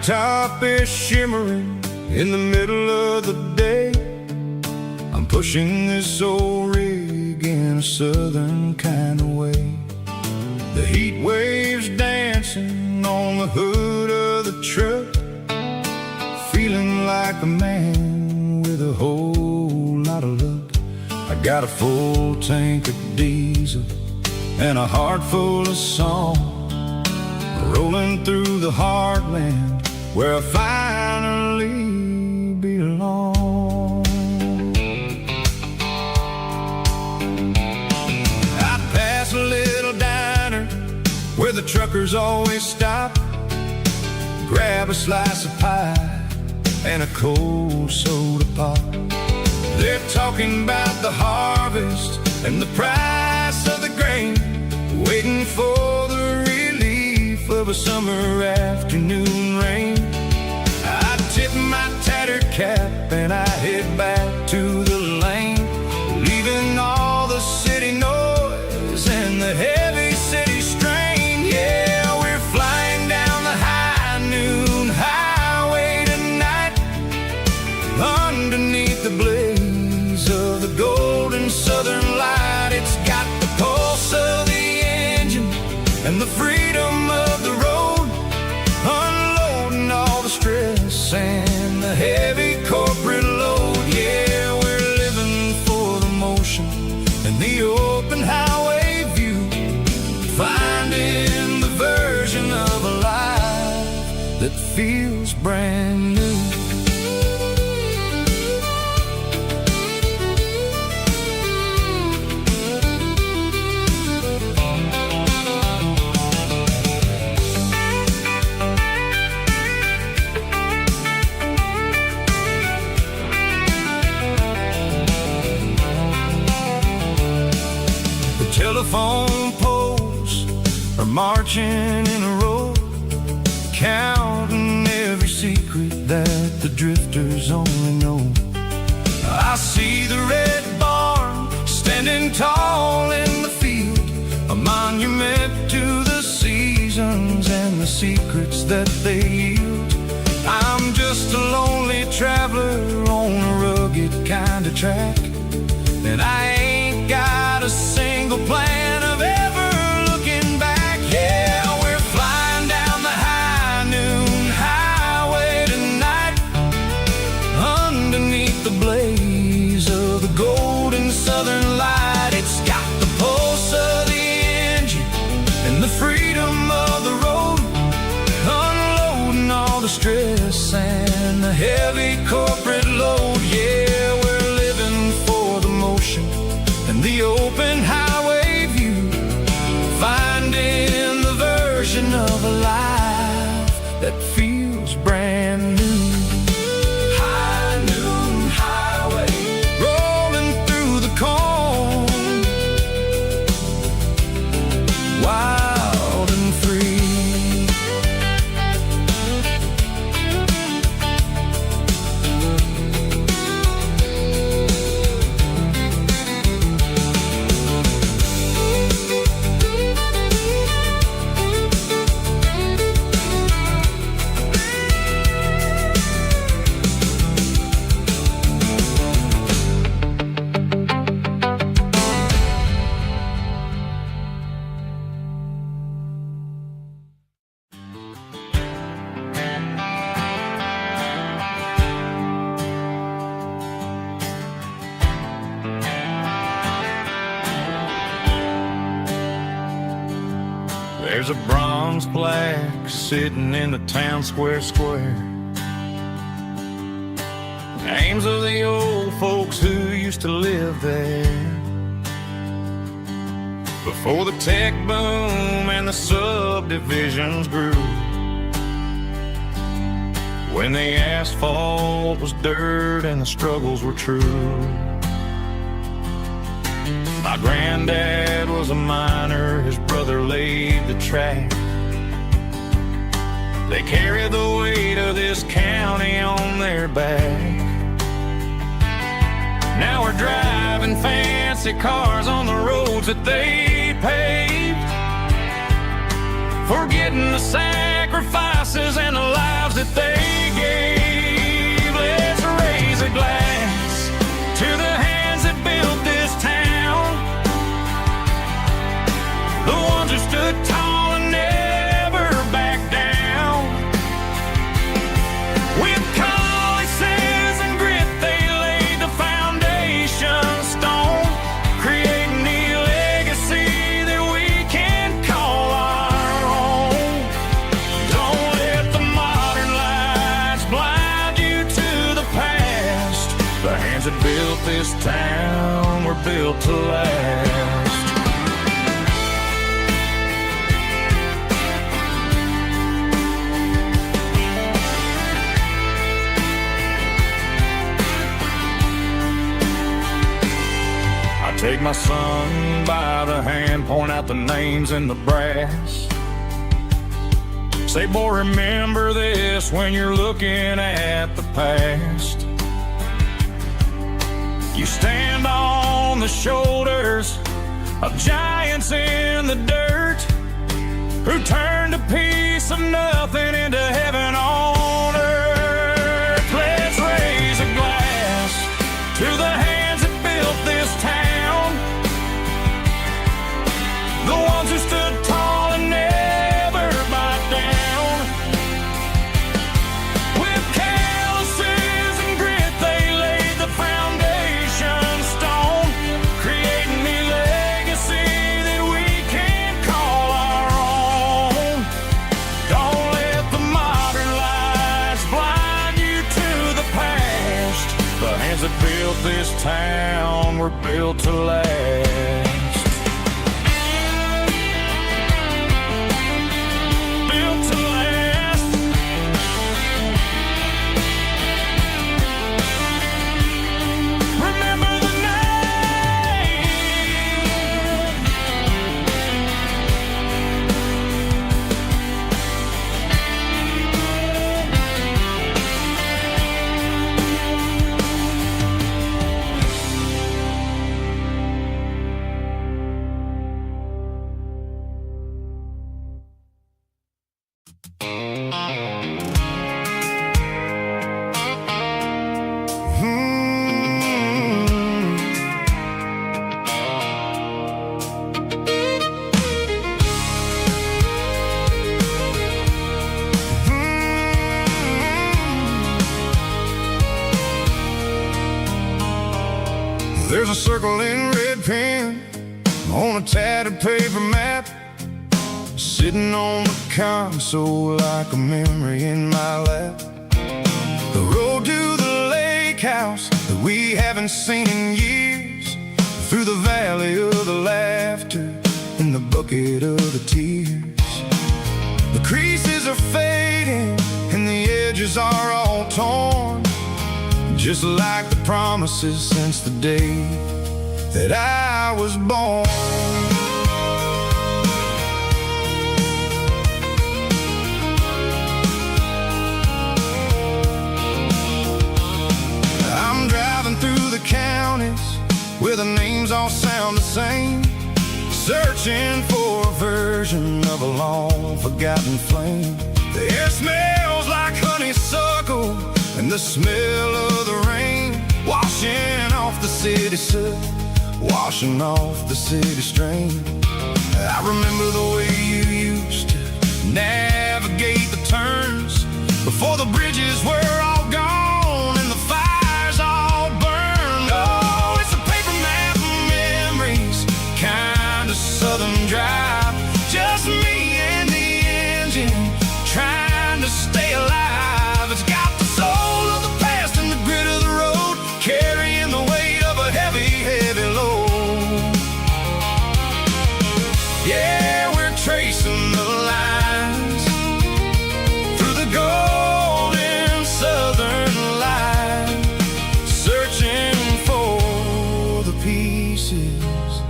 top is shimmering in the middle of the day. I'm pushing this old rig in a southern kind of way. The heat waves dancing on the hood of the truck, feeling like a man with a whole lot of luck. I got a full tank of diesel and a heart full of song, rolling through the heartland where I finally belong. I pass a little diner where the truckers always stop, grab a slice of pie and a cold soda pop. They're talking about the harvest and the price of the grain, waiting for the relief of a summer afternoon rain. I tip my tattered cap and I head back to the lane, leaving all the city noise and the heavy city strain. Yeah, we're flying down the high noon highway tonight, underneath the blaze of the golden southern light. It's got the pulse of the engine and the freedom of the road, unloading all the stress and the heavy corporate load. Yeah, we're living for the motion and the open highway view, finding the version of a life that feels brand new. Telephone poles are marching in a row, counting every secret that the drifters only know. I see the red barn standing tall in the field, a monument to the seasons and the secrets that they yield. I'm just a lonely traveler on a rugged kind of track, and I ain't got a single plan of ever looking back. Yeah, we're flying down the high noon highway tonight, underneath the blaze of the golden southern light. It's got the pulse of the engine and the freedom of the road, unloading all the stress and the heavy corporate load. Yeah, we're living for the motion and the open highway view, finding the version of a life that feels brand new. High noon highway, rolling through the corn, wild and free. There's a bronze plaque sitting in the town square. Names of the old folks who used to live there before the tech boom and the subdivisions grew, when the asphalt was dirt and the struggles were true. My granddad was a miner, his brother laid the track. They carried the weight of this county on their back. Now we're driving fancy cars on the roads that they paved, forgetting the sacrifices and the lives that they built this town, we're built to last. I take my son by the hand, point out the names in the brass. Say, boy, remember this when you're looking at the past. You stand on the shoulders of giants in the dirt, who turned a piece of nothing into heaven on earth. Let's raise a glass to the hands that built this town, the ones who stood tall and never bowed down. With calluses and grit they laid the foundation stone, creating a legacy that we can call our own. Don't let the modern lights blind you to the past. The hands that built this town were built to last. There's a circle in red pen on a tattered paper map, sitting on the console like a memory in my lap. The road to the lake house that we haven't seen in years, through the valley of the laughter and the bucket of the tears. The creases are fading and the edges are all torn, just like the promises since the day that I was born. I'm driving through the counties where the names all sound the same, searching for a version of a long forgotten flame. The air smells like honeysuckle and the smell of the rain, washing off the city soot, washing off the city strain. I remember the way you used to navigate the turns, before the bridges were all gone and the fires all burned. Oh, it's a paper map of memories, kind of southern drive, just me and the engine, trying to stay alive. It's got the soul of the past and the grit of the road, carrying the weight of a heavy, heavy load. Yeah, we're tracing the lines through the golden southern light, searching for the pieces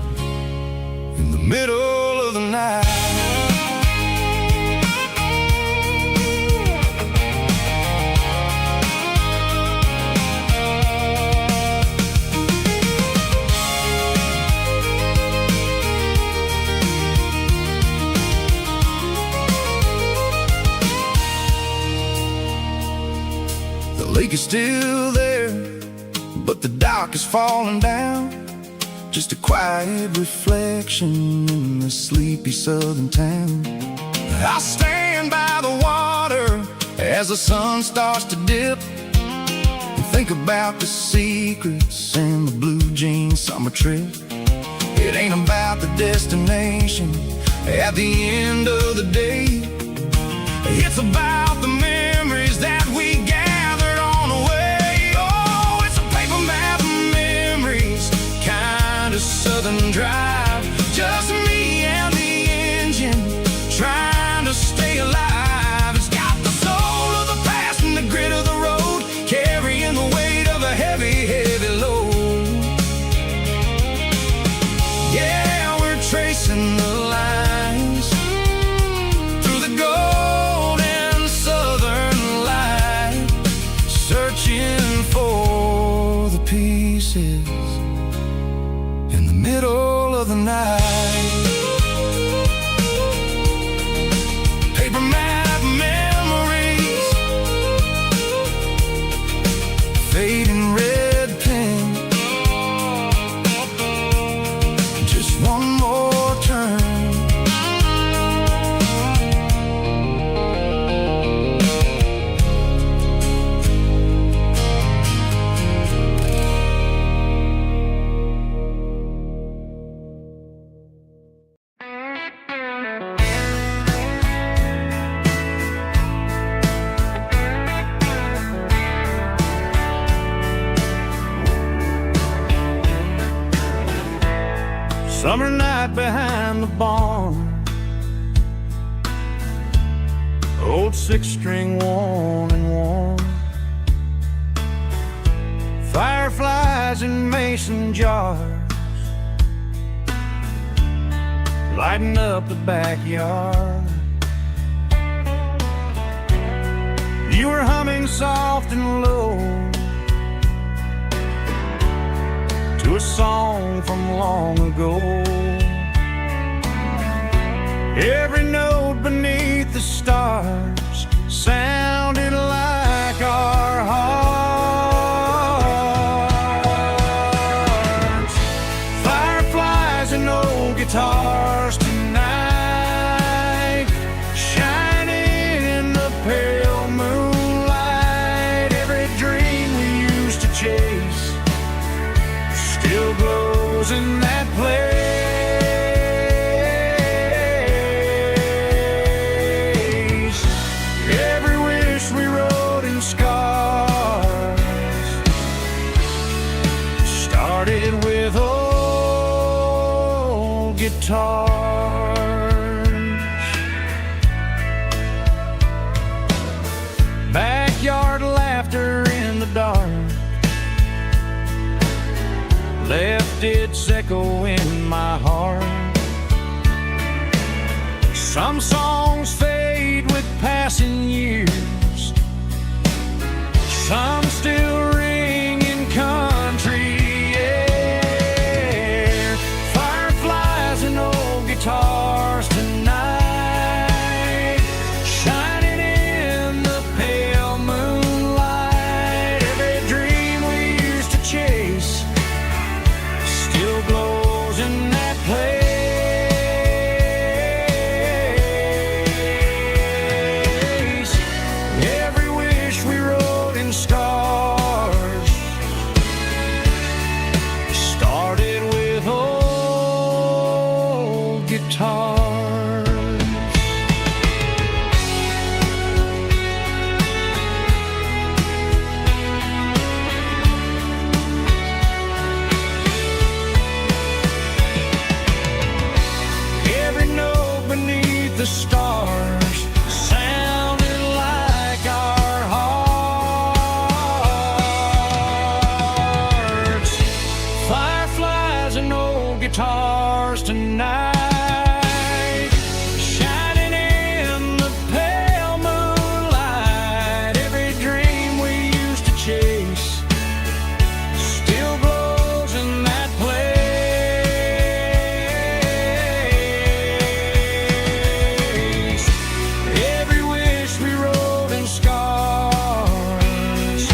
in the middle of the night. The lake is still there, but the dock is falling down, just a quiet reflection in the sleepy southern town. I stand by the water as the sun starts to dip, and think about the secrets and the blue jean summer trip. It ain't about the destination at the end of the day, it's about the memories that we gathered on the way. Oh, it's a paper map of pieces in the middle of the night. Paper map memories, fading red pen, just one more turn. Summer night behind the barn, old six-string worn and worn, fireflies in mason jars, lighting up the backyard. You were humming soft and low to a song from long ago. Every note beneath the stars sounded like our hearts. Fireflies and old guitars tonight, shining in the pale moonlight. Every dream we used to chase still glows in that place. Every wish we wrote in scars started with old guitars. Backyard laughter in the dark left its echo in my heart. Some songs fade with passing years, some still ring in country air. Fireflies and old guitars tonight, shining in the pale moonlight. Every dream we used to chase still glows in that place. Every wish we wrote in stars started with old guitars. Every note beneath the stars sounded like our hearts. Fireflies and old guitars tonight, shining in the pale moonlight. Every dream we used to chase still glows in that place. Every wish we wrote in scars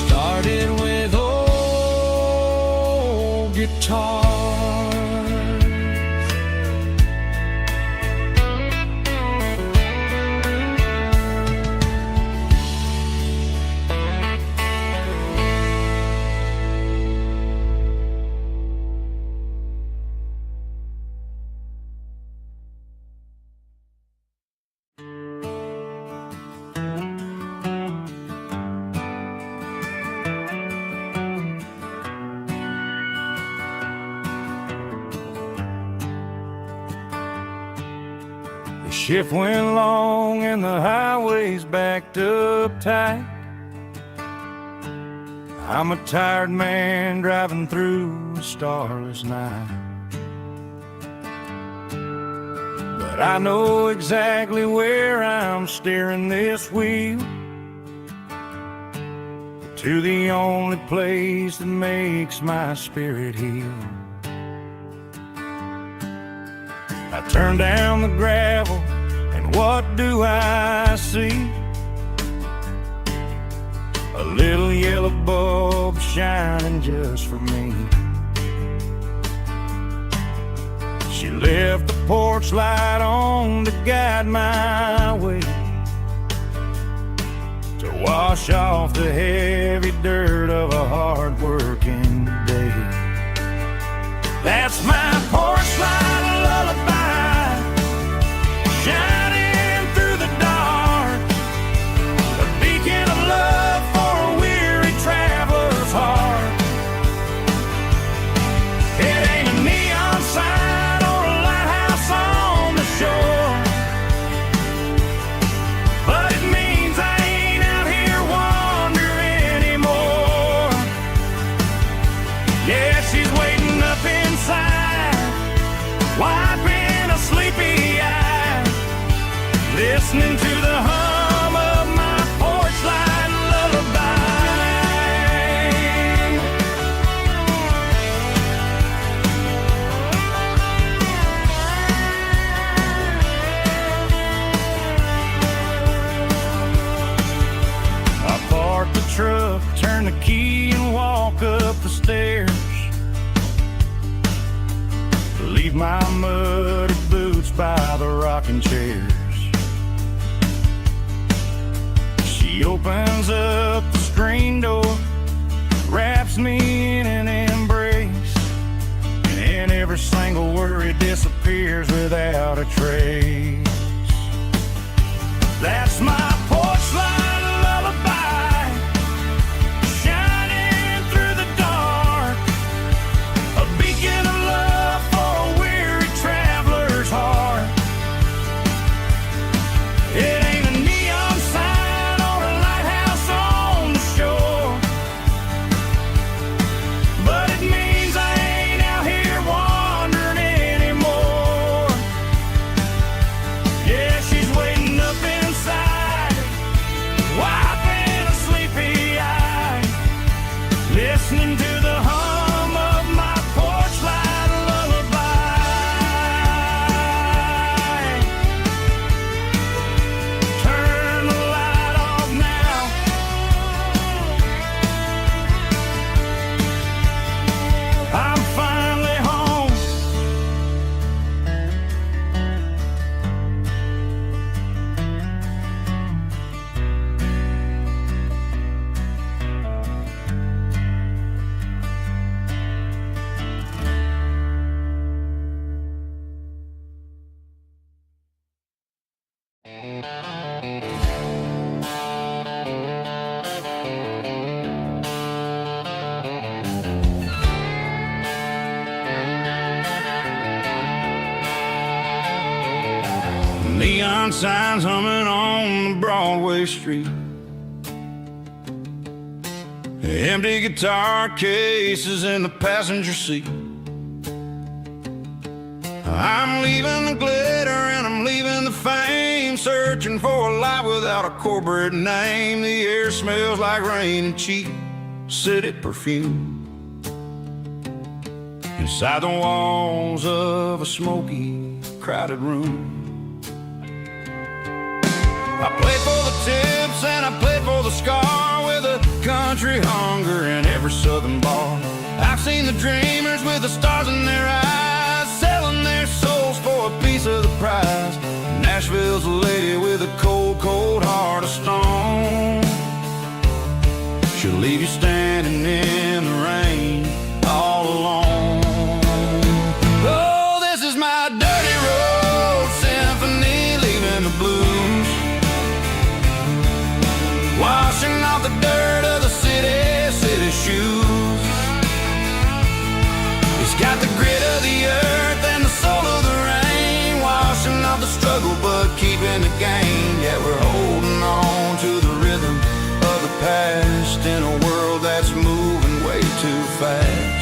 started with old guitars. The shift went long and the highways backed up tight. I'm a tired man driving through a starless night. But I know exactly where I'm steering this wheel. to the only place that makes my spirit heal. I turn down the gravel, and what do I see? A little yellow bulb shining just for me. She left the porch light on to guide my way, to wash off the heavy dirt of a hard-working day. That's my porch light lullaby, shining through the dark, a beacon of love for a weary traveler's heart. It ain't a neon sign or a lighthouse on the shore, but it means I ain't out here wandering anymore. Yeah, she's waiting up inside, wiping a sleepy eye, listening to the hum of my porch light lullaby. I park the truck, turn the key, and walk up the stairs. Leave my muddy boots by the rocking chairs. She opens up the screen door, wraps me in an embrace, and every single worry disappears without a trace. That's my porch light lullaby, shining through the dark, a beacon of love for a weary traveler's heart. It ain't a neon sign or a lighthouse on the shore, but it means I ain't out here wandering anymore. Yeah, she's waiting up inside, wiping a sleepy eye, listening to the hum of my porch light lullaby. Turn the light off now, I'm finally home. Neon signs humming on the Broadway street, empty guitar cases in the passenger seat. I'm leaving the glitter and I'm leaving the fame, searching for a life without a corporate name. The air smells like rain and cheap city perfume inside the walls of a smoky, crowded room. I played for the tips and I played for the scar, with a country hunger in every southern bar. I've seen the dreamers with the stars in their eyes, selling their souls for a piece of the prize. Nashville's a lady with a cold, cold heart of stone. She'll leave you standing in the rain all alone. Oh, this is my dirty road symphony, leaving the blues, washing off the dirt of the city shoes. It's got the grit of the earth and the soul of the rain, washing off the struggle but keeping the gain. Yeah, we're holding on to the rhythm of the past in a world that's moving way too fast.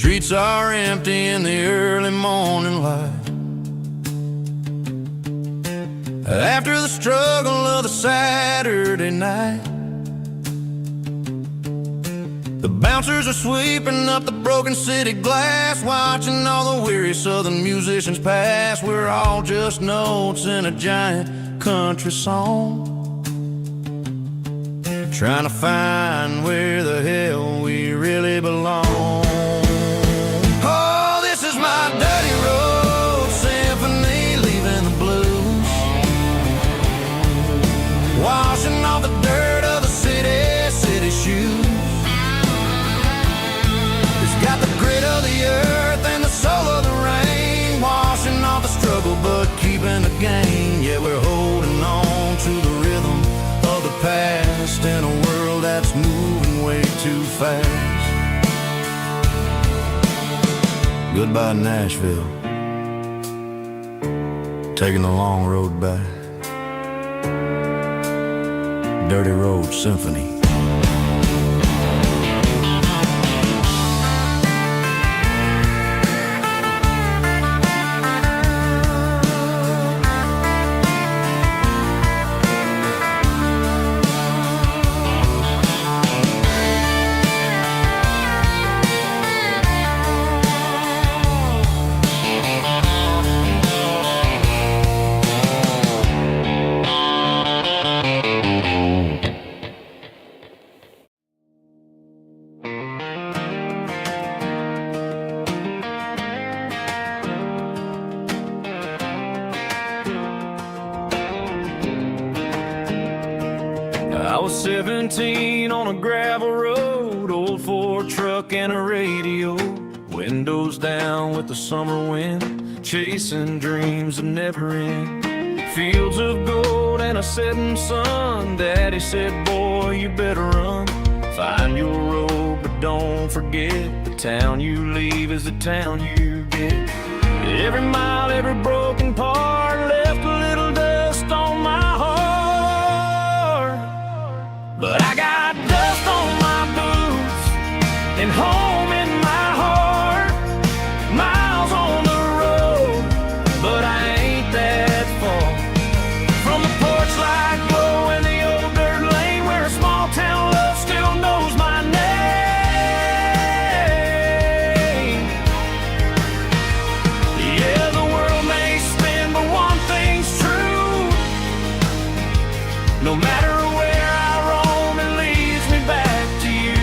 Streets are empty in the early morning light. After the struggle of the Saturday night, the bouncers are sweeping up the broken city glass, watching all the weary southern musicians pass. We're all just notes in a giant country song, trying to find where the hell we really belong. Oh, this is my dirty road symphony, leaving the blues, washing off the dirt of the city shoes. It's got the grit of the earth and the soul of the rain, washing off the struggle but keeping the gain. Yeah, we're holding on to the rhythm of the past in a world that's moving way too fast. Goodbye Nashville, taking the long road back. Dirty Road Symphony. I was 17 on a gravel road, old Ford truck and a radio, windows down with the summer wind, chasing dreams that never end. Fields of gold and a setting sun. Daddy said, boy, you better run. Find your road, but don't forget, the town you leave is the town you get. Every mile, every broken part left a little dust on my heart. But I got dust on my boots and home in my heart. Miles on the road, but I ain't that far from the porch light glow in the old dirt lane, where a small town love still knows my name. Yeah, the world may spin, but one thing's true. No matter where I roam, it leads me back to you.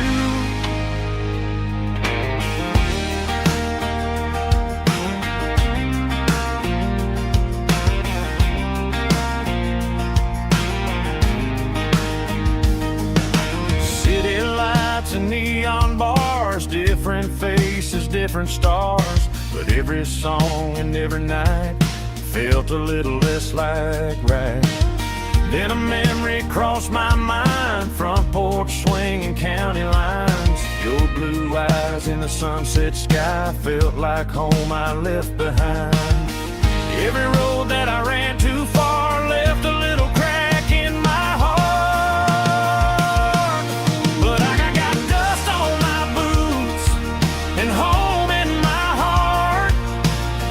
City lights and neon bars, different faces, different stars, but every song and every night felt a little less like right. Then a memory crossed my mind, front porch swinging county lines. Your blue eyes in the sunset sky felt like home I left behind. Every road that I ran too far left a little crack in my heart. But I got dust on my boots and home in my heart.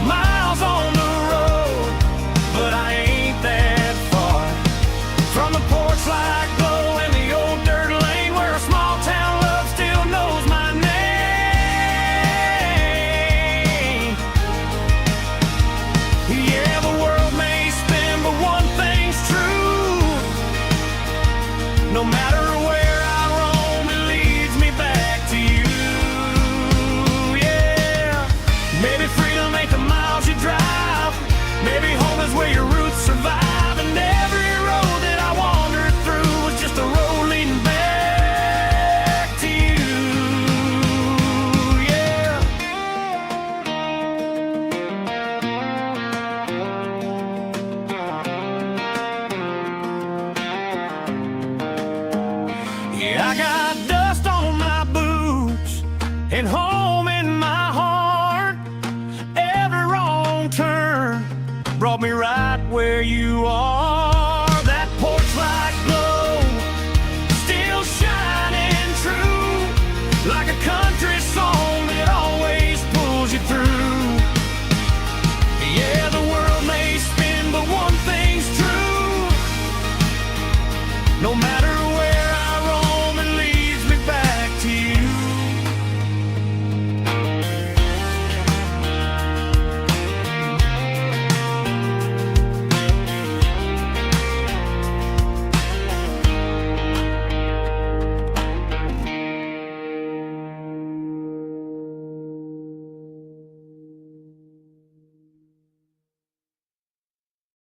Miles on the road, but I ain't that far from the porch light glow in the old dirt lane, where a small town love still knows my name. Yeah, the world may spin, but one thing's true. No matter where I roam, it leads me back to you. Yeah, maybe freedom ain't the miles you drive. Maybe home is where your roots survive. And every road that I wandered through was just a road leading back to you. Yeah. Yeah, I got dust on my boots and home in my heart. Every wrong turn brought me right where you are. That porch light glow still shining true, like a country song that always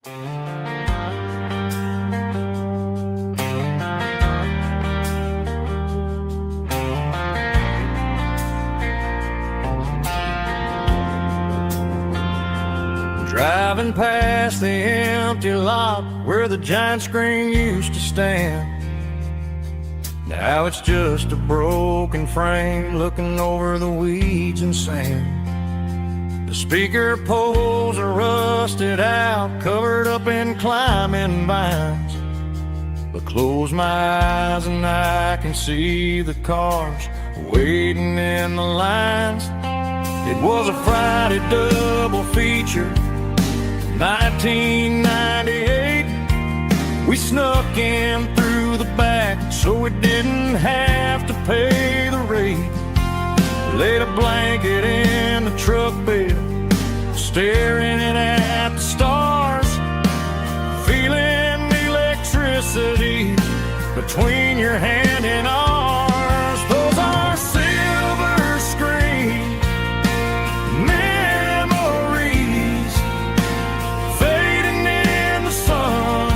Driving past the empty lot where the giant screen used to stand. Now it's just a broken frame looking over the weeds and sand. The speaker poles are rusted out, covered up in climbing vines. But close my eyes and I can see the cars waiting in the lines. It was a Friday double feature, 1998. We snuck in through the back so we didn't have to pay the rate. Laid a blanket in the truck bed, staring at the stars, feeling the electricity between your hand and ours. Those are silver screen memories fading in the sun.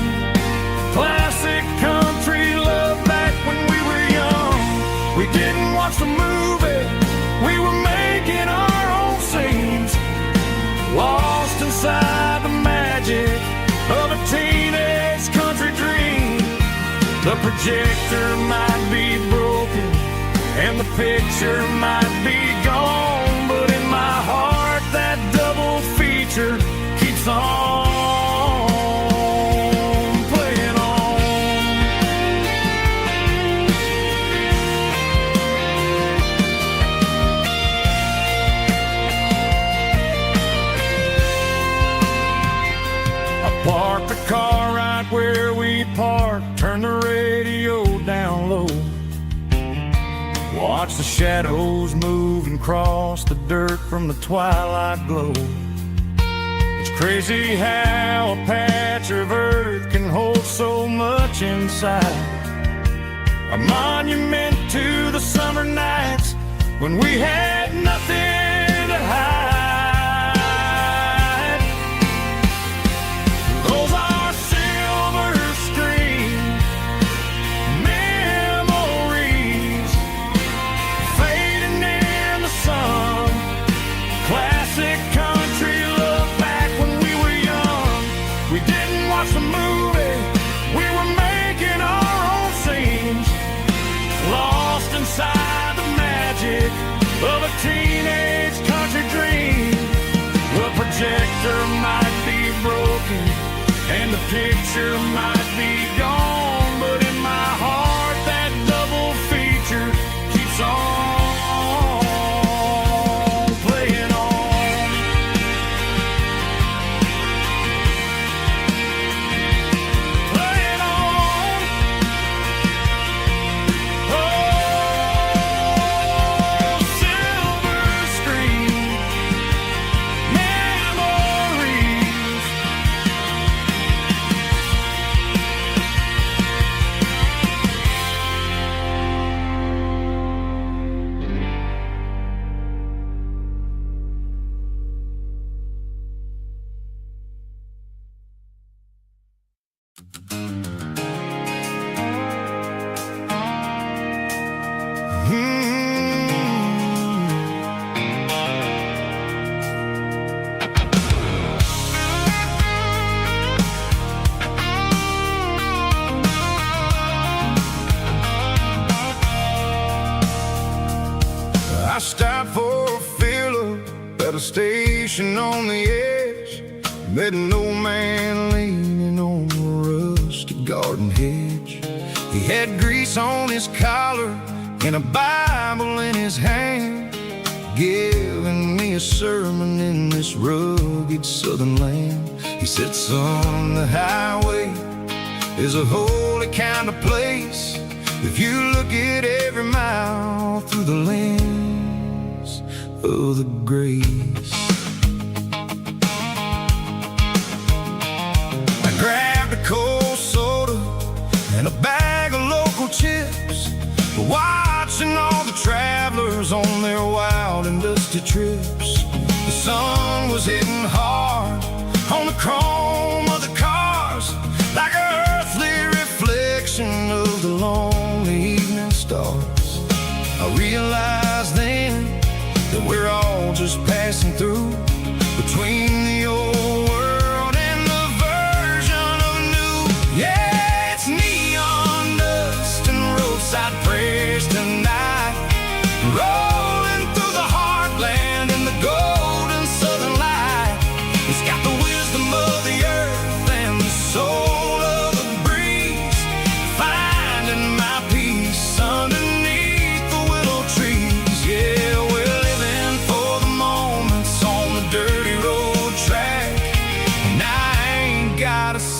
Classic country love back when we were young. We didn't watch the movie, we were making our own scenes, lost inside the magic of a teenage country dream. The projector might be broken and the picture might be gone, but in my heart that double feature keeps on playing on. I parked the car right where we parked, turned the radio down low, watch the shadows move and cross the dirt from the twilight glow. It's crazy how a patch of earth can hold so much inside. A monument to the summer nights when we had nothing to hide. Those are silver screen memories fading in the sun. Classic country love back when we were young. We didn't watch the movie, we were making our own scenes, lost inside the magic of a teenage country dream. The projector might be broken and the picture might be gone, but in my heart that double feature keeps on playing on. Playing on. Oh, silver screen memories. I stopped for a fill-up at a station on the edge. Met an old man leaning on a rusty garden hedge. He had grease on his collar and a Bible in his hand, giving me a sermon in this rugged southern land. He said, son, the highway is a holy kind of place if you look at every mile through the lens of the grace. I grabbed a cold soda and a bag of local chips, watching all the travelers on their wild and dusty trips. The sun was hitting hard on the chrome of the car.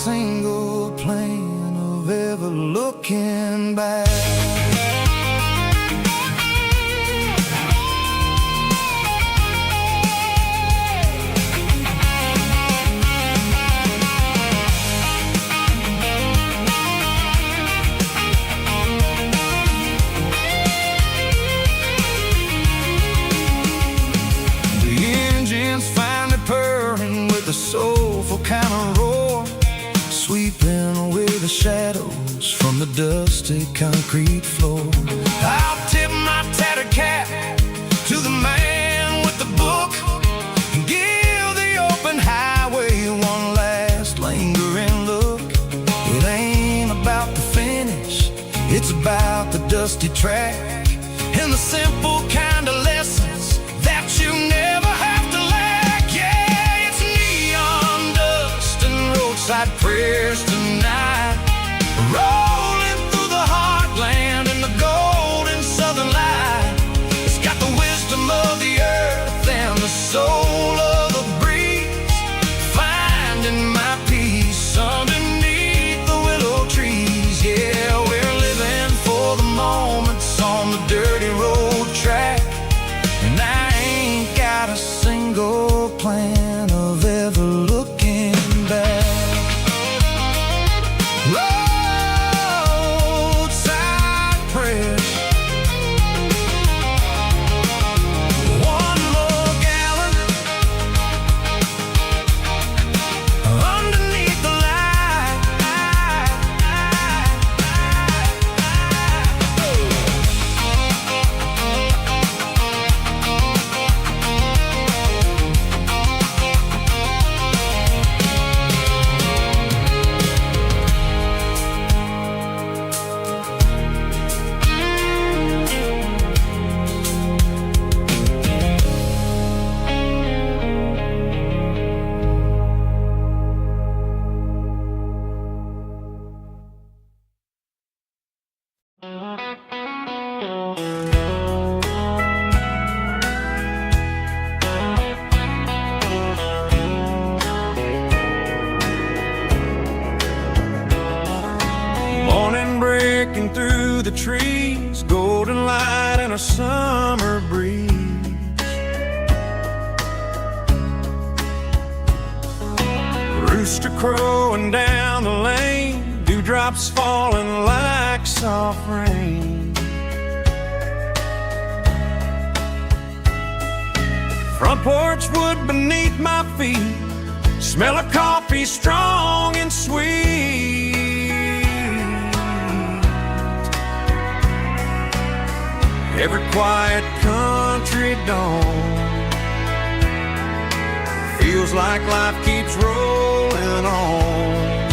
single plan of ever looking back. The soulful kind of roar, sweeping away the shadows from the dusty concrete floor. I'll tip my tattered cap to the man with the book and give the open highway one last lingering look. It ain't about the finish, it's about the dusty track and the simple kind of lessons that you never have to lack. Yeah, it's neon dust and roadside prayers tonight, rolling through the heartland in the golden southern light. It's got the wisdom of the earth and the soul of the breeze, finding my peace underneath the willow trees. Yeah, we're living for the moments on the dirty road track, and I ain't got a single plan of ever looking back. Roadside prayers, one more gallon underneath the light. Morning breaking through the trees, golden light and a summer breeze. Rooster crowing down the lane, dewdrops falling like soft rain. Front porch wood beneath my feet, smell of coffee strong and sweet. Every quiet country dawn feels like life keeps rolling on.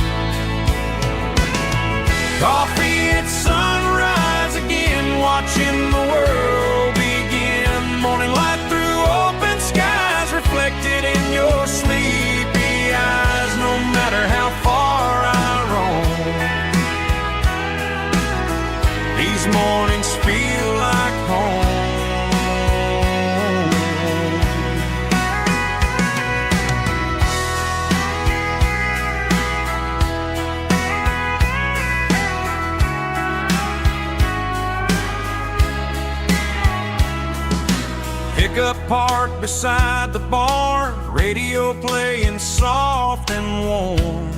Coffee at sunrise again, watching the world begin. Morning light through open skies, reflected in your sleepy eyes. No matter how far I roam, these mornings feel like home. Pickup parked beside the barn, radio playing soft and warm.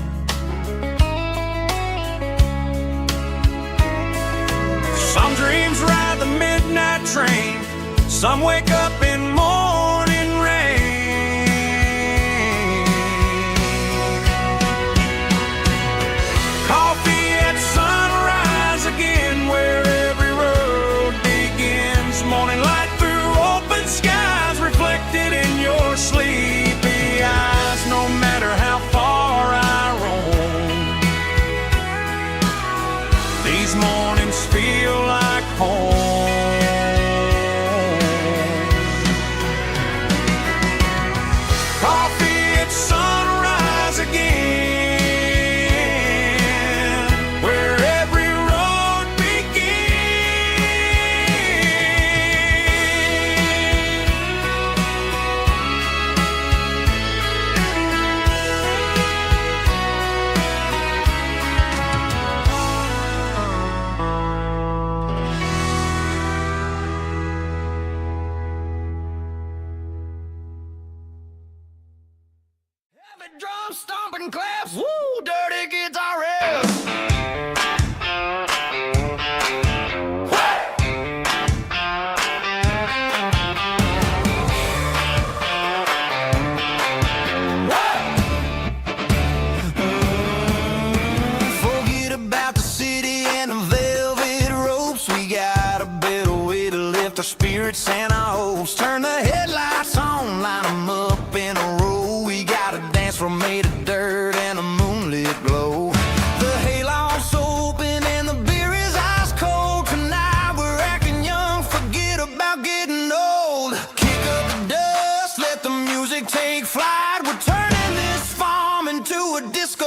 Some dreams ride the midnight train, some wake up in morning rain. Coffee at sunrise again, where every road begins. Morning light through open skies, reflected in your sleepy eyes. No matter how far I roam, these mornings feel like home.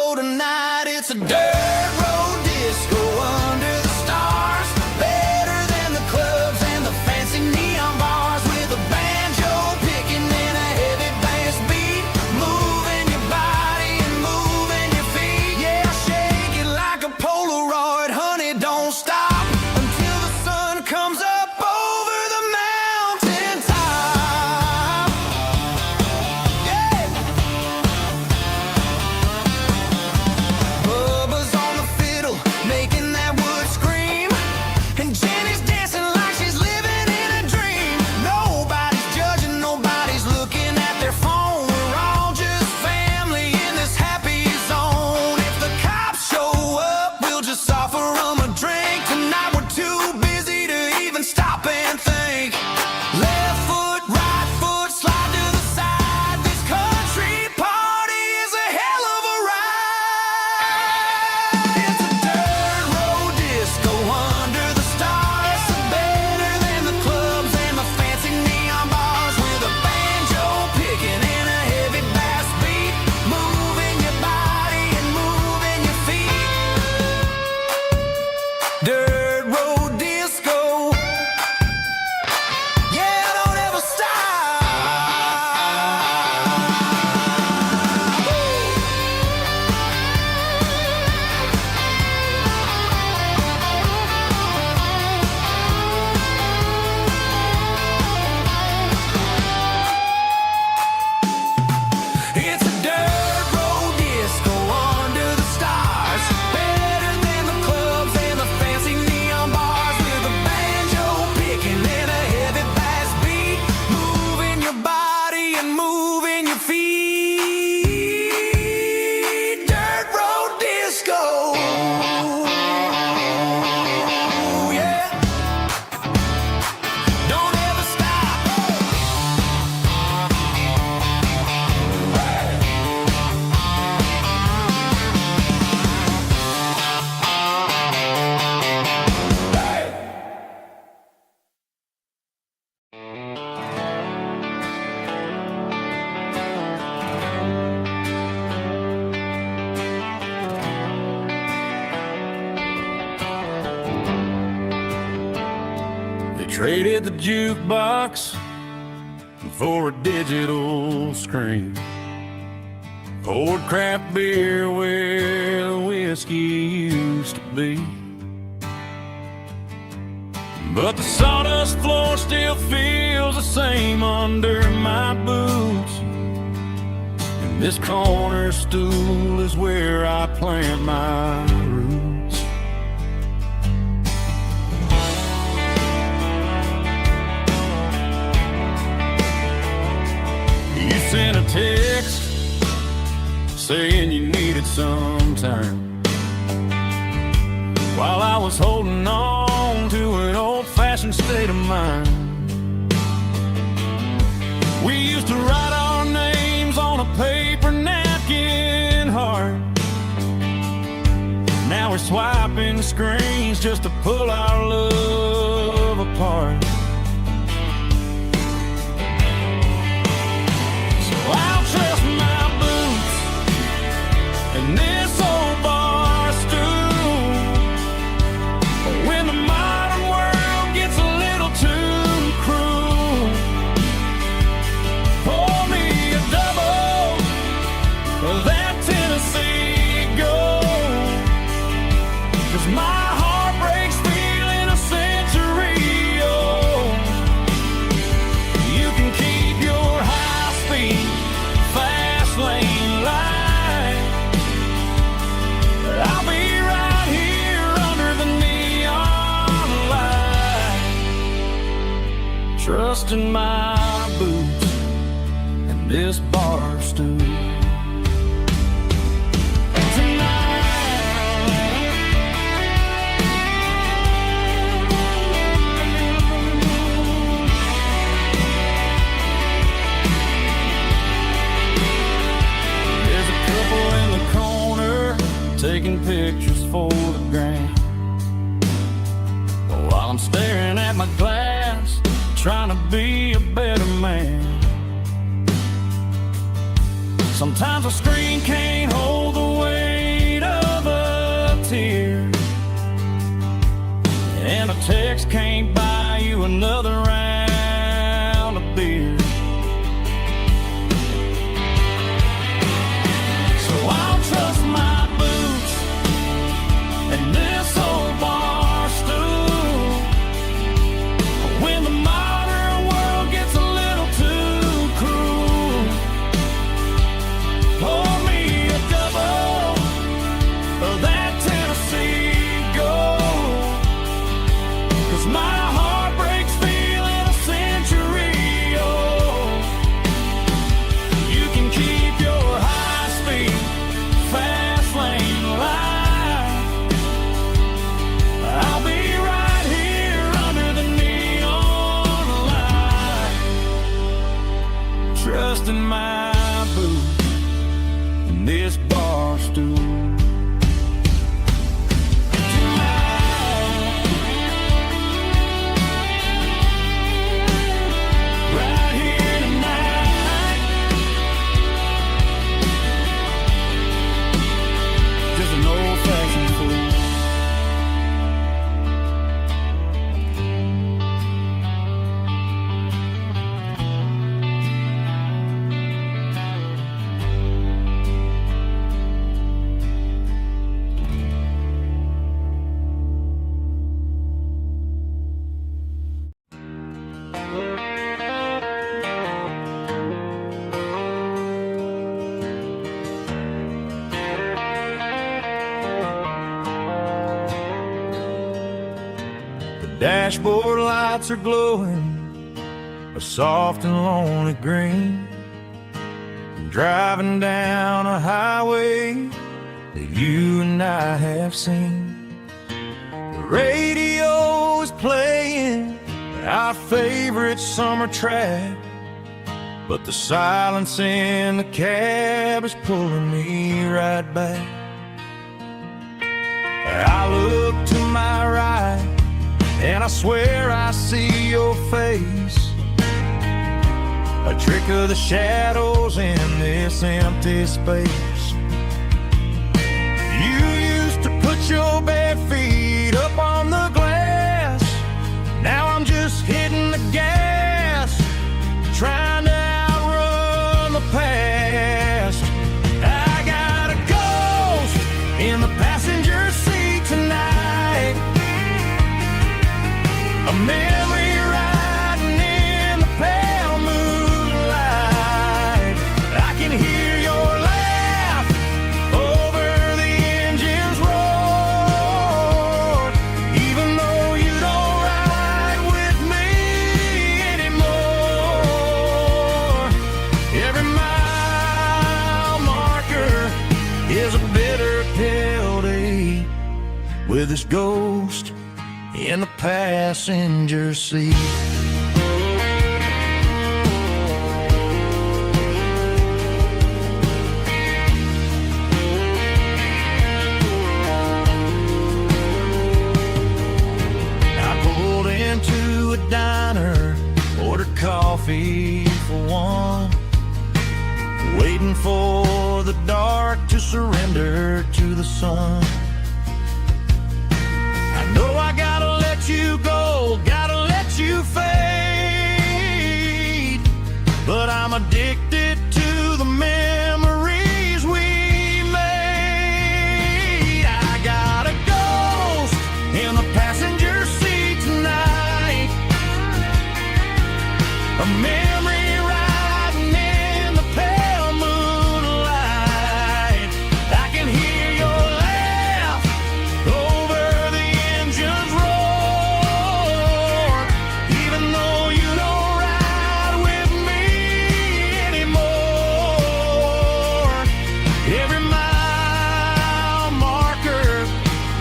show tonight. It's a dirt road disco under the stars. Better than the clubs and the fancy neon bars. With a banjo picking and a heavy bass beat. Moving your body and moving your feet. Yeah, shake it like a Polaroid, honey, don't stop until the sun comes up over the mountain top. Yeah. Bubba's on the fiddle, making that wood scream. And Jenny's dancing like she's living in a dream. Nobody's judging, nobody's looking at their phone. We're all just family in this happy zone. If the cops show up, we'll just offer them a drink. Tonight we're too busy to even stop and think. Left foot, right foot, slide to the side. This country party is a hell of a ride. It's a dirt road disco under the stars. Better than the clubs and the fancy neon bars. With a banjo picking and a heavy bass beat. Moving your body and moving your feet. Dirt road disco. Yeah, don't ever stop. It's a dirt road disco under the stars. Better than the clubs and the fancy neon bars. With a banjo picking and a heavy bass beat. Moving your body and moving your feet. Dirt road disco. Yeah. Don't ever stop. They traded the jukebox for a digital screen. Poured craft beer where the whiskey used to be. But the sawdust floor still feels the same under my boots. And this corner stool is where I plant my roots. You sent a text saying you needed some time, while I was holding on to an old-fashioned state of mind. We used to write our names on a paper napkin heart. Now we're swiping screens just to pull our love apart. So I'll trust my boots and this old bar stool. When the modern world gets a little too cruel, pour me a double of that Tennessee Gold. 'Cause my heart breaks feeling a century old. You can keep your high-speed, fast lane light, but I'll be right here under the neon light, trusting my boots and this bar stool. There's a couple in the corner taking pictures for the gram, while I'm staring at my glass, trying to be a better man. Sometimes a screen can't hold the weight Dashboard lights are glowing a soft and lonely green. Driving down a highway that you and I have seen. The radio is playing our favorite summer track, but the silence in the cab is pulling me right back. I look to my right and I swear I see your face, a trick of the shadows in this empty space. You used to put your bare feet up on the glass. Now I'm just hitting the gas, trying to outrun the past. I got a ghost in the passenger seat tonight, a memory riding in the pale moonlight. I can hear your laugh over the engine's roar, even though you don't ride with me anymore. Every mile marker is a bitter pill to eat, with this ghost in the passenger seat. I pulled into a diner, ordered coffee for one, waiting for the dark to surrender to the sun. I know I gotta let you go, gotta let you fade, but I'm addicted to the memories we made. I got a ghost in the passenger seat tonight, a memory riding in the pale moonlight. I can hear your laugh over the engine's roar, even though you don't ride with me anymore. Every mile marker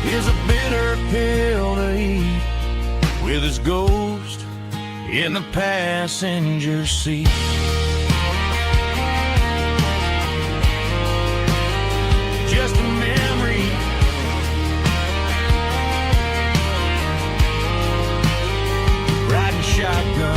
is a bitter pill to eat, with his ghost in the passenger seat. Just a memory, riding shotgun.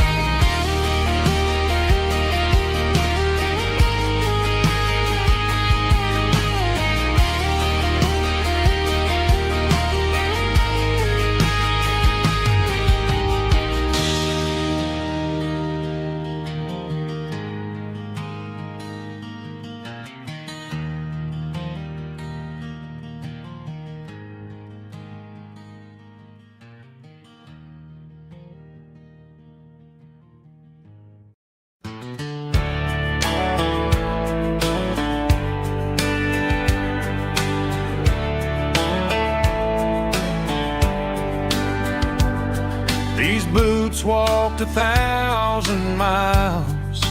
These boots walked 1,000 miles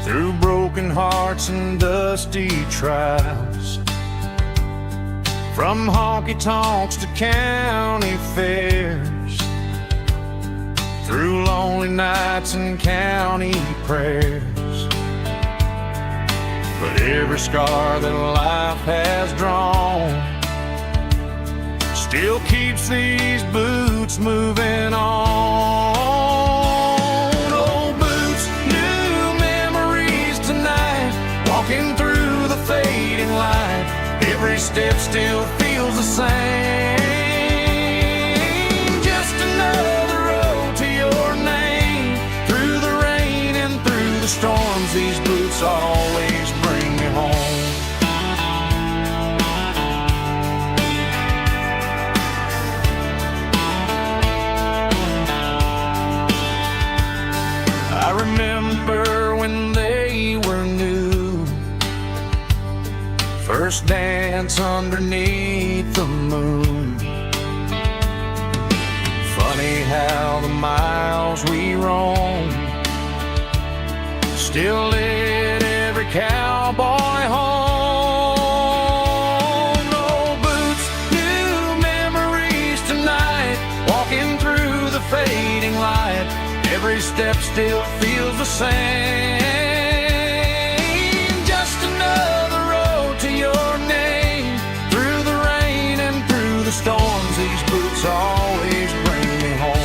through broken hearts and dusty trials, from honky-tonks to county fairs, through lonely nights and county prayers. But every scar that life has drawn still keeps these boots moving on. Old boots, new memories tonight, walking through the fading light. Every step still feels the same, just another road to your name. Through the rain and through the storms, these boots always bring me home. I remember when they were new, first dance underneath the moon. funny how the miles we roam still lead every cowboy home. No boots, new memories tonight, walking through the fading light. Every step still feels the same. Just another road to your name. Through the rain and through the storms, these boots always bring me home.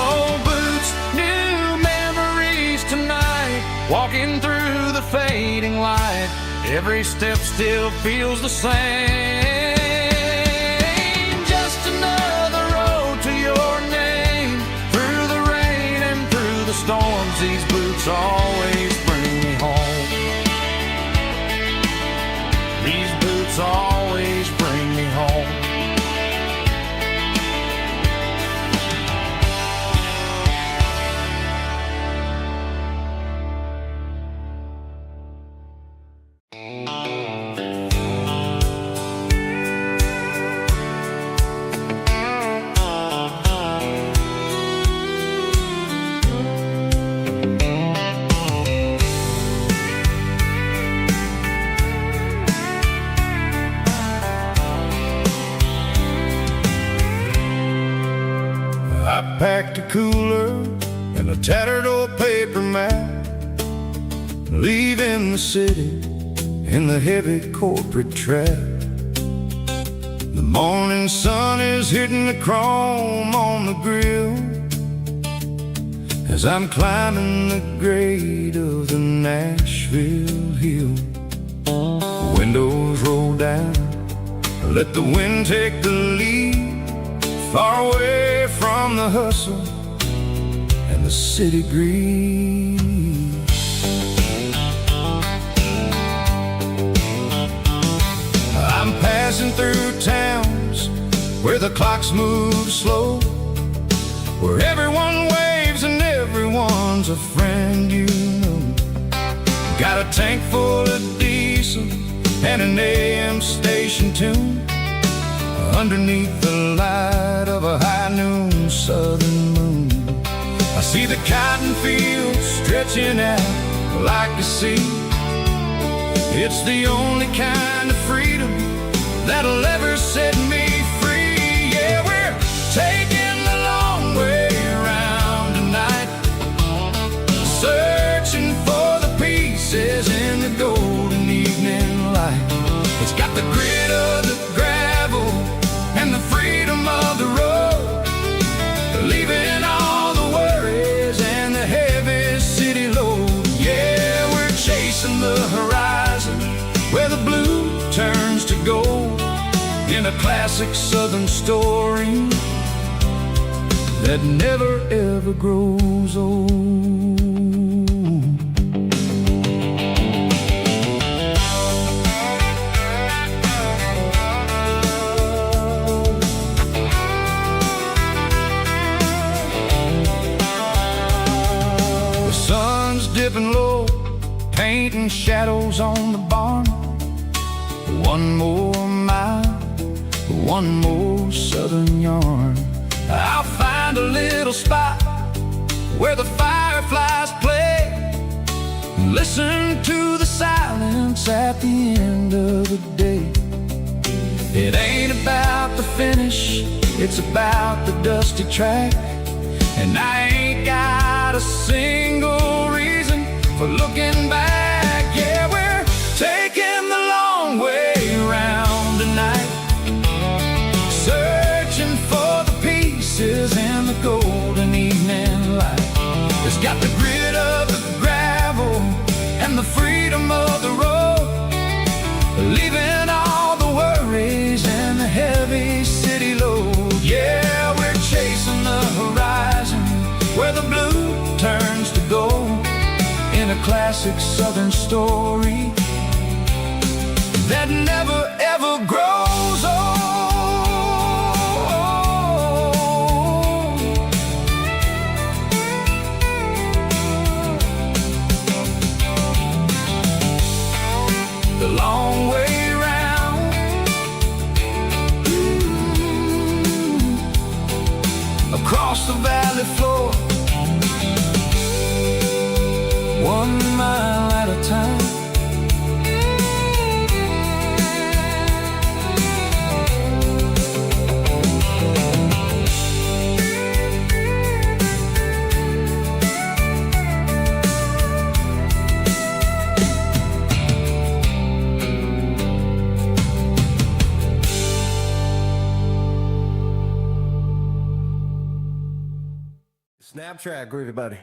Oh, boots, new memories tonight, walking through the fading light. Every step still feels the same. Just another road to your name. Through the rain and through the storms, these boots always bring me home. These boots always bring me home. I packed a cooler and a tattered old paper map, leaving the city in the heavy corporate trap. The morning sun is hitting the chrome on the grill as I'm climbing the grade of the Nashville hill. The windows roll down, let the wind take the lead, far away from the hustle and the city greed. I'm passing through towns where the clocks move slow, where everyone waves and everyone's a friend you know. Got a tank full of diesel and an AM station tune underneath the light of a high noon southern moon. I see the cotton fields stretching out like a sea. It's the only kind of freedom that'll ever set me free. Yeah, we're taking the long way around tonight, searching for the pieces in the golden evening light. It's got the grit of the gravel and the freedom of the road, leaving all the worries and the heavy city load. Yeah, we're chasing the horizon where the blue turns to gold, in a classic southern story that never ever grows old. Dipping low, painting shadows on the barn. One more mile, one more southern yarn. I'll find a little spot where the fireflies play, listen to the silence at the end of the day. It ain't about the finish, it's about the dusty track. And I ain't got a single reason for looking back. Yeah, we're taking the long way around tonight, searching for the pieces in the golden evening light. It's got the grit of the gravel and the freedom of the road, leaving all the worries and the heavy city load. Yeah, we're chasing the horizon where the blue turns to gold, in a classic southern story that never ever grows old. across the valley floor, 1 mile at a time. Snap track, groovy buddy.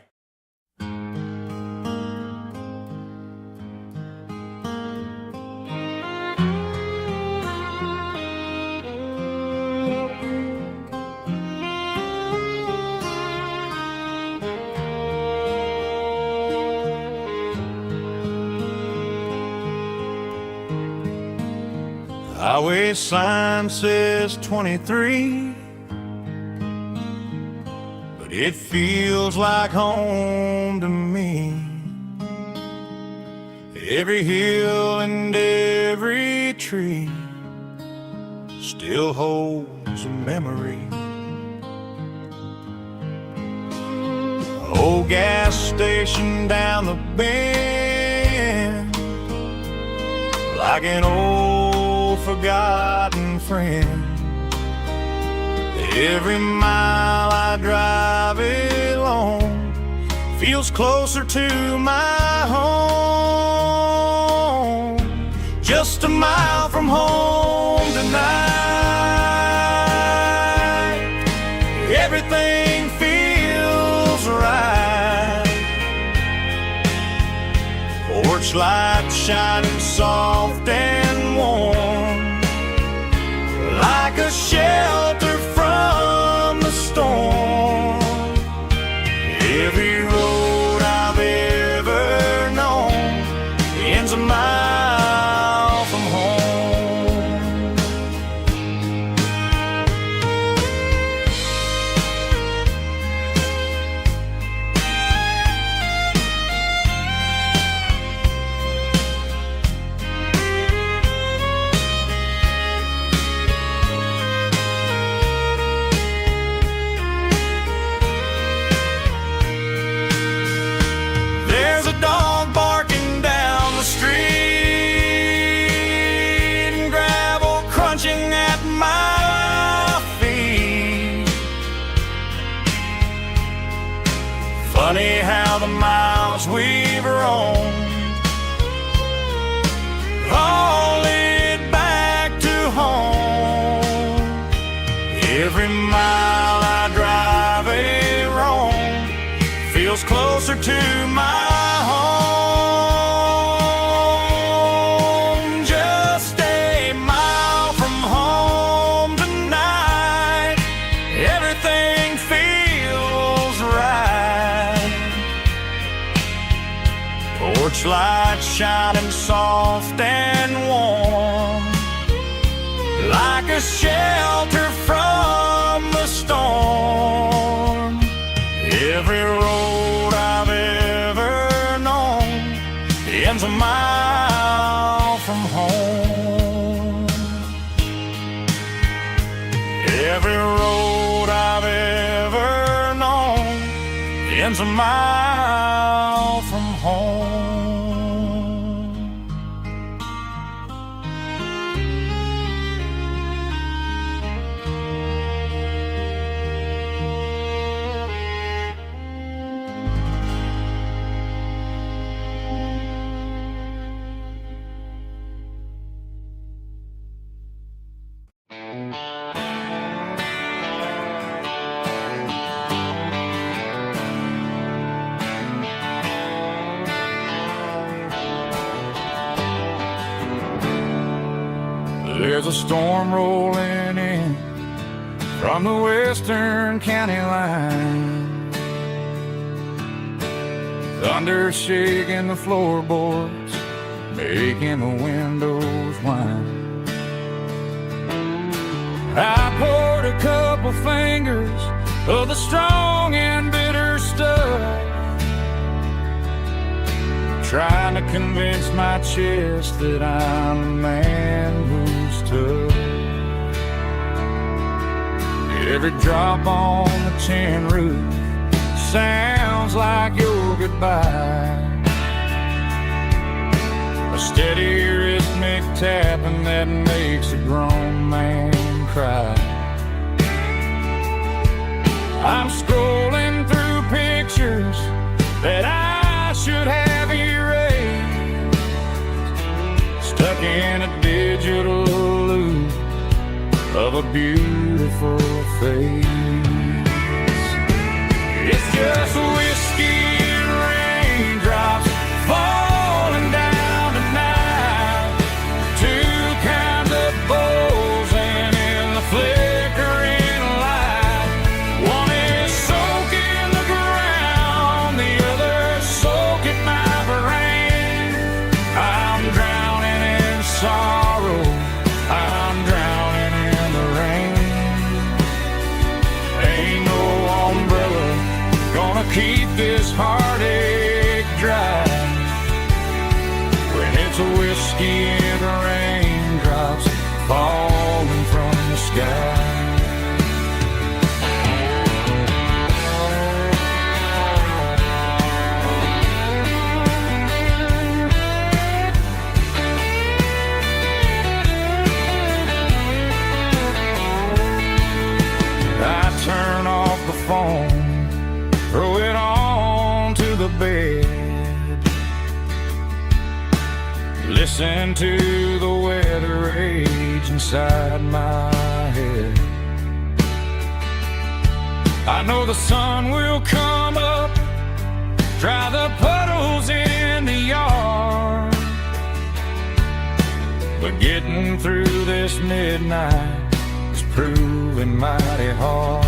Highway sign says 23, but it feels like home to me. Every hill and every tree still holds a memory. Old gas station down the bend, like an old forgotten friend. Every mile I drive along feels closer to my home. Just a mile from home tonight, everything feels right. Porch light shining soft and warm, like a shelter from the storm. Every road I've ever known ends a mile from home. There's a dog barking down the street, and gravel crunching at my feet. Funny how the miles we've roamed all lead back to home. Every mile I drive roam feels closer to my home. Just a mile from home tonight, everything feels right. Porch light shining soft and warm, like a shelter from the storm. Every road I've ever known ends a mile from home. Every road I've ever known ends a mile from home. There's a storm rolling in from the western county line, thunder shaking the floorboards, making the windows whine. I poured a couple fingers of the strong and bitter stuff, trying to convince my chest that I'm a man who's tough. Every drop on the tin roof sounds like your goodbye. A steady rhythmic tapping that makes a grown man cry. I'm scrolling through pictures that I should have erased, stuck in a digital loop of a beautiful face. It's just whiskey and raindrops falling down tonight. Two kinds of bowls and in the flickering light. One is soaking the ground, the other soaking my brain. I'm drowning in sorrow, I'm drowning in the rain. Ain't no umbrella gonna keep this heartache dry when it's a whiskey and raindrops falling from the sky. I turn off the phone, throw it on to the bed, listen to the weather rage inside my head. I know the sun will come up, dry the puddles in the yard, but getting through this midnight is proving mighty hard.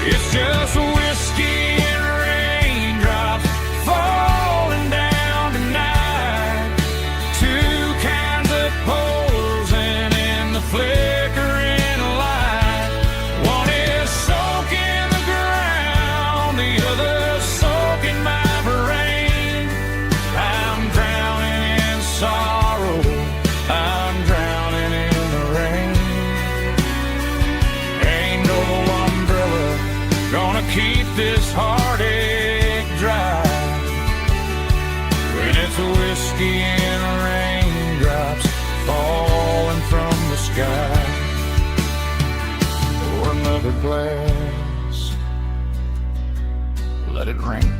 It's just whiskey and raindrops falling down tonight. Two kinds of poles and in the flickering light. One is soaking the ground, the other soaking my brain. I'm drowning in sorrow, I'm drowning in the rain. Ain't no umbrella gonna keep this heartache dry when it's a whiskey and raindrops falling from the sky. Pour another glass, let it rain.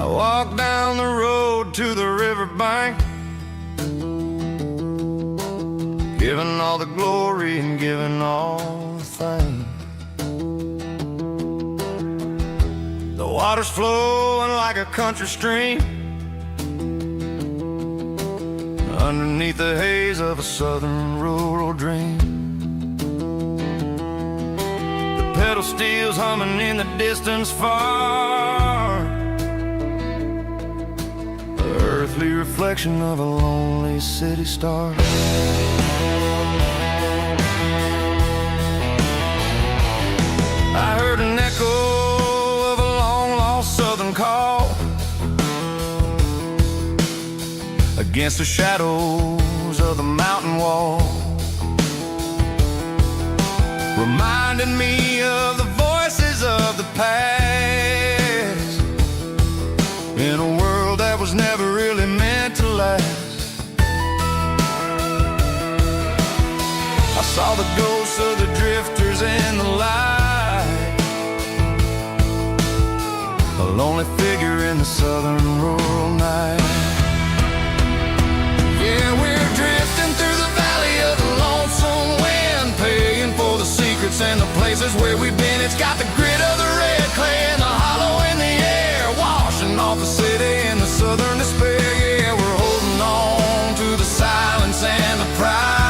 Walk down the road to the riverbank, giving all the glory and giving all the thanks. The water's flowing like a country stream underneath the haze of a southern rural dream. The pedal steel's humming in the distance far, earthly reflection of a lonely city star. I heard an echo of a long-lost southern call against the shadows of the mountain wall, reminding me of the voices of the past in a world that was never really meant to last. Saw the ghosts of the drifters in the light, a lonely figure in the southern rural night. Yeah, we're drifting through the valley of the lonesome wind, paying for the secrets and the places where we've been. It's got the grit of the red clay and the hollow in the air, washing off the city in the southern despair. Yeah, we're holding on to the silence and the pride.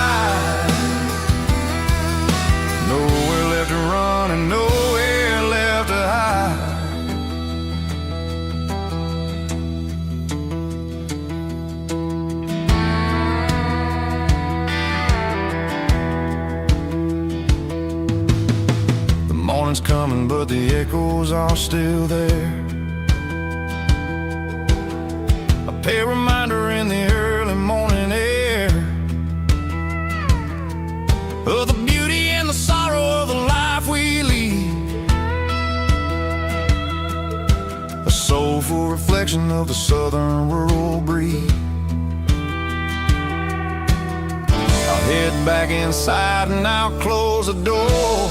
Nowhere left to run and nowhere left to hide. The morning's coming, but the echoes are still there. A pale reminder in the early morning air of the beauty and the sorrow of the life we lead, a soulful reflection of the southern rural breed. I'll head back inside and I'll close the door,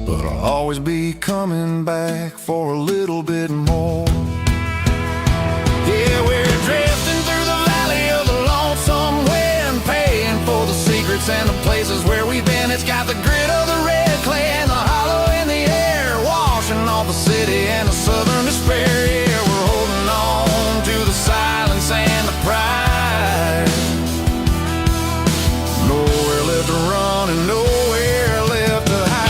but I'll always be coming back for a little bit more. Yeah, we're drifting through the valley of the lonesome wind, paying for the secrets and the places where we've been. It's got the grit of the red clay and the hollow in the air, washing off the city and the southern despair. Yeah, we're holding on to the silence and the pride. Nowhere left to run and nowhere left to hide.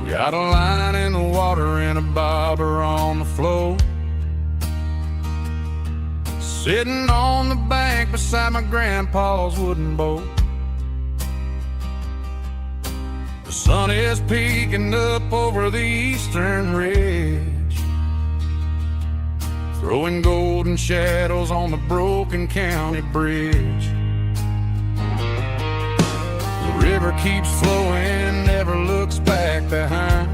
Got a line in the water and a bobber on the floor, sitting on the bank beside my grandpa's wooden boat. The sun is peeking up over the eastern ridge, throwing golden shadows on the broken county bridge. The river keeps flowing, never looks back behind,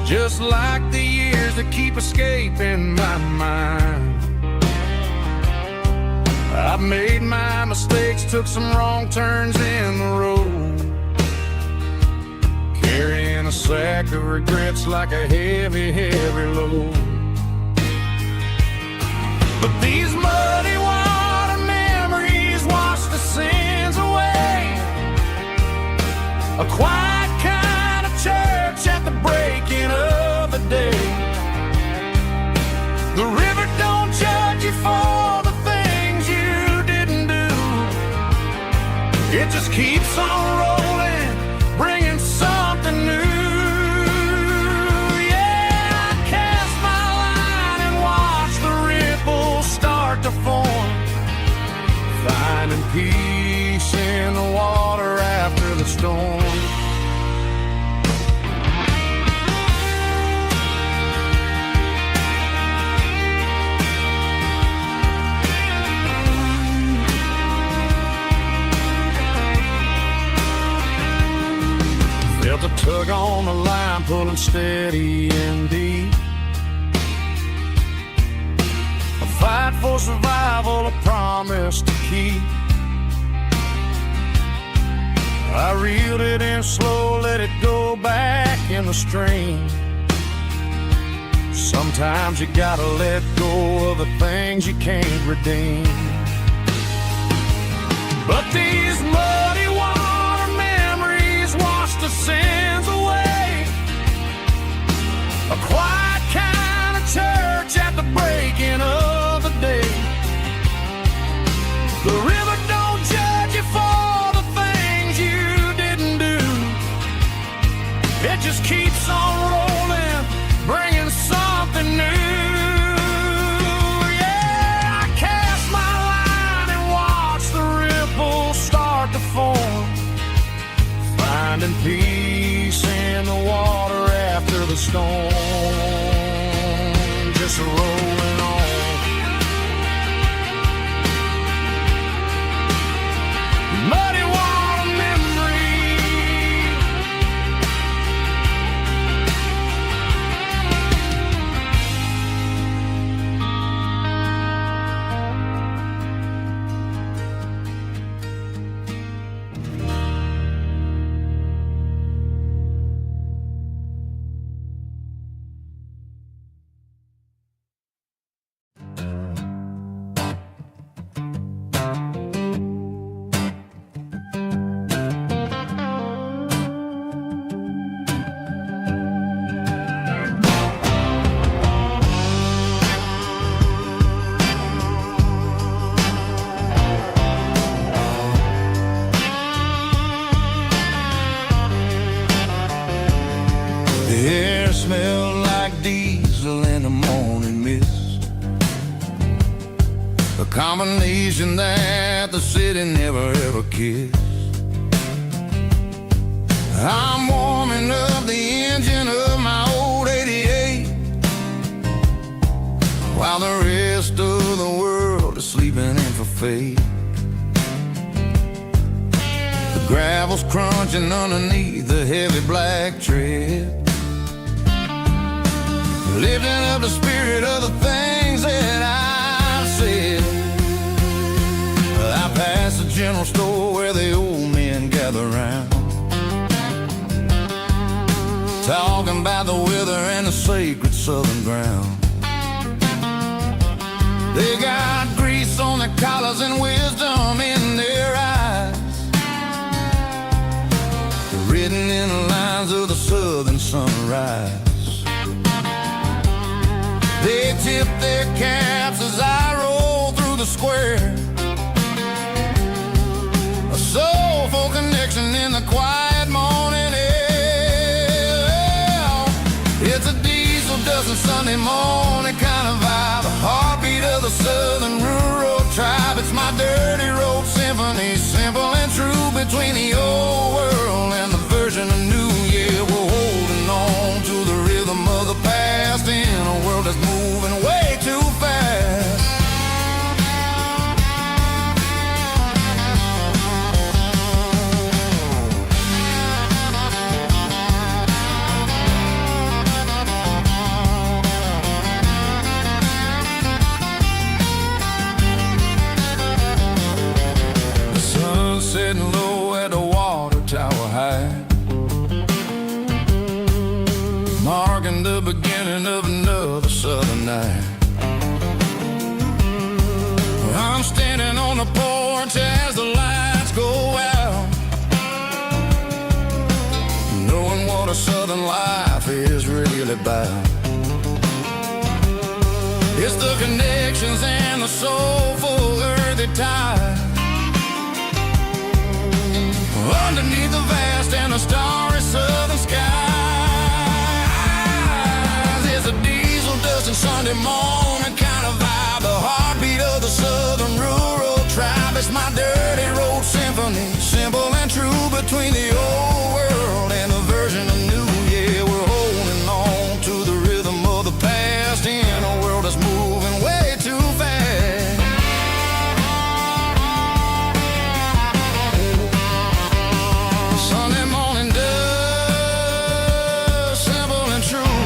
just like the years that keep escaping my mind. I've made my mistakes, took some wrong turns in the road, carrying a sack of regrets like a heavy, heavy load. But these muddy water memories wash the sins away, a quiet kind of church at the breaking of the day. The river don't judge you for the things you didn't do, it just keeps on rolling, bringing something new. Yeah, I cast my line and watch the ripples start to form, finding peace in the water after the storm. Felt a tug on the line, pulling steady and deep, a fight for survival, a promise to keep. I reeled it in slow, let it go back in the stream. Sometimes you gotta let go of the things you can't redeem. But these muddy water memories wash the sins away, a quiet kind of church the storm, just rolling on. Muddy water memory, The air smelled like diesel in the morning mist, a combination that the city never ever kissed. I'm warming up the engine of my old 88, while the rest of the world is sleeping in for fate. The gravel's crunching underneath the heavy black tread, lifting up the spirit of the things that I've said. I passed the general store where the old men gather round, talking about the weather and the sacred southern ground. They got grease on their collars and wisdom in their eyes, written in the lines of the southern sunrise. They tip their caps as I roll through the square, a soulful connection in the quiet morning air. It's a diesel dusting Sunday morning kind of vibe, a heartbeat of the southern rural tribe. It's my dirty road symphony, simple and true, between the old world and the version of new. Yeah, we're holding on to the rhythm of the past in a world that's moving way too fast. The sun setting low at the water tower high, marking the beginning of another southern night. I'm standing on the porch as the lights go out, knowing what a southern life is really about. It's the connections and the soulful earthy tide, underneath the vast and the starry southern skies. It's a diesel dusting Sunday morning kind of vibe, the heartbeat of the southern rural tribe. It's my dirty road symphony, simple and true, between the old world and the version of new. Yeah, we're holding on to the rhythm of the past in a world that's moving way too fast. Sunday morning dust, simple and true,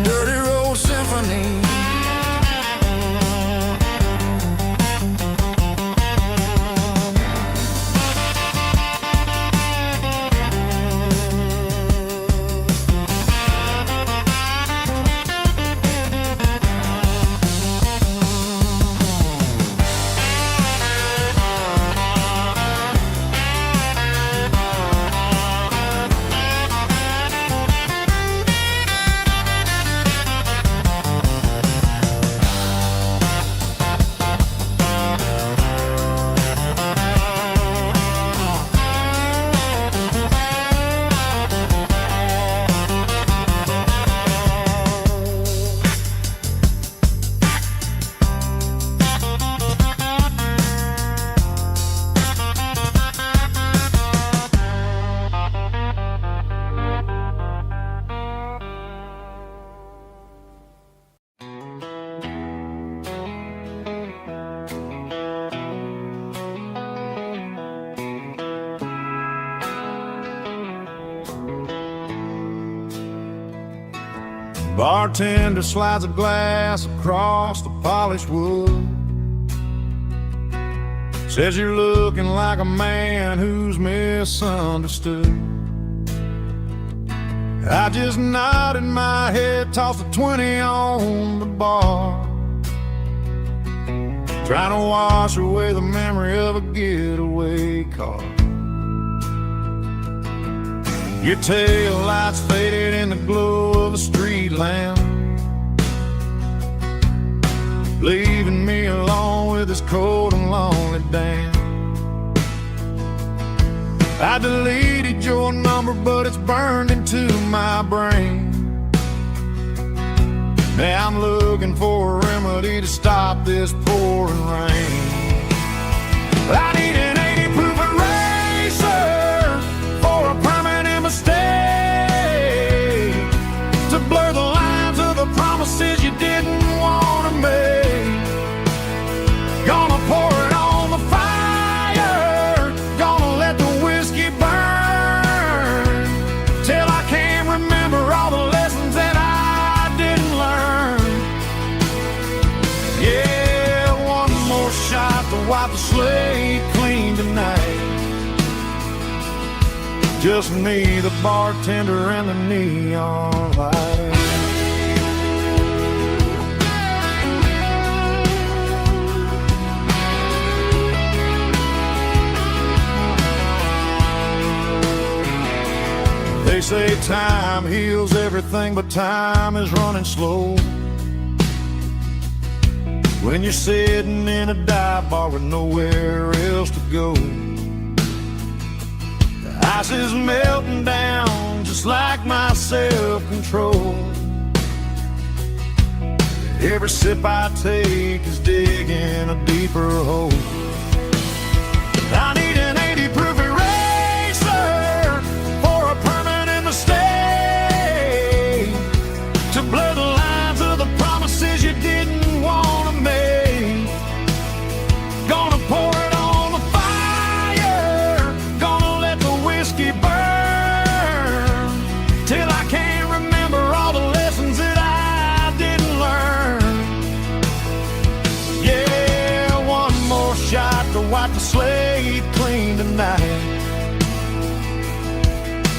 dirty road Bartender slides a glass across the polished wood. Says you're looking like a man who's misunderstood. I just nodded my head, tossed a 20 on the bar, trying to wash away the memory of a getaway car. Your tail lights faded in the glow of a street lamp, leaving me alone with this cold and lonely damn. I deleted your number, but it's burned into my brain. Now I'm looking for a remedy to stop this pouring rain. I need an 80 proof eraser for a permanent mistake, to blur the lines of the promises you didn't want to make. Gonna pour it on the fire, gonna let the whiskey burn, till I can't remember all the lessons that I didn't learn. Yeah, one more shot to wipe the slate clean tonight. Just me, the bartender, and the neon light. They say time heals everything, but time is running slow when you're sitting in a dive bar with nowhere else to go. The ice is melting down just like my self-control. Every sip I take is digging a deeper hole. I need an 80 proof eraser for a permanent mistake, to blur the lines of the promises you didn't want to make. Gonna pour it on the fire, gonna let the whiskey burn, till I can't remember all the lessons that I didn't learn. Yeah, one more shot to wipe the slate clean tonight.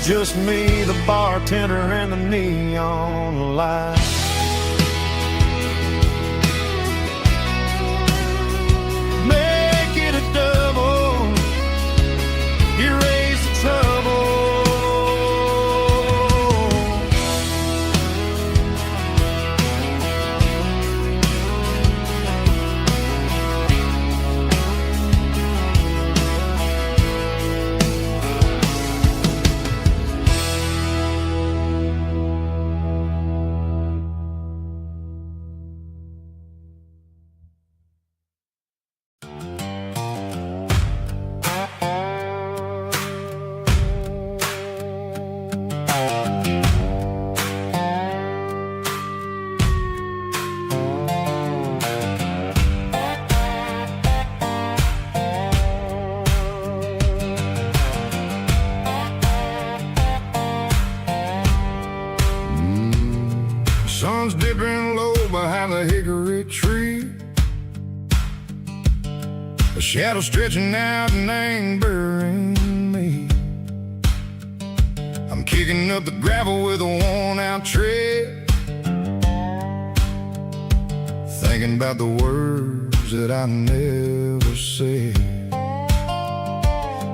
Just me, the bartender, and the neon light. Make it a double, erase the trouble. Sun's dipping low behind the hickory tree, a shadow stretching out and angering me. I'm kicking up the gravel with a worn-out tread, thinking about the words that I never said.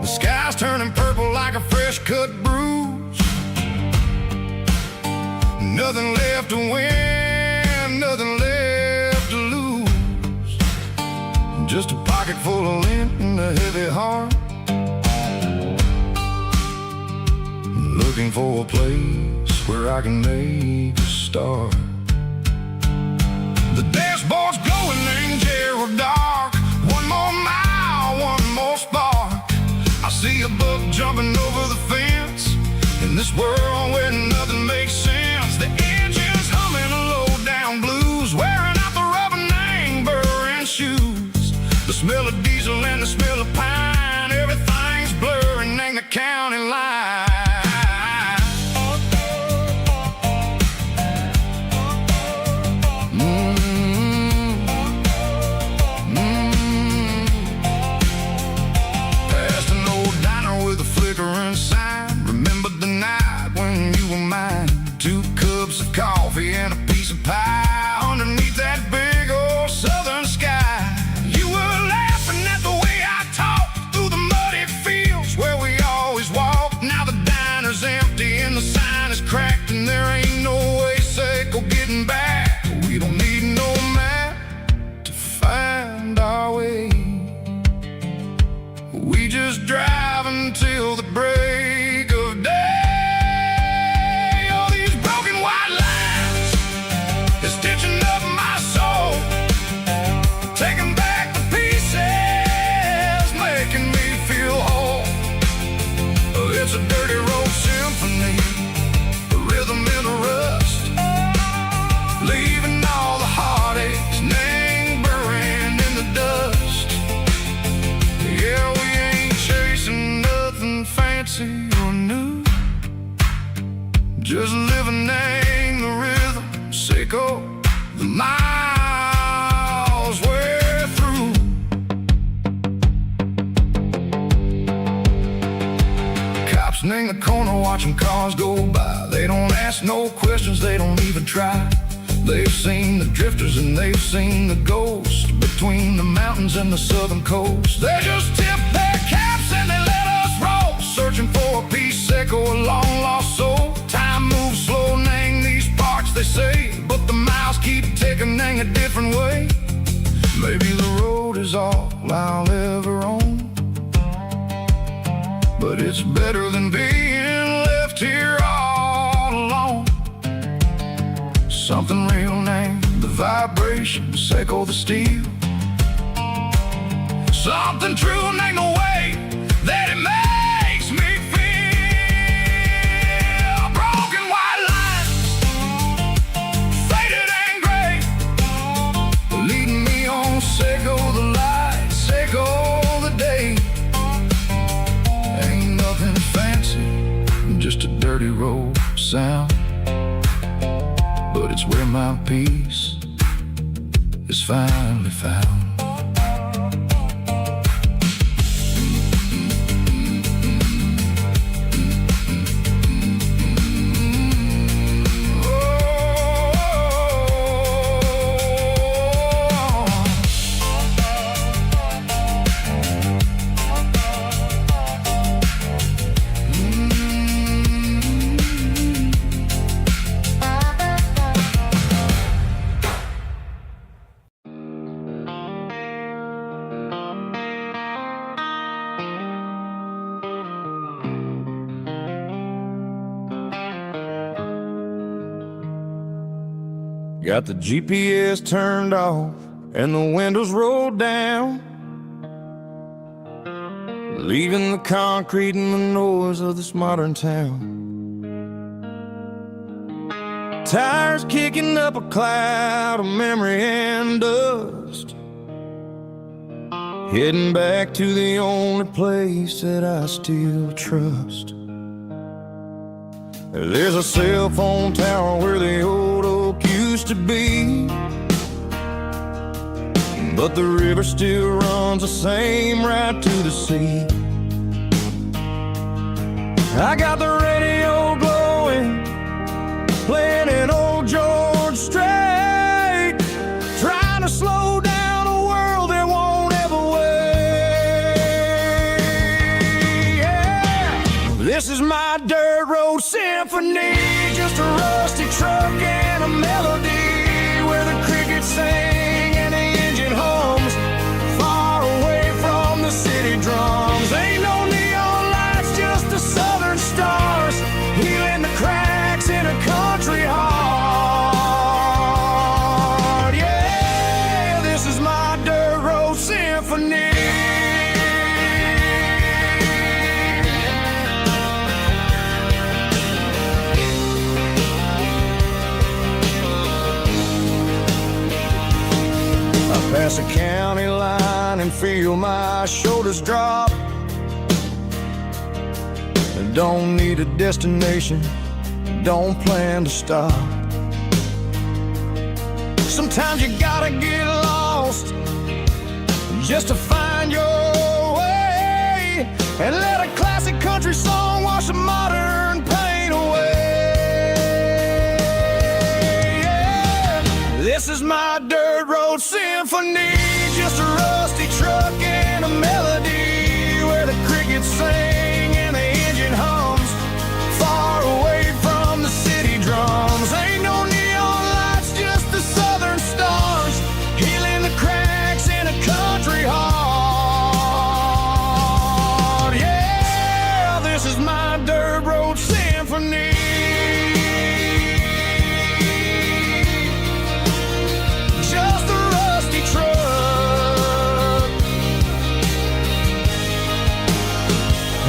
The sky's turning purple like a fresh-cut bruise. Nothing left to win, nothing left to lose. Just a pocket full of lint and a heavy heart, looking for a place where I can make a start. The dashboard's glowing in Gerald dark. One more mile, one more spark. I see a buck jumping over the fence, in this world where nothing makes sense. The engine's humming a low-down blues, wearing out the rubber-nang burring shoes. The smell of diesel and the smell of pine, everything's blurring in the county line. cups of coffee and a piece of pie underneath that big old southern sky. You were laughing at the way I talked through the muddy fields where we always walked. Now the diner's empty and the sign is cracked, and there ain't no way Seiko getting back. We don't need no map to find our way. We just drive until the break of day. Oh, these broken white lines is stitching up my soul, taking back the pieces, making me feel whole. It's a dirty road symphony, a rhythm in the rust, leaving all the heartaches lingering in the dust. Yeah, we ain't chasing nothing fancy or new, just living in the rhythm, Seiko, the miles we're through. Cops in the corner watching cars go by. They don't ask no questions, they don't even try. They've seen the drifters and they've seen the ghosts between the mountains and the southern coast. They just tip their caps and they let us roll, searching for a piece, Seiko, a long lost soul. Time moves slow, nang these parts, they say, but the miles keep ticking, nang a different way. Maybe the road is all I'll ever own, but it's better than being left here all alone. Something real named the vibration, Seiko the steel. Something true named the way that it makes me feel. Broken white lines, faded and gray, leading me on, Seiko the light, Seiko the day. Ain't nothing fancy, just a dirty road sound, but it's where my peace is finally found. Got the GPS turned off and the windows rolled down, leaving the concrete and the noise of this modern town. Tires kicking up a cloud of memory and dust, heading back to the only place that I still trust. There's a cell phone tower where the old oak used to be, but the river still runs the same right to the sea. I got the radio glowing, playing an old George Strait, trying to slow down a world that won't ever wait. Yeah. This is my dirt road symphony, just a rusty truck and a melody where the crickets sing and the engine hums, far away from the city drums. Ain't no neon lights, just the southern stars, healing the cracks in a country heart. Yeah, this is my dirt road symphony. Pass a county line and feel my shoulders drop. Don't need a destination, don't plan to stop. Sometimes you gotta get lost just to find your way, and let a classic country song wash a modern pain away. my dirt road symphony. Just a rusty truck and a melody where the crickets sing and the engine hums, far away from the city drums. Ain't no neon lights, just the southern stars, healing the cracks in a country heart. Yeah, this is my dirt road symphony. Just a rusty truck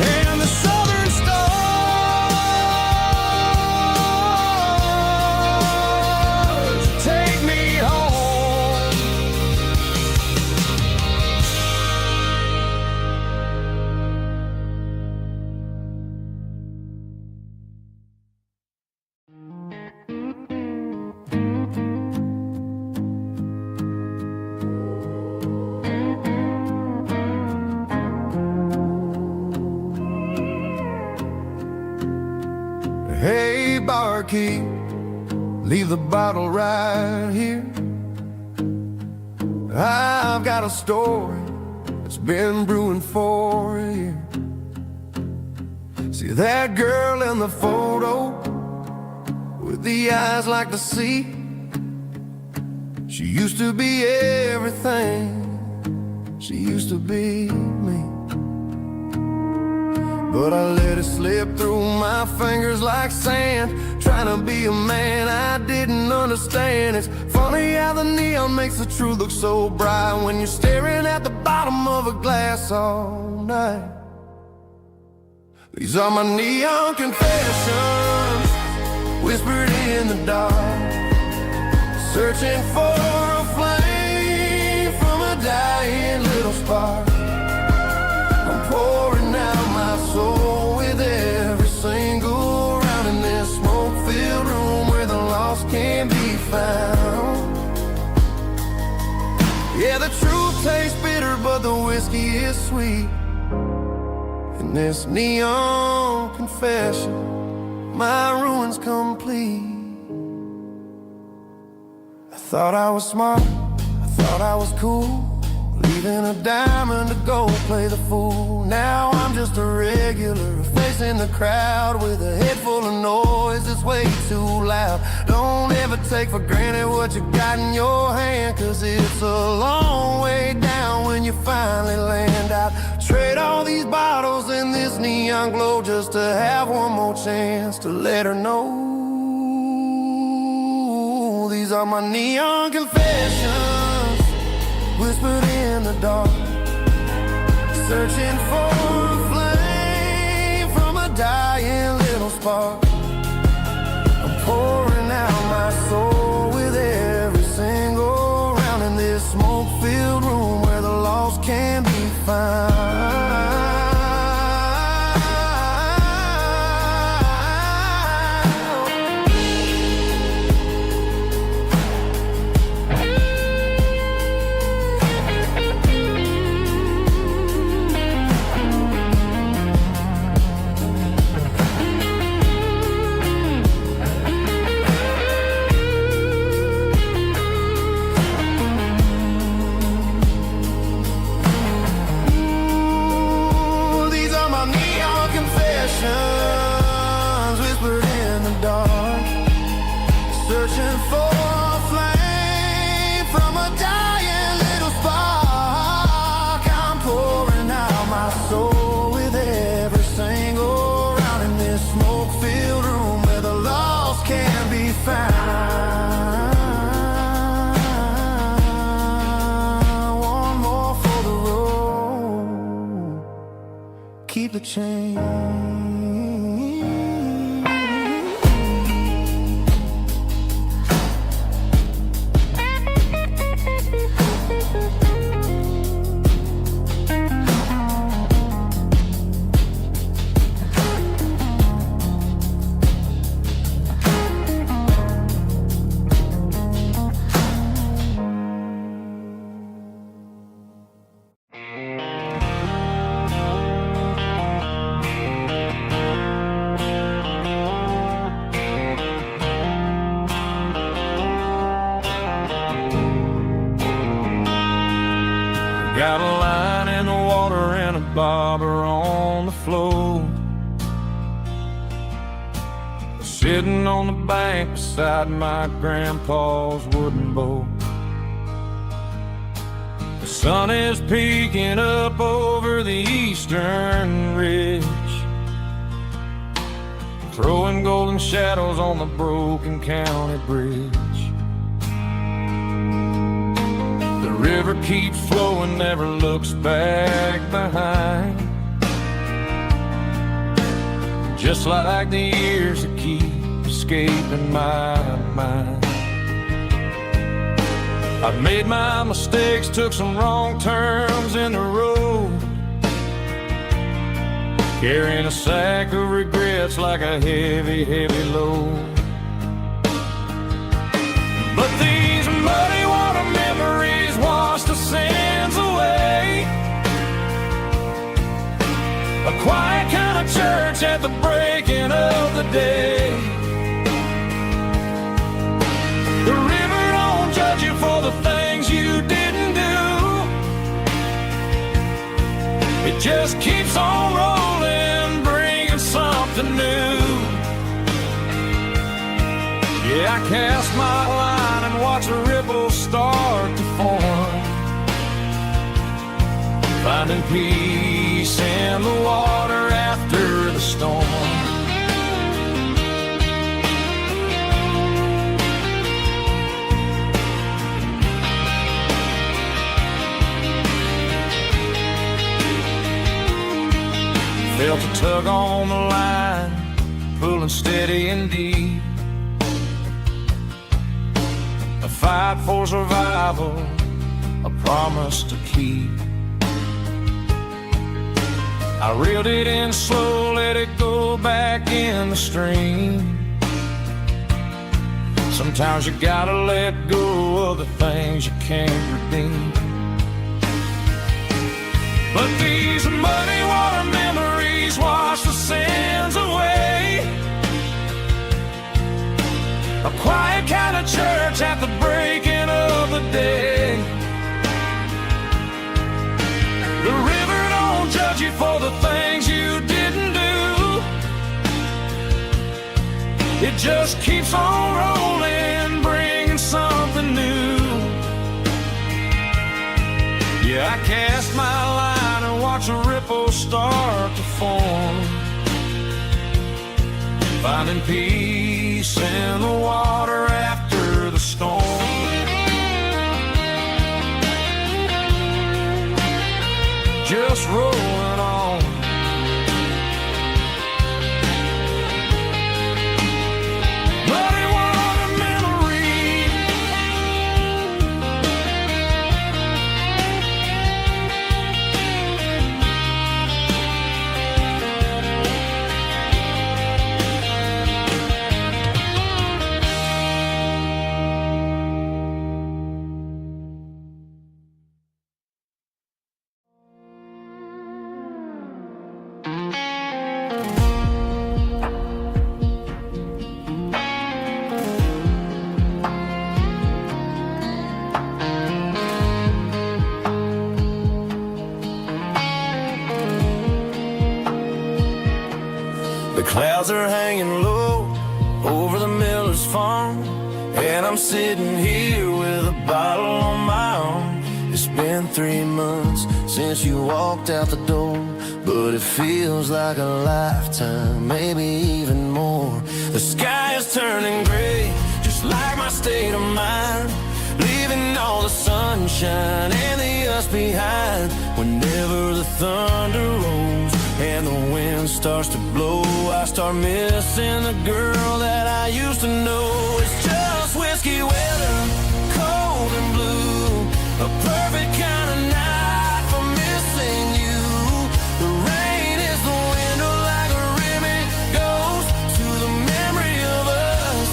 and the southern stars take me home. Hey, barkeep, leave the bottle right here. I've got a story that's been brewing for a year. See that girl in the photo with the eyes like the sea? She used to be everything, she used to be me. But I let it slip through my fingers like sand, trying to be a man I didn't understand. It's funny how the neon makes the truth look so bright when you're staring at the bottom of a glass all night. These are my neon confessions, whispered in the dark, searching for a flame from a dying little spark. I'm pouring out my soul with every single round in this smoke-filled room where the lost can be found. Yeah, the truth tastes bitter, but the whiskey is sweet. In this neon confession, my ruin's complete. I thought I was smart, I thought I was cool, leaving a diamond to go play the fool. Now I'm just a regular, facing the crowd with a head full of noise that's way too loud. Don't ever take for granted what you got in your hand, cause it's a long way down when you finally land out. Trade all these bottles and this neon glow just to have one more chance to let her know. These are my neon confessions, whispered in the dark, searching for a flame from a dying little spark. I'm pouring out my soul with every single round in this smoke-filled room where the lost can be found. Whispered in the dark, searching for a flame from a dying little spark. I'm pouring out my soul with every single round in this smoke-filled room where the lost can be found. One more for the road, keep the change. Got a line in the water and a bobber on the floor, sitting on the bank beside my grandpa's wooden boat. The sun is peeking up over the eastern ridge, throwing golden shadows on the broken county bridge. The river keeps flowing, never looks back behind, just like the years that keep escaping my mind. I've made my mistakes, took some wrong turns in the road, carrying a sack of regrets like a heavy, heavy load. But these muddy water memories wash the sins away. A quiet kind of church at the breaking of the day. The river don't judge you for the things you didn't do. It just keeps on rolling, bringing something new. Yeah, I cast my line and watch the ripples start to form, finding peace in the water after the storm. Felt a tug on the line, pulling steady and deep. A fight for survival, a promise to keep. I reeled it in slow, let it go back in the stream. Sometimes you gotta let go of the things you can't redeem. But these muddy water memories wash the sins away. A quiet kind of church at the breaking of the day. The river don't judge you for the things you didn't do. It just keeps on rolling, bringing something new. Yeah, I cast my line and watch the ripples start to form, finding peace in the water after the storm. Just rolling on. Muddy water memories. The clouds are hanging low over the miller's farm, and I'm sitting here with a bottle on my arm. It's been 3 months since you walked out the door, but it feels like a lifetime, maybe even more. The sky is turning gray, just like my state of mind, leaving all the sunshine and the us behind. Whenever the thunder rolls and the wind starts to blow, I start missing the girl that I used to know. It's just whiskey weather, cold and blue, a perfect kind of night for missing you. The rain is the window like a ribbon goes to the memory of us.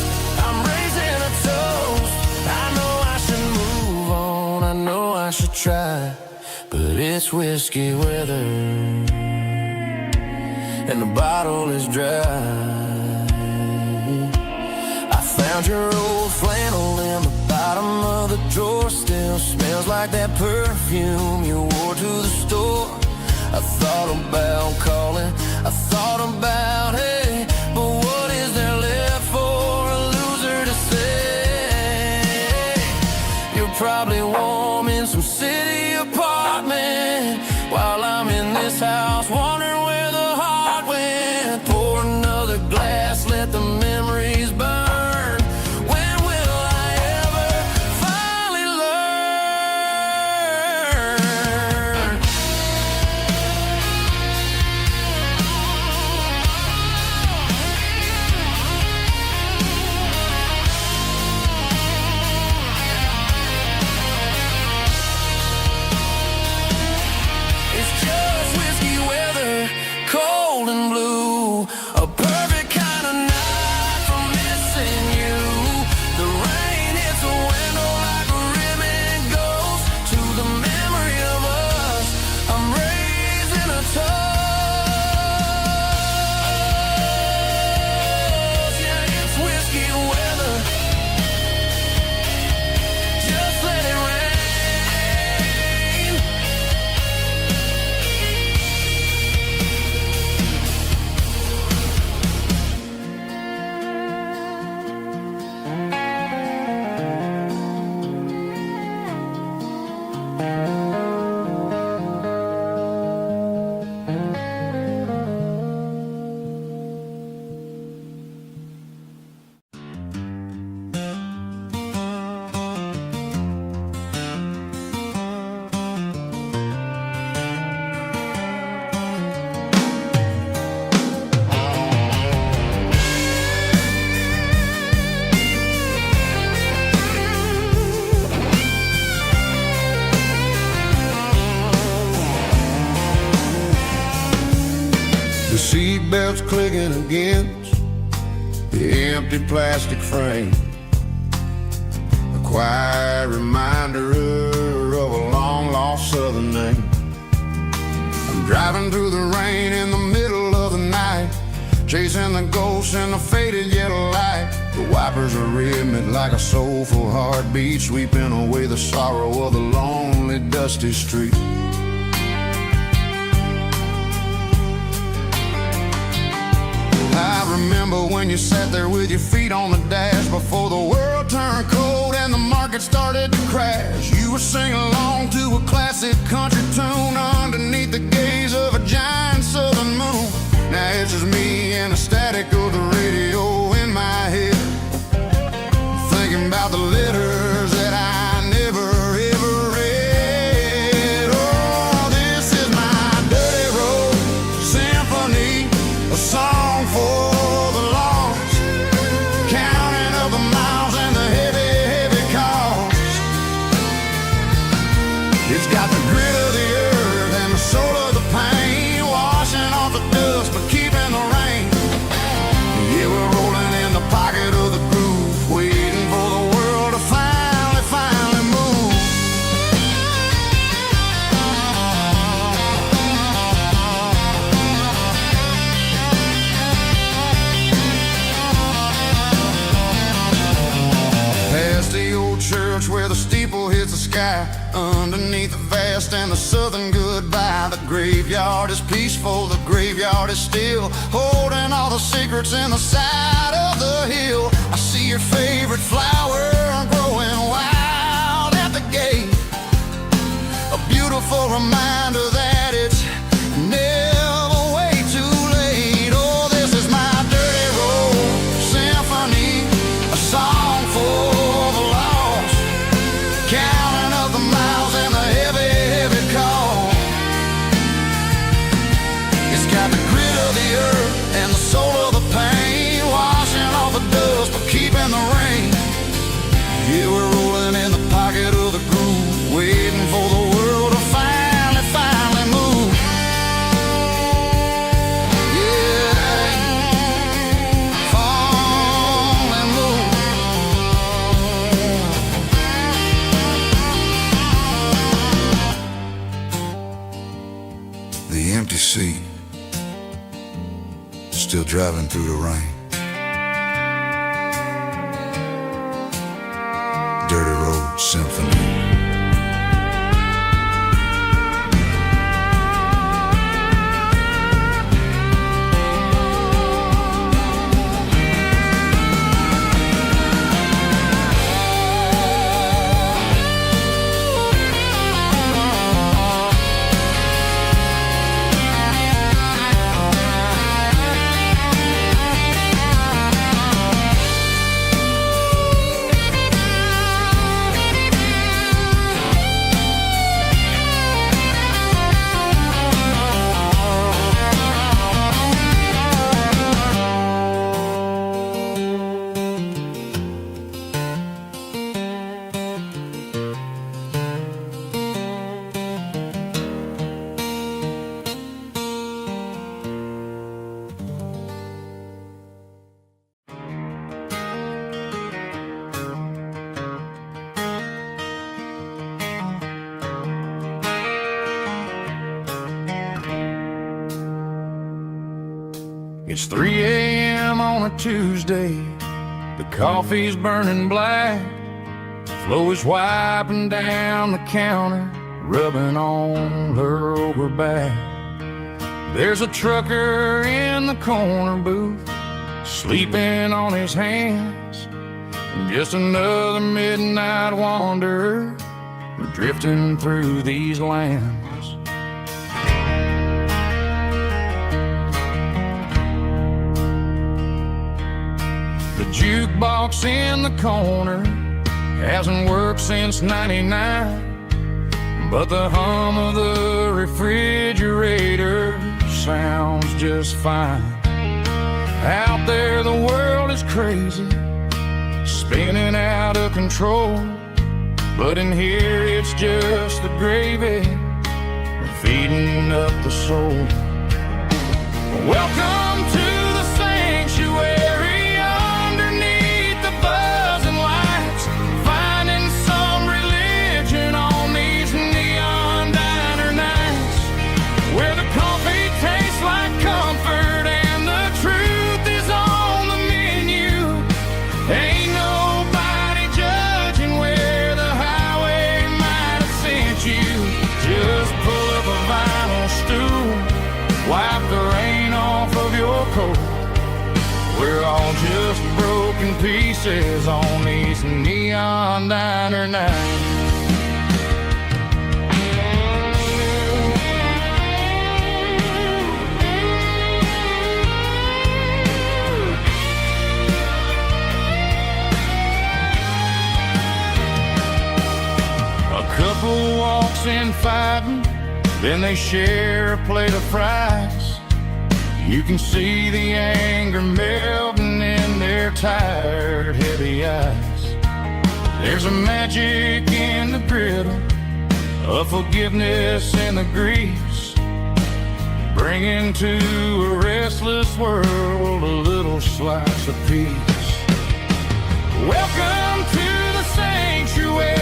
I'm raising a toast. I know I should move on, I know I should try, but it's whiskey weather and the bottle is dry. I found your old flannel in the bottom of the drawer, still smells like that perfume you wore to the store. I thought about calling, I thought about, hey, but what is there left for a loser to say? You're probably warm in some city apartment while I'm in this house wondering where the heart went. Pour another glass, let the memories burn. When will I ever finally learn? It's just whiskey weather, cold and blue, a perfect kind of night for missing you. The rain hits a window like a ribbon goes to the memory of us. I'm raising a toast. Yeah, it's whiskey weather. Just let it rain. The seatbelt's clicking against the empty plastic frame, a quiet reminder of a long-lost southern name. I'm driving through the rain in the middle of the night, chasing the ghosts in the faded yellow light. The wipers are rhythmic like a soulful heartbeat, sweeping away the sorrow of the lonely, dusty street. I remember when you sat there with your feet on the dash before the world turned cold and the market started to crash. You were singing along to a classic country tune underneath the gaze of a giant southern moon. Now it's just me and the static of the radio in my head, thinking about the letters that I never ever read. Oh, this is my dirty road symphony, a song for the lost, counting up the miles and the heavy, heavy cost. It's got the grit of the earth and the soul of the pain, washing off the dust but keeping the rain. Yeah, we're rolling in the pocket of the groove, waiting for the world to finally, finally move. Past the old church where the steeple hits the sky, underneath the vast and the southern goodbye. The graveyard is peaceful, the graveyard is still, holding all the secrets in the side of the hill. I see your favorite flower growing wild at the gate, a beautiful reminder that it's never way too late. Oh, this is my dirty road symphony, a song for the lost, counting up the miles and the heavy, heavy call. It's got the grit of the earth and the soul of the pain, washing off the dust but keeping the rain. Yeah, we're rolling in the pocket of the groove, waiting for the world to finally, finally move. Yeah, fall and move. The empty seat, still driving through the rain. Dirty road symphony. It's 3 a.m. on a Tuesday. The coffee's burning black. Flo is wiping down the counter, rubbing on her over back. There's a trucker in the corner booth, sleeping on his hands. Just another midnight wanderer, drifting through these lands. The jukebox in the corner hasn't worked since '99, but the hum of the refrigerator sounds just fine. Out there the world is crazy, spinning out of control, but in here it's just the gravy feeding up the soul. Welcome to the sanctuary underneath the buzzing lights, finding some religion on these neon diner nights, where the coffee tastes like comfort and the truth is on the menu. Ain't nobody judging where the highway might have sent you. Just pull up a vinyl stool, wipe the rain off of your coat. We're all just broken pieces on these neon diner nights. A couple walks in fighting, then they share a plate of fries. You can see the anger melting in their tired, heavy eyes. There's a magic in the griddle, a forgiveness in the grease, bringing to a restless world a little slice of peace. Welcome to the sanctuary.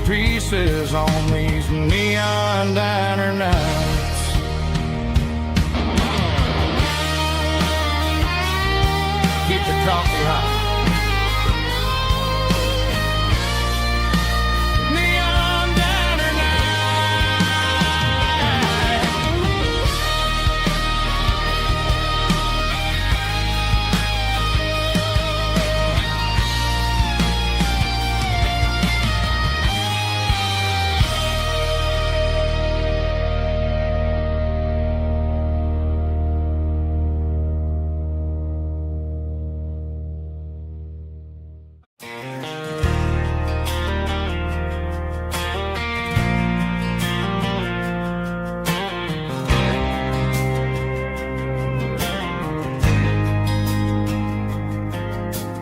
Pieces on these neon diner nights. Keep the coffee hot. Neon diner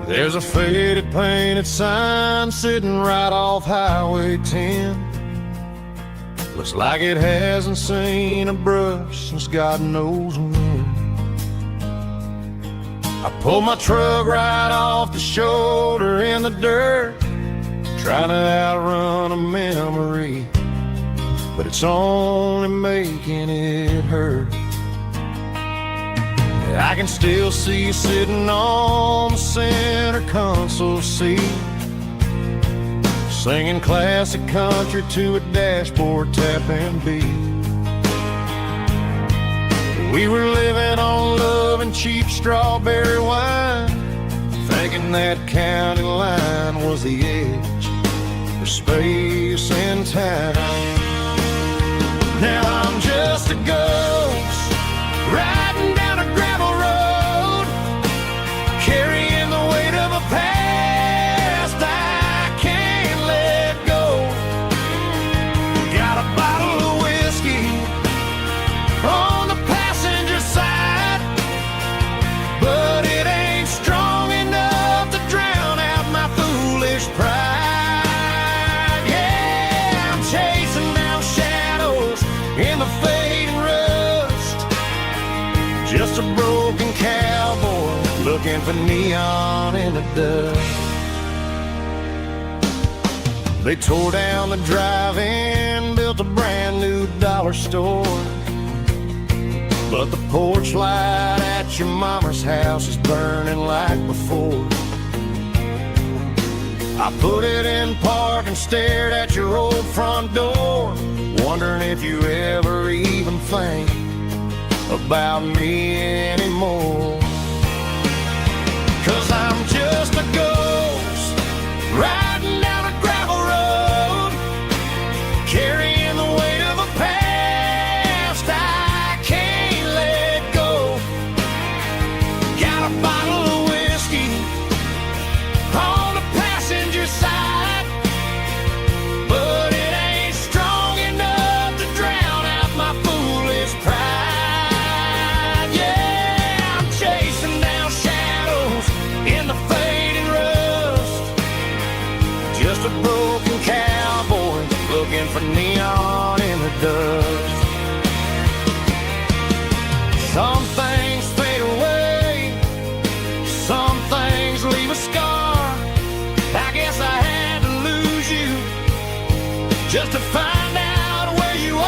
There's a faded painted sign sitting right off Highway 10. Looks like it hasn't seen a brush since God knows when. I pulled my truck right off the shoulder in the dirt, trying to outrun a memory, but it's only making it hurt. I can still see you sitting on the center console seat, singing classic country to a dashboard tapping beat. We were living on love and cheap strawberry wine, thinking that county line was the edge for space and time. Now I'm just a ghost riding down a gravel road, carrying the weight of a past I can't let go. Got a bottle of whiskey on the passenger side, looking for neon in the dust. They tore down the drive-in, built a brand new dollar store, but the porch light at your mama's house is burning like before. I put it in park and stared at your old front door, wondering if you ever even think about me anymore. 'Cause I'm just a ghost riding down a gravel road, carrying the weight of a past I can't let go. Got a bottle of whiskey on the passenger side, but it ain't strong enough to drown out my foolish pride. Yeah, I'm chasing down shadows in the fading rust, just a broken cowboy looking for neon in the dust. Some things fade away, some things leave a scar. I guess I had to lose you just to find out where you are.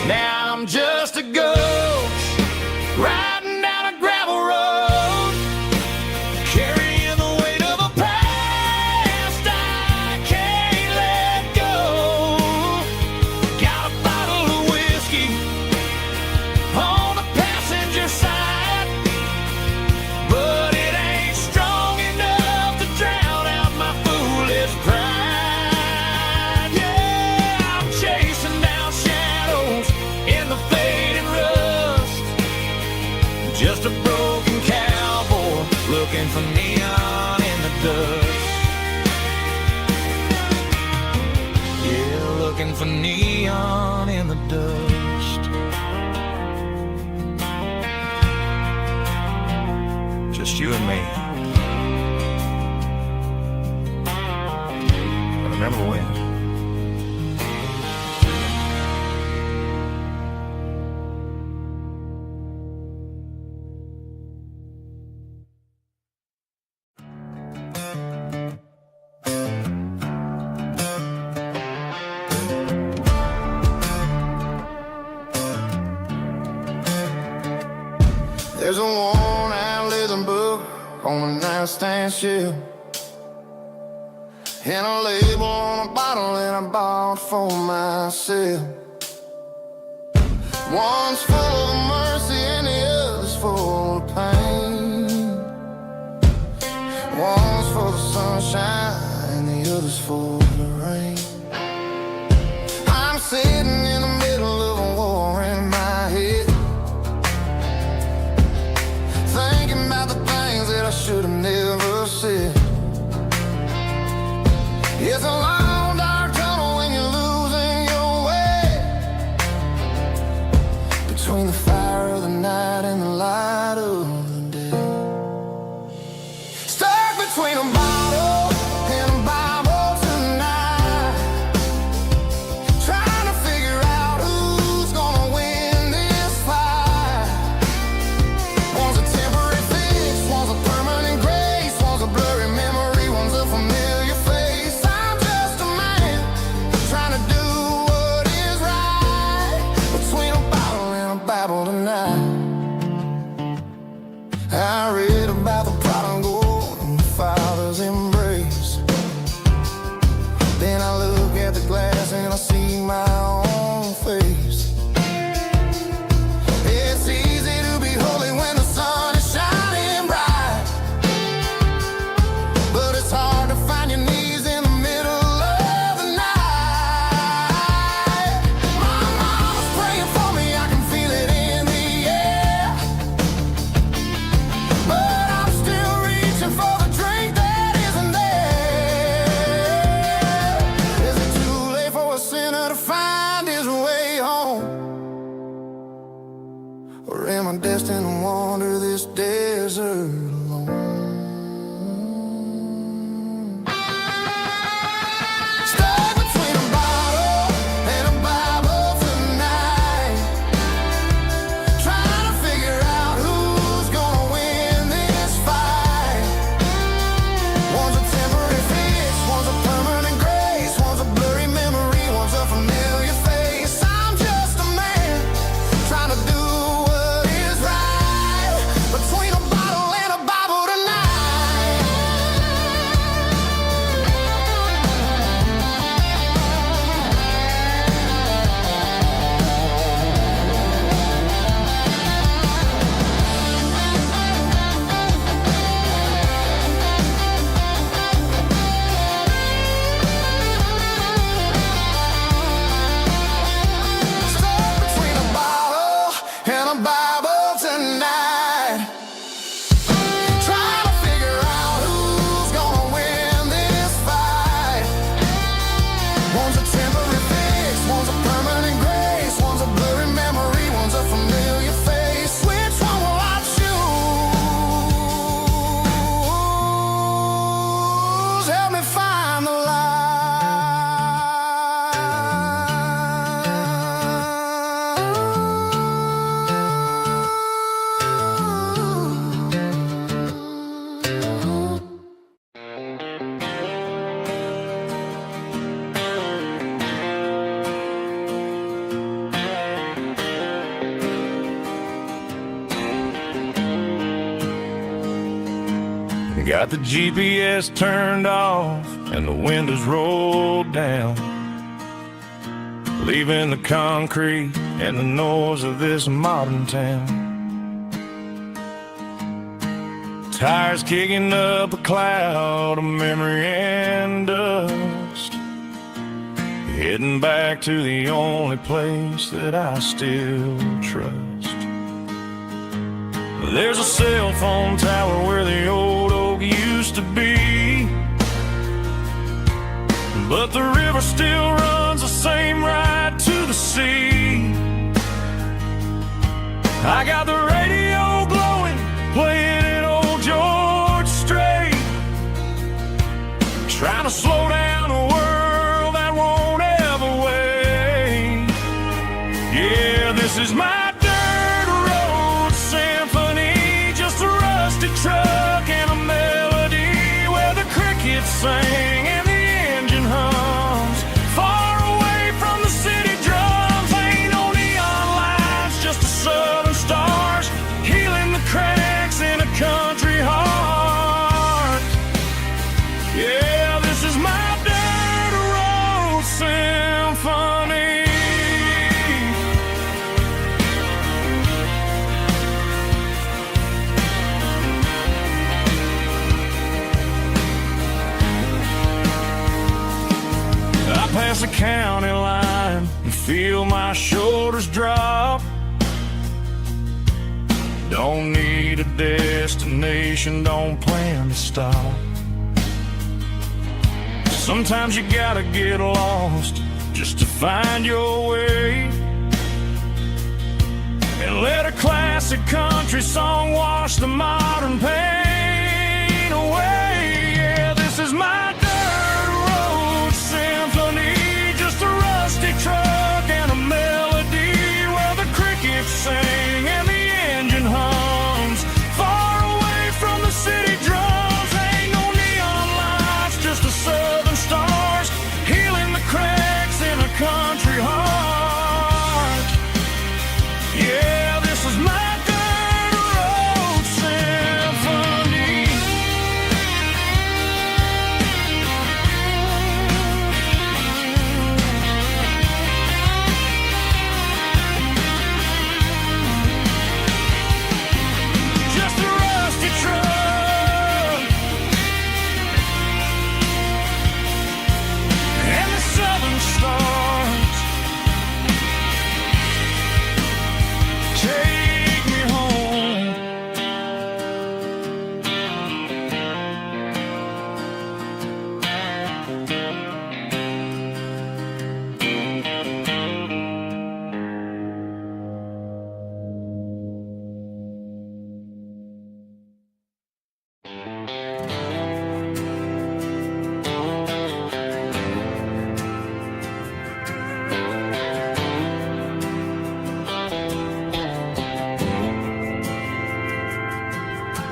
Now I'm just a ghost riding down a gravel road, carrying the weight of a past I can't let go. Got a bottle of whiskey on the passenger side, but it ain't strong enough to drown out my foolish pride. Yeah, I'm chasing down shadows in the fading rust, just a broken cowboy looking for neon in the dust. Yeah, looking for neon in the dust. Just you and me. I remember when. There's a worn-out leather book on the nightstand shelf, and a label on a bottle that I bought for myself. One's full of mercy and the other's full of pain. One's full of sunshine and the other's full of rain. I'm sitting in the middle of a war in my head, thinking about the things that I should have never said. It's a long dark tunnel when you're losing your way, between the fire of the night and the light of the day. Stuck between a bottle and a Bible tonight, trying to figure out who's gonna win this fight. One's a temporary fix, one's a permanent grace, one's a blurry memory, one's a familiar face. I'm just a man trying to do what is right, between a bottle and a Bible tonight. I read about the prodigal and the fathers in Got the GPS turned off and the windows rolled down, leaving the concrete and the noise of this modern town. Tires kicking up a cloud of memory and dust, heading back to the only place that I still trust. There's a cell phone tower where the old oak used to be, but the river still runs the same right to the sea. I got the radio glowing, playing an old George Strait, trying to slow down a world that won't ever wait. Yeah, this is my dirt road symphony, just a rusty truck and a melody where the crickets sing and the engine hums. Far away from the city drums, ain't no neon lights, just the southern stars healing the cracks in a country heart. Yeah, this is my dirt road symphony. I pass the county line and feel my shoulders drop. Don't need a destination, don't plan to stop. Sometimes you gotta get lost just to find your way, and let a classic country song wash the modern pain away. Yeah, this is my dirt road symphony, just a rusty truck and a melody where the crickets sing and the engine hums. Far away from the city drums, ain't no neon lights, just the southern stars healing the cracks in a country heart. Yeah, this is my dirt road symphony. Just a rusty truck and the southern stars take me home.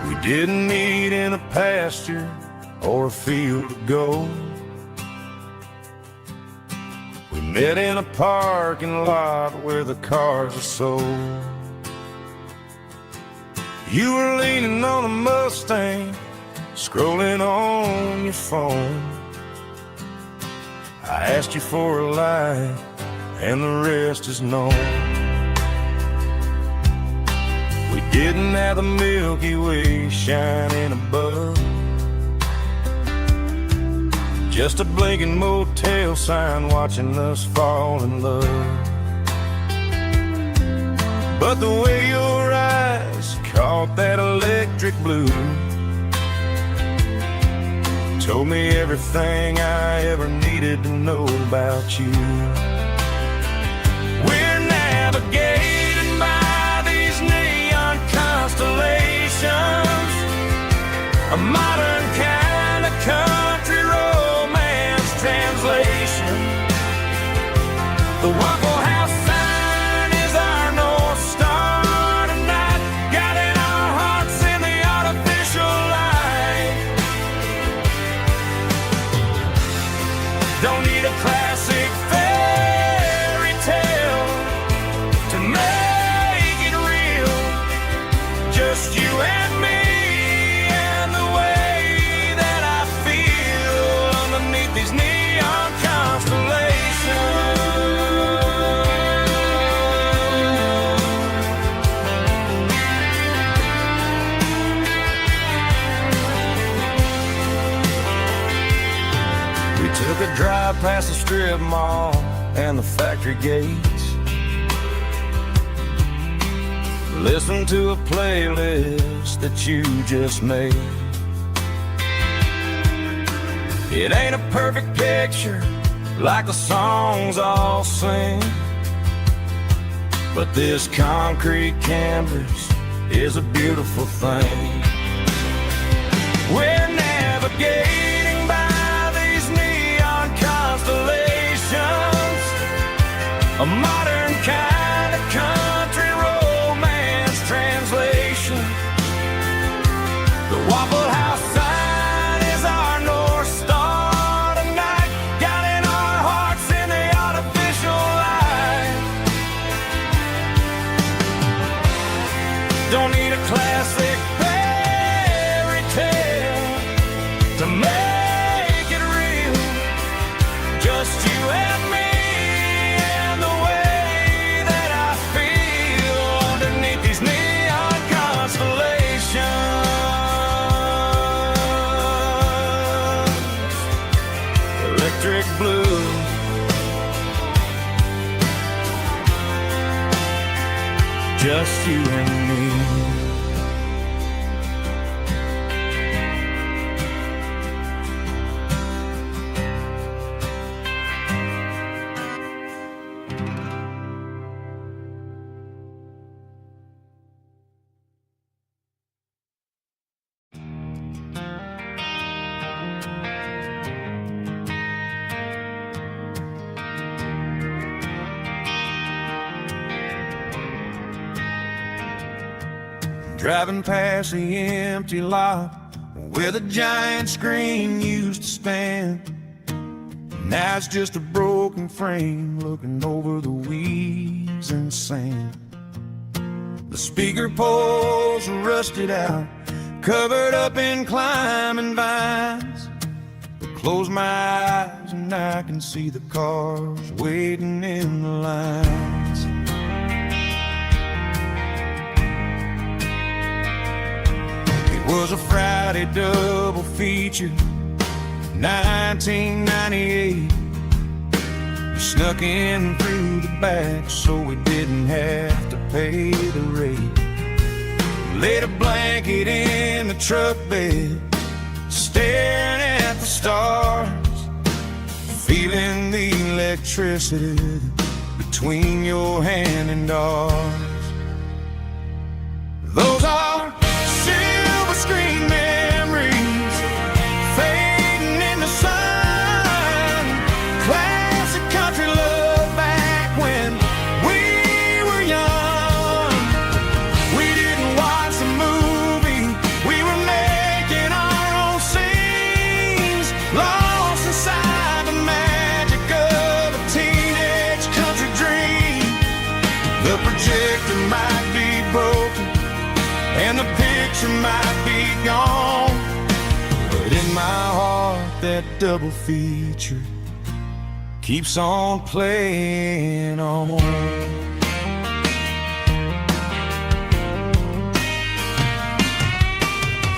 We didn't meet in a pasture or a field of gold. We met in a parking lot where the cars are sold. You were leaning on a Mustang, scrolling on your phone. I asked you for a light, and the rest is known. We didn't have the Milky Way shining above, just a blinking motel sign watching us fall in love. But the way your eyes caught that electric blue told me everything I ever needed to know about you. We're navigating by these neon constellations, a modern kind of country romance translation. The Waffle House sign is our North Star tonight, guiding our hearts in the artificial light. Don't need a classic fairy tale to make it real, just you and me and the way Took a drive past the strip mall and the factory gates. Listen to a playlist that you just made. It ain't a perfect picture like the songs all sing, but this concrete canvas is a beautiful thing. We're navigating by these neon constellations, a modern kind of country romance translation. The Waffle House sign is our North Star tonight, guiding our hearts in the artificial light. Don't need a classic fairy tale to make it real, just you and me and the way that I feel underneath these neon constellations. Electric blue, just you and me. Driving past the empty lot where the giant screen used to stand. Now it's just a broken frame looking over the weeds and sand. The speaker poles are rusted out, covered up in climbing vines. I close my eyes and I can see the cars waiting in the lines. Was a Friday double feature, 1998. We snuck in through the back so we didn't have to pay the rate. Laid a blanket in the truck bed, staring at the stars, feeling the electricity between your hand and ours. Those are screen memories fading in the sun. Classic country love back when we were young. We didn't watch the movie, we were making our own scenes, lost inside the magic of a teenage country dream. The projector might be broken and the picture might be gone, but in my heart that double feature keeps on playing on.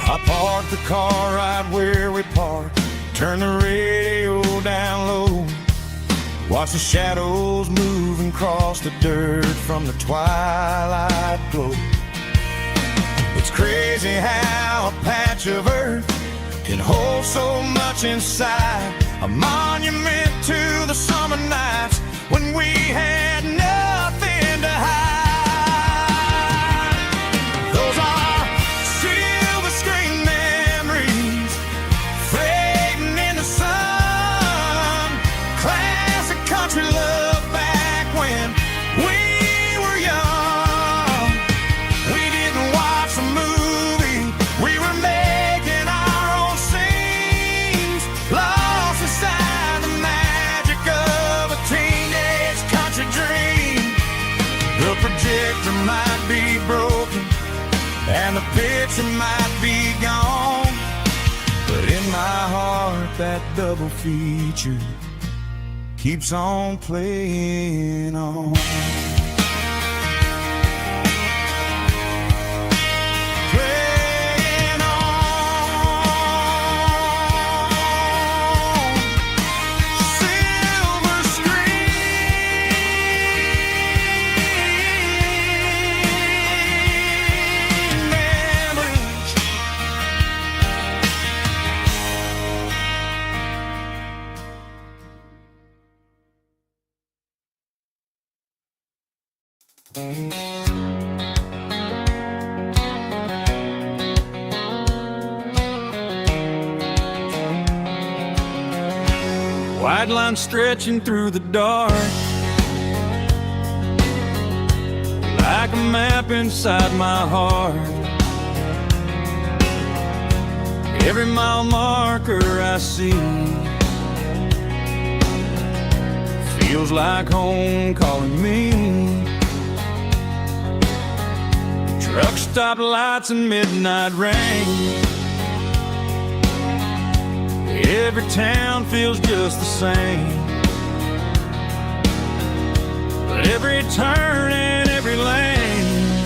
I parked the car right where we parked, turn the radio down low, watch the shadows move and cross the dirt from the twilight glow. It's crazy how a patch of earth can hold so much inside, a monument to the summer nights when we had nothing to hide. Those are silver screen memories fading in the sun. Classic country love back when we were young. We didn't watch the movie, we were making our own scenes, lost inside the magic of a teenage country dream. The projector might be broken and the picture might be gone, but in my heart that double feature keeps on playing on. Playing on. White line stretching through the dark, like a map inside my heart. Every mile marker I see feels like home calling me. Truck stop lights and midnight rain. Every town feels just the same, but every turn and every lane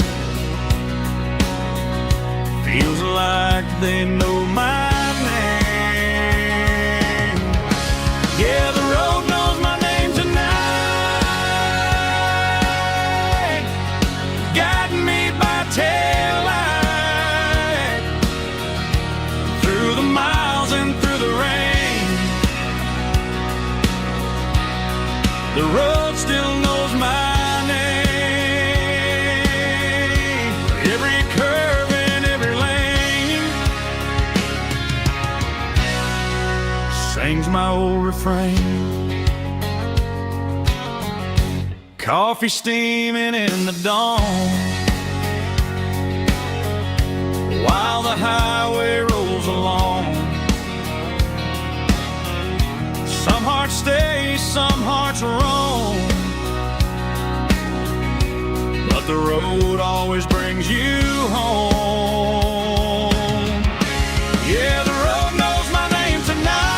feels like they know my name. Yeah, the road knows my name tonight, guiding me by taillight through the miles and through the rain. The road still knows my name. Every curve and every lane sings my old refrain. Coffee steaming in the dawn, while the highway rolls along. Some hearts stay, some hearts roam, but the road always brings you home. Yeah, the road knows my name tonight,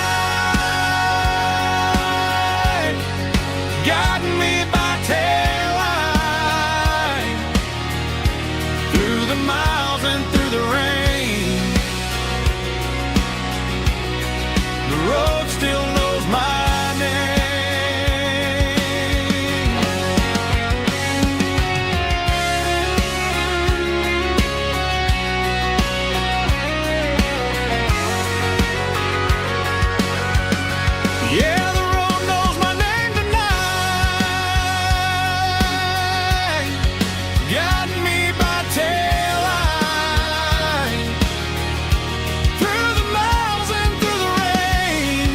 guiding me by taillight through the miles and through the rain. The road still knows my name. Yeah, the road knows my name tonight, guiding me by taillight through the miles and through the rain.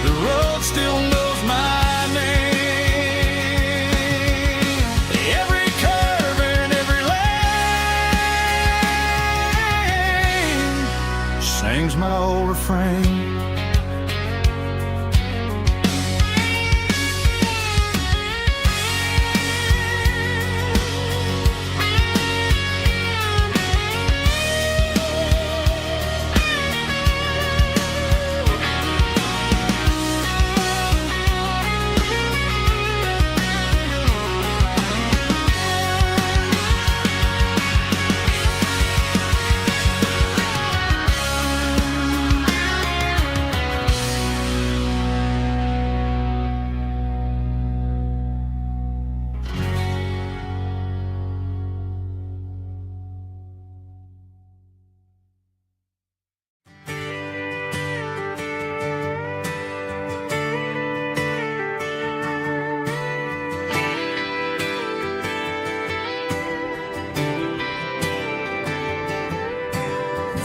The road still knows my name. Every curve and every lane sings my old refrain.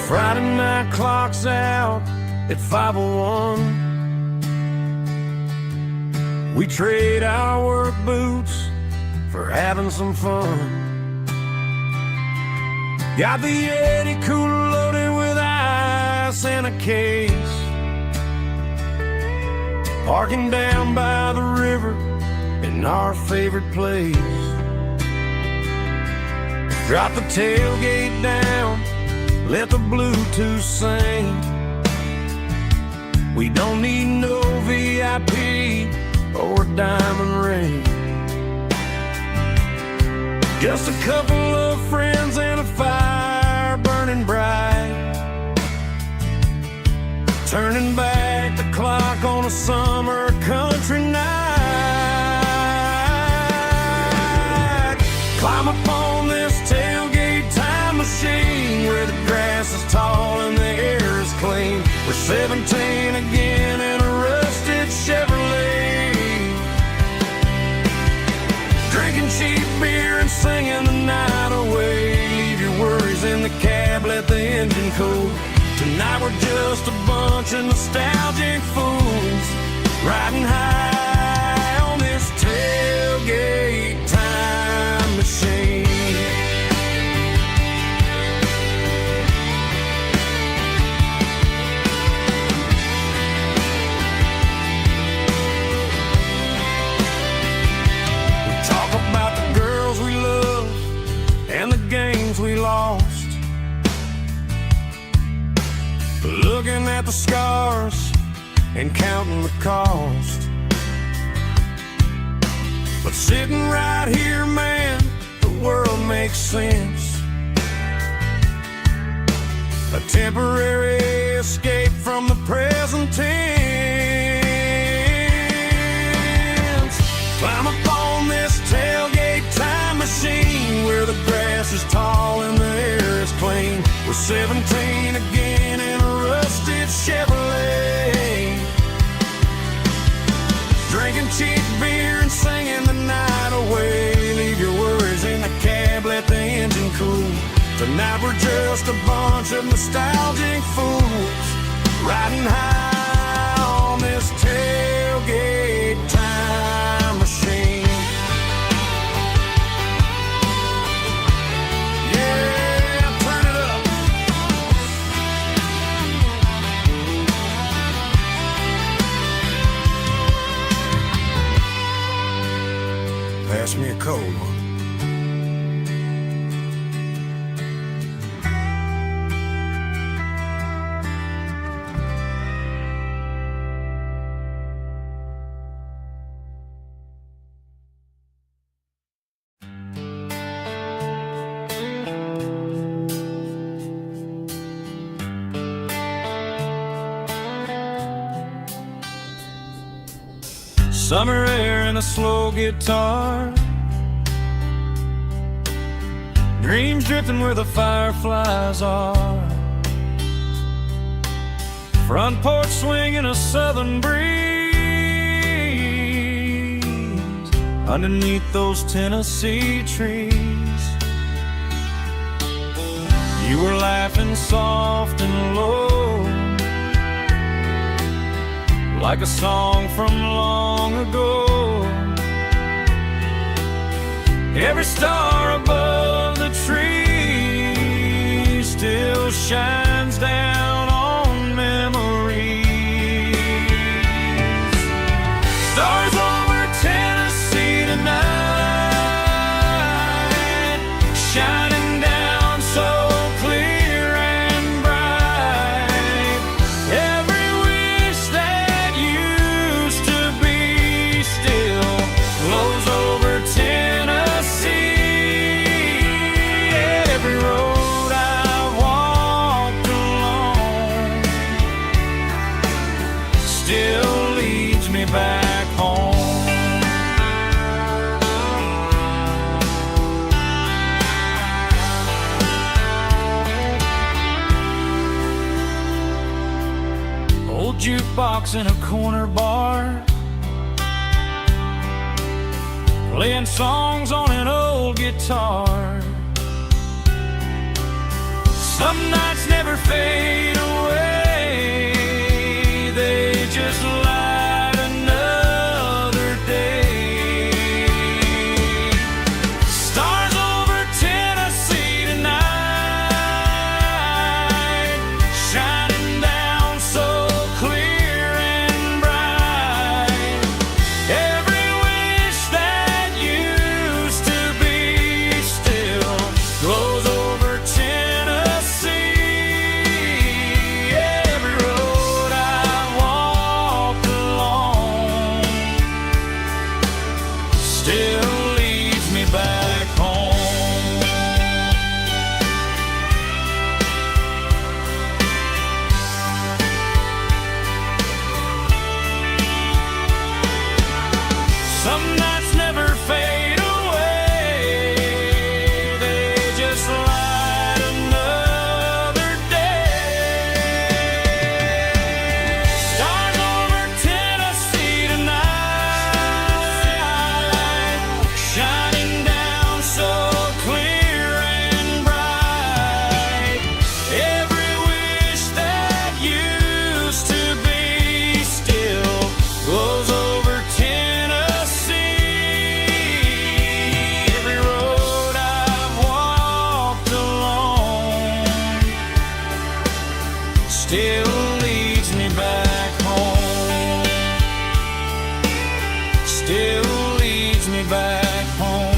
Friday night clock's out at 5:01. We trade our work boots for having some fun. Got the Yeti cooler loaded with ice and a case, parking down by the river in our favorite place. Drop the tailgate down, let the Bluetooth sing. We don't need no VIP or a diamond ring. Just a couple of friends and a fire burning bright, turning back the clock on a summer country night. Climb upon this tailgate time machine where the grass is tall and the air is clean. We're 17 again in a rusted Chevrolet, singing the night away. Leave your worries in the cab, let the engine cool. Tonight we're just a bunch of nostalgic fools riding high on this tailgate time machine. We talk about the girls we love and the games we lost, looking at the scars and counting the cost. But sitting right here, man, the world makes sense. A temporary escape from the present tense. Climb upon this tailgate time machine where the grass is tall and the air is clean. We're 17 again in a rusted Chevrolet, drinking cheap beer and singing the night away. Leave your worries in the cab, let the engine cool. Tonight we're just a bunch of nostalgic fools riding high on this tailgate time machine. Yeah, turn it up. Pass me a cold one. Summer air and a slow guitar, dreams drifting where the fireflies are. Front porch swinging a southern breeze underneath those Tennessee trees. You were laughing soft and low, like a song from long ago. Every star above the tree still shines down on memories. Stars over Tennessee tonight, shining down so clear and bright. Every wish that used to be still glows over Tennessee. Every road I've walked along still leads me back home. Old jukebox in a corner bar, playing songs on an old guitar. Some nights never fade away, they just light another day. Stars over Tennessee tonight, shining down so clear and bright. Every wish that used to be still glows over Tennessee. still leads me back home. Still leads me back home.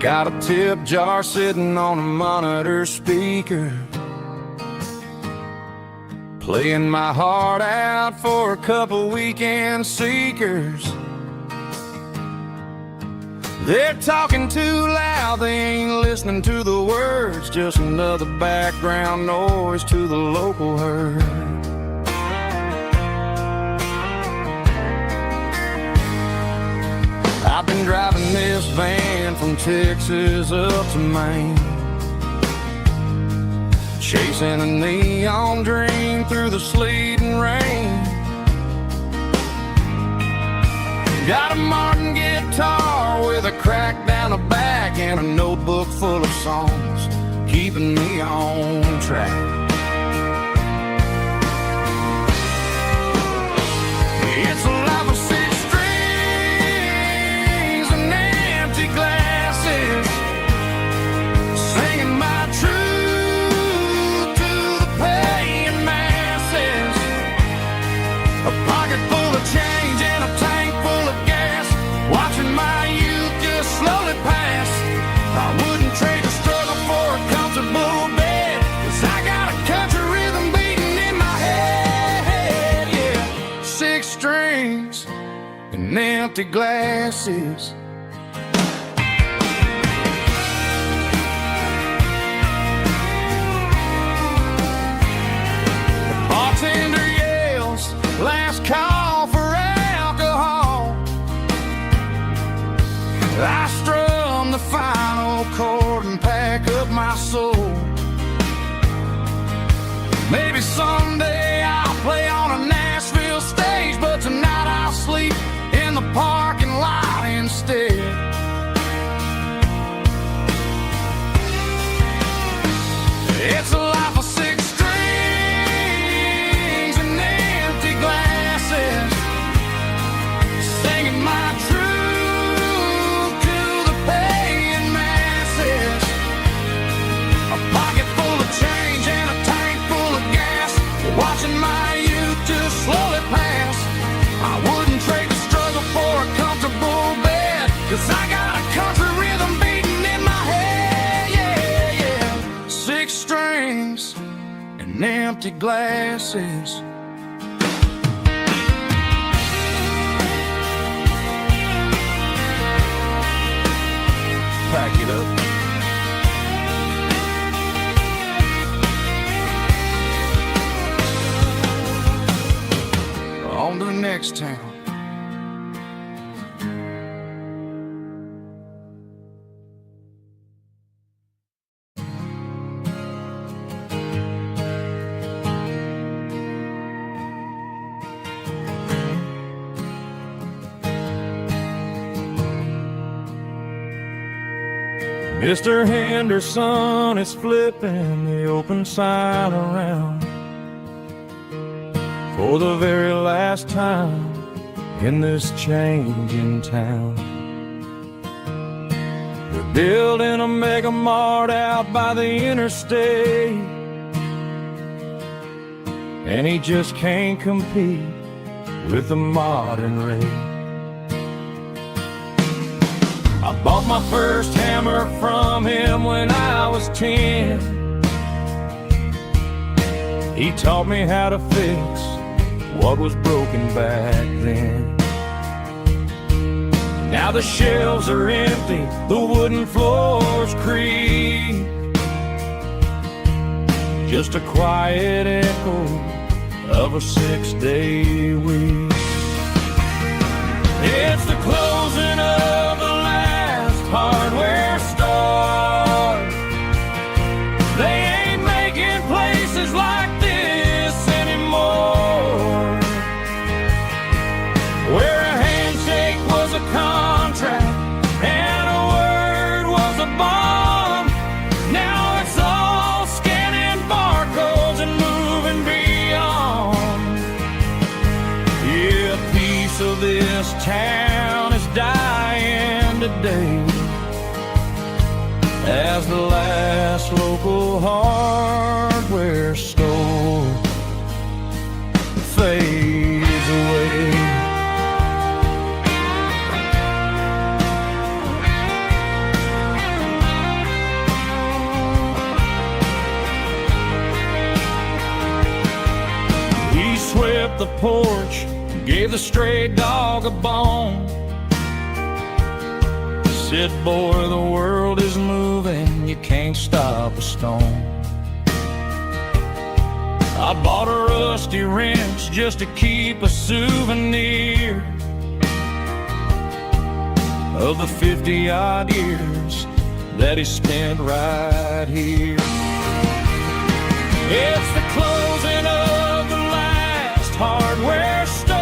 Got a tip jar sitting on a monitor speaker, playing my heart out for a couple weekend seekers. They're talking too loud, they ain't listening to the words, just another background noise to the local herd. I've been driving this van from Texas up to Maine, chasing a neon dream through the sleet and rain. Got a Martin guitar with a crack down the back and a notebook full of songs, keeping me on track. It's a life of six strings and empty glasses, singing my truth to the paying masses. A pocket full of change and a tank full of gas, watching my youth just slowly pass. I wouldn't trade the struggle for a comfortable bed, 'cause I got a country rhythm beating in my head, yeah. Six strings and empty glasses. The bartender yells, last call for alcohol. I strum the final chord and pack up my soul. Maybe someday I'll play on a Nashville stage, but tonight I'll sleep in the parking lot instead. It's a life of six strings and empty glasses, singing my truth to the paying masses. A pocket full of change and a tank full of gas, watching my youth just slowly pass. I wouldn't trade the struggle for a comfortable bed, 'cause I got a country rhythm beating in my head, yeah, yeah. Six strings and empty glasses. Pack it up. On to the next town. Mr. Henderson is flipping the open sign around for the very last time in this changing town. They're building a mega mart out by the interstate, and he just can't compete with the modern rate. I bought my first hammer from him when I was 10. He taught me how to fix what was broken back then. Now the shelves are empty, the wooden floors creak, just a quiet echo of a 6-day week. It's the closing of the last hardware store. They ain't making places like this anymore. town is dying today as the last local hardware store fades away. He swept the porch, gave the stray dog a bone, said, boy, the world is moving, you can't stop a stone. I bought a rusty wrench just to keep a souvenir of the 50-odd years that he spent right here. It's the closing of the last hardware store.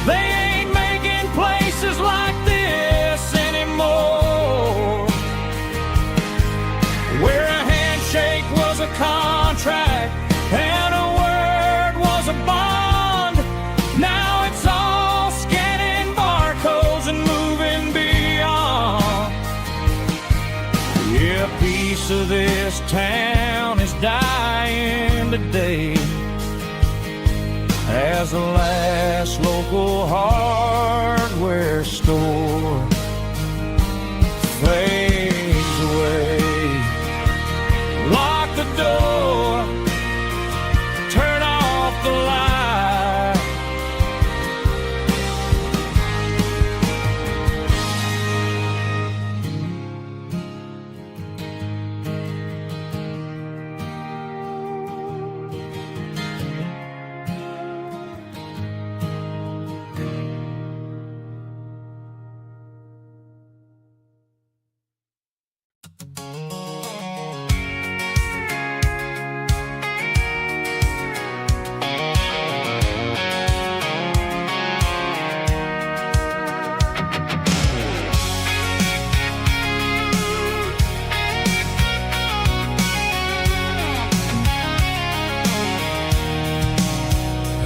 They ain't making places like this anymore, where a handshake was a contract and a word was a bond. Now it's all scanning barcodes and moving beyond. Yeah, a piece of this town is dying today as the last local hardware store fades away. Lock the door, turn off the light.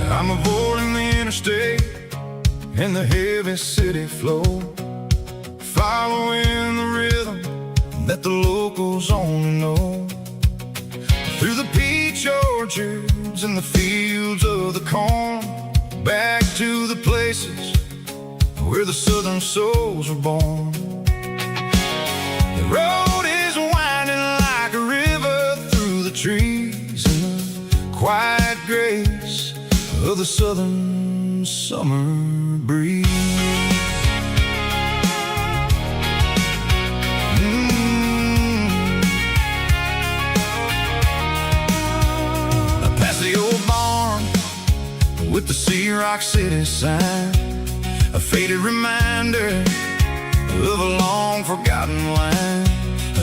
I'm avoiding the interstate and the heavy city flow, following the rhythm that the locals only know. Through the peach orchards and the fields of the corn, back to the places where the southern souls were born. The road is winding like a river through the trees in the quiet grace of the southern summer breeze. Past the old barn with the Sea Rock City sign, a faded reminder of a long forgotten line.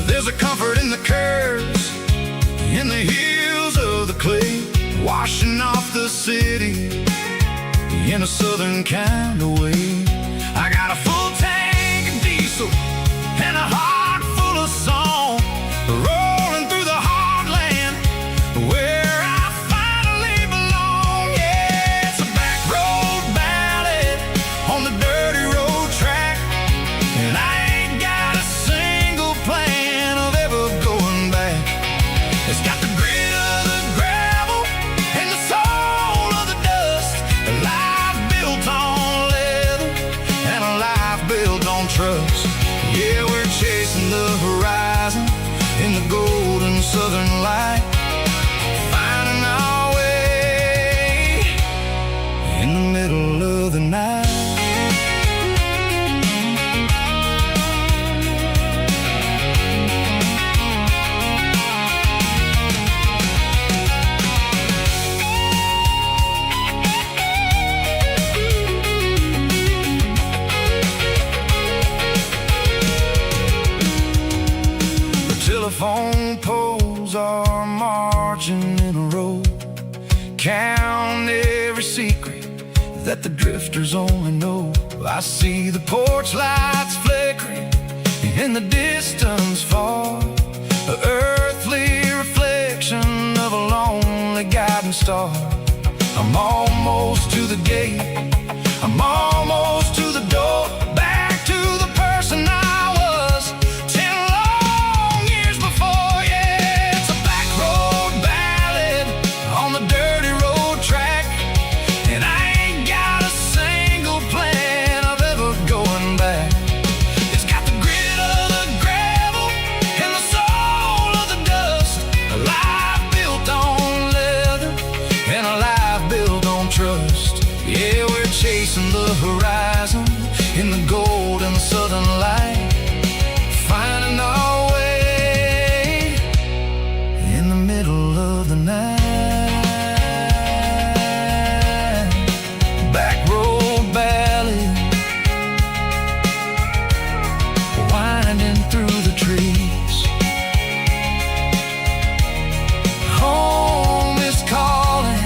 There's a comfort in the curves, in the hills of the clay, washing off the city in a southern kind of way. I got a full tank of diesel and a heart full of song, rolling through the heartland where I finally belong. Yeah, it's a back road ballad on the dirty road track, and I ain't got a single plan of ever going back. It's got the grit of the gravel and the soul of the dust, a life built on leather and a life built on trust. Yeah, we're chasing the horizon in the golden southern light, finding our way in the middle of the night. Telephone poles are marching in a row, count every secret that the drifters only know. I see the porch lights flickering in the distance far, an earthly reflection of a lonely guiding star. I'm almost to the gate, I'm almost to the door, back to the person I was 10 long years before. Yeah, it's a back road ballad on the dirty road track, and I ain't got a single plan of ever going back. It's got the grit of the gravel and the soul of the dust, a life built on leather and a life built on trust. Yeah, we're chasing the horizon in the golden southern light, finding our way in the middle of the night. Back road ballad, winding through the trees. Home is calling.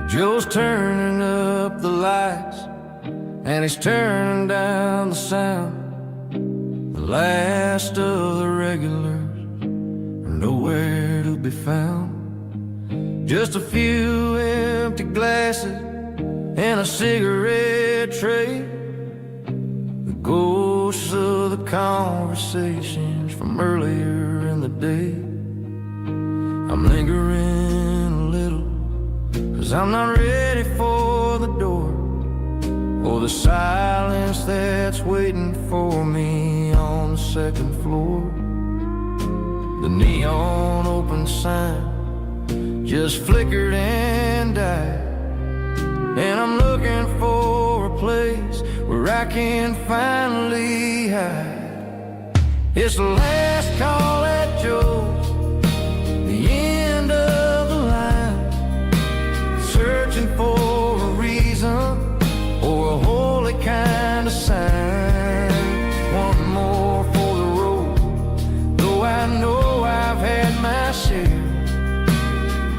Joe's turning up the lights, and he's turning down the sound. The last of the regulars are nowhere to be found. Just a few empty glasses and a cigarette tray, the ghosts of the conversations from earlier in the day. I'm lingering a little, 'cause I'm not ready for the door, or the silence that's waiting for me on the second floor. The neon open sign just flickered and died, and I'm looking for a place where I can finally hide. It's the last call at Joe's, the end of the line, searching for a reason or a holy kind of sign. One more for the road, though I know I've had my share,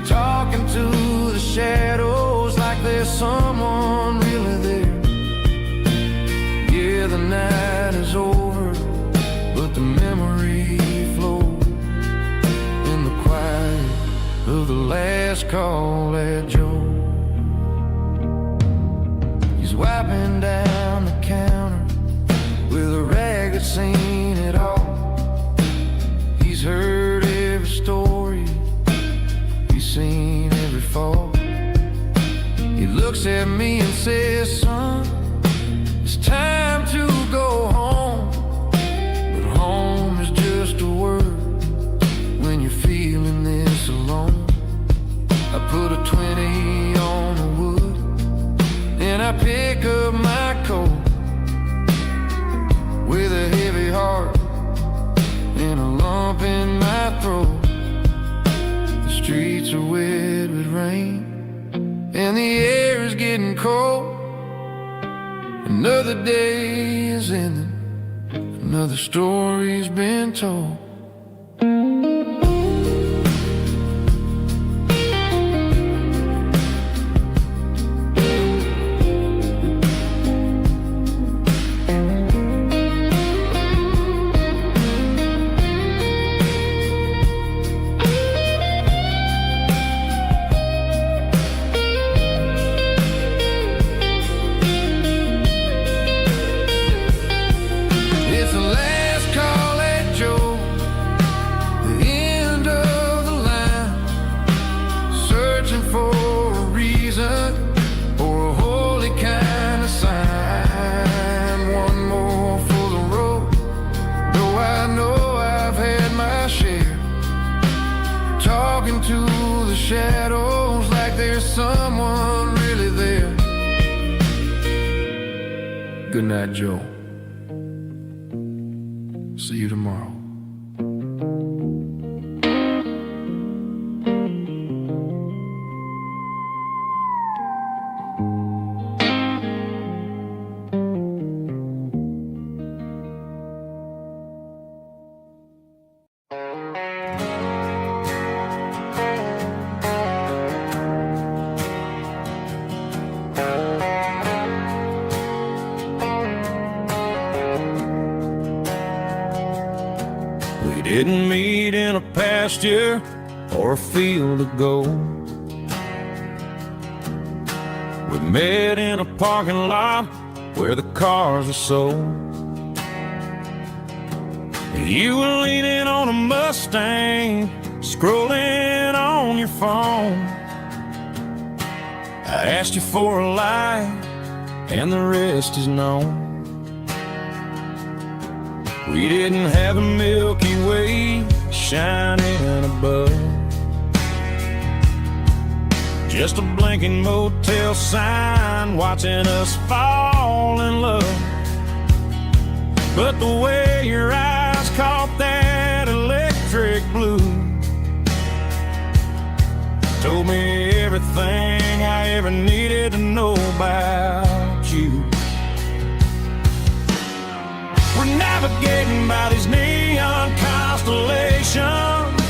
talking to the shadows like there's someone really there. Yeah, the night is over, but the memory flows in the quiet of the last call at Joe. He's wiping down the counter with a rag that's seen it all. He's heard every story, he's seen every fall. He looks at me and says, son, it's time to go home. But home is just a word when you're feeling this alone. I put a 20 on the wood, and I pick up my coat with a heavy heart and a lump in my throat. The streets are wet with rain, and the air is getting cold. Another day is ending, another story's been told. To the shadows like there's someone really there. Good night, Joe. See you tomorrow. We didn't meet in a pasture or a field of gold. We met in a parking lot where the cars are sold. You were leaning on a Mustang, scrolling on your phone. I asked you for a light, and the rest is known. We didn't have a Milky Way shining above, just a blinking motel sign watching us fall in love. But the way your eyes caught that electric blue told me everything I ever needed to know about you. We're navigating by these neon constellations,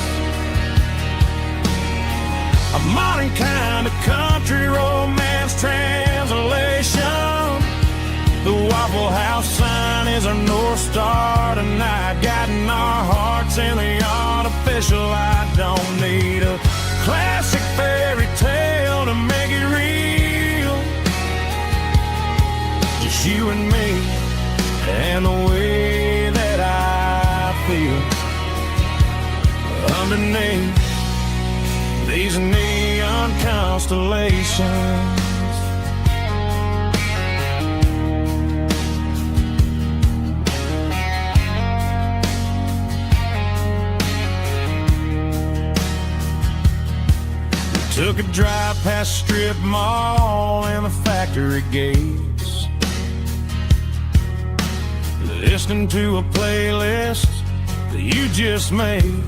a modern kind of country romance translation. The Waffle House sign is our North Star tonight, guiding our hearts in the artificial. I don't need a classic fairy tale to make it real, just you and me and the way that I feel underneath these neon constellations. We took a drive past strip mall and the factory gates, listening to a playlist that you just made.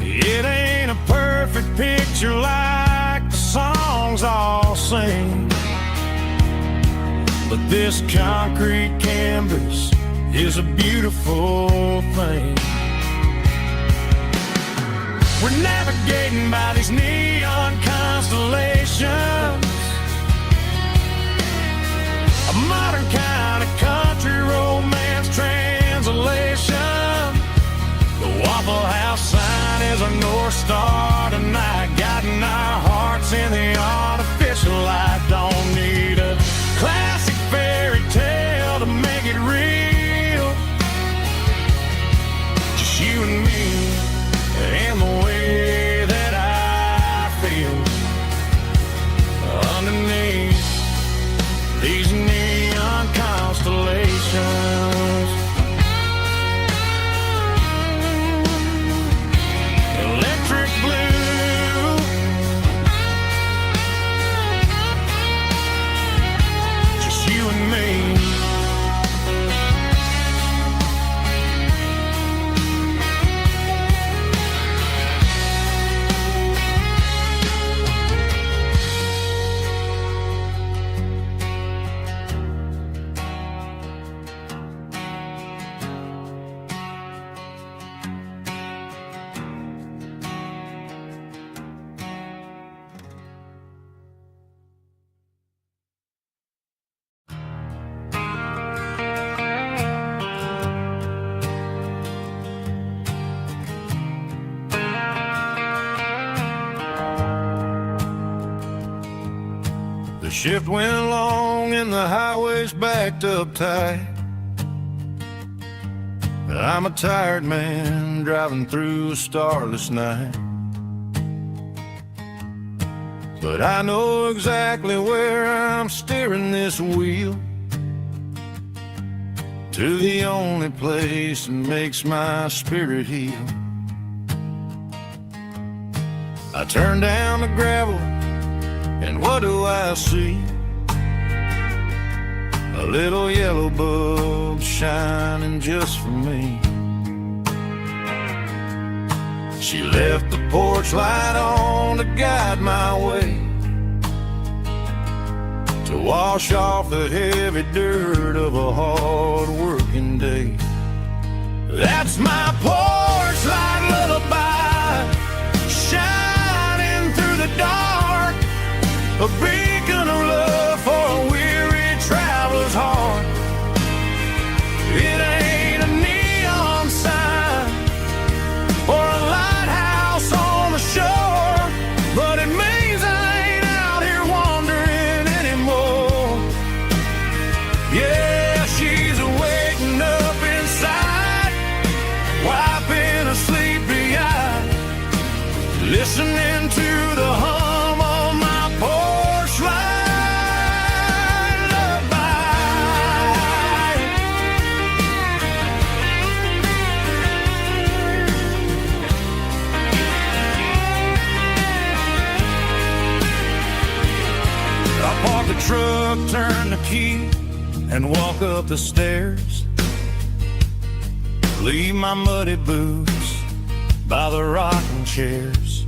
It ain't a perfect picture like the songs all sing, but this concrete canvas is a beautiful thing. We're navigating by these neon constellations, a modern kind of country romance translation. The Waffle House sign is our North Star tonight, guiding our hearts in the artificial light. Don't need a classic fairy tale to make it real, just you and me and the way that I feel underneath these neon constellations. Electric blue, just you and me. The shift went long and the highway's backed up tight. I'm a tired man driving through a starless night, but I know exactly where I'm steering this wheel, to the only place that makes my spirit heal. I turn down the gravel, and what do I see? A little yellow bug shining just for me. She left the porch light on to guide my way, to wash off the heavy dirt of a hard-working day. That's my porch light lullaby, shining through the dark, a beacon of love for a weary traveler's heart. It ain't a neon sign or a lighthouse on the shore, but it means I ain't out here wandering anymore. Yeah, she's waking up inside, wiping a sleepy eye, listening to the hum of my porch light lullaby. I park the truck, turn the key, and walk up the stairs. Leave my muddy boots by the rocking chairs.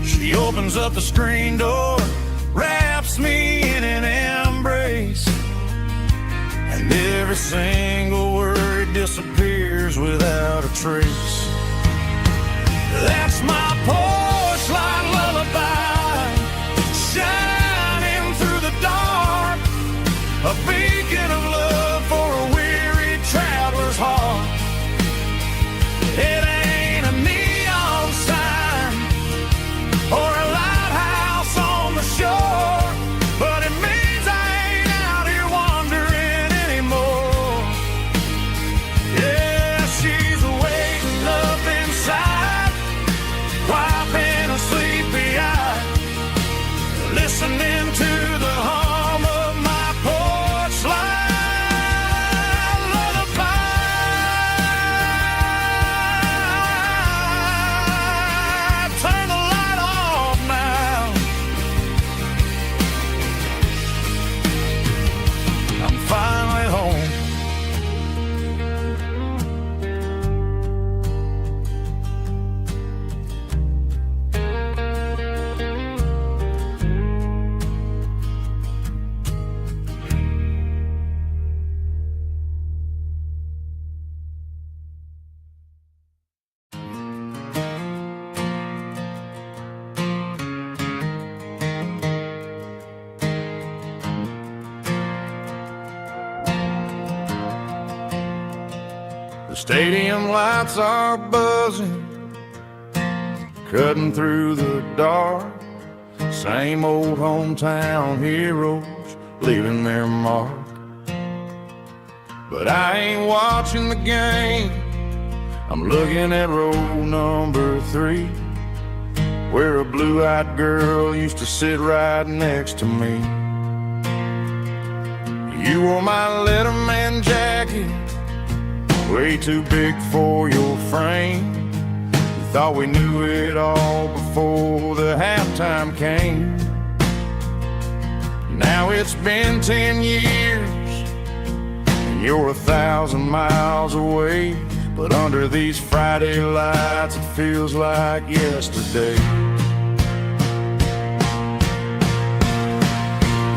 She opens up the screen door, wraps me in an embrace, and every single word disappears without a trace. That's my porch light lullaby, shining through the dark, a beacon of love for a weary traveler's heart. It ain't a neon sign or a lighthouse on the shore, but it means I ain't out here wandering anymore. Yeah, she's waking up inside, wiping a sleepy eye, listening to the hum of my porch light lullaby. Turn the light off now. I'm finally home. The stadium lights are buzzing, cutting through the dark. Same old hometown heroes leaving their mark. But I ain't watching the game, I'm looking at row number 3, where a blue-eyed girl used to sit right next to me. You wore my Letterman jacket, way too big for your frame. We thought we knew it all before the halftime came. Now it's been 10 years and you're 1,000 miles away, but under these Friday lights it feels like yesterday.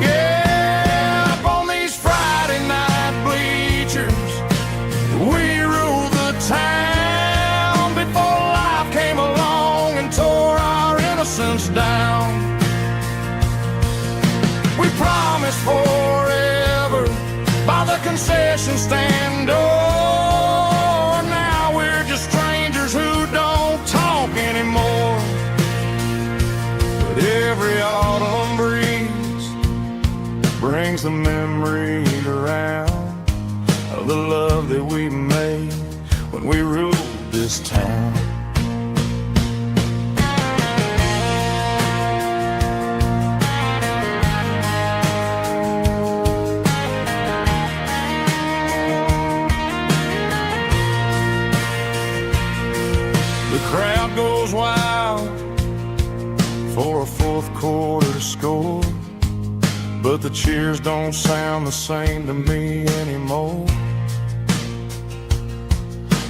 Yeah, up on these Friday night bleachers, we ruled the town before life came along and tore our innocence down. We promised forever by the concession stand door. Now we're just strangers who don't talk anymore. But every autumn breeze brings the memories around of the love that we made when we ruled this town. The crowd goes wild for a fourth quarter score. but the cheers don't sound the same to me anymore.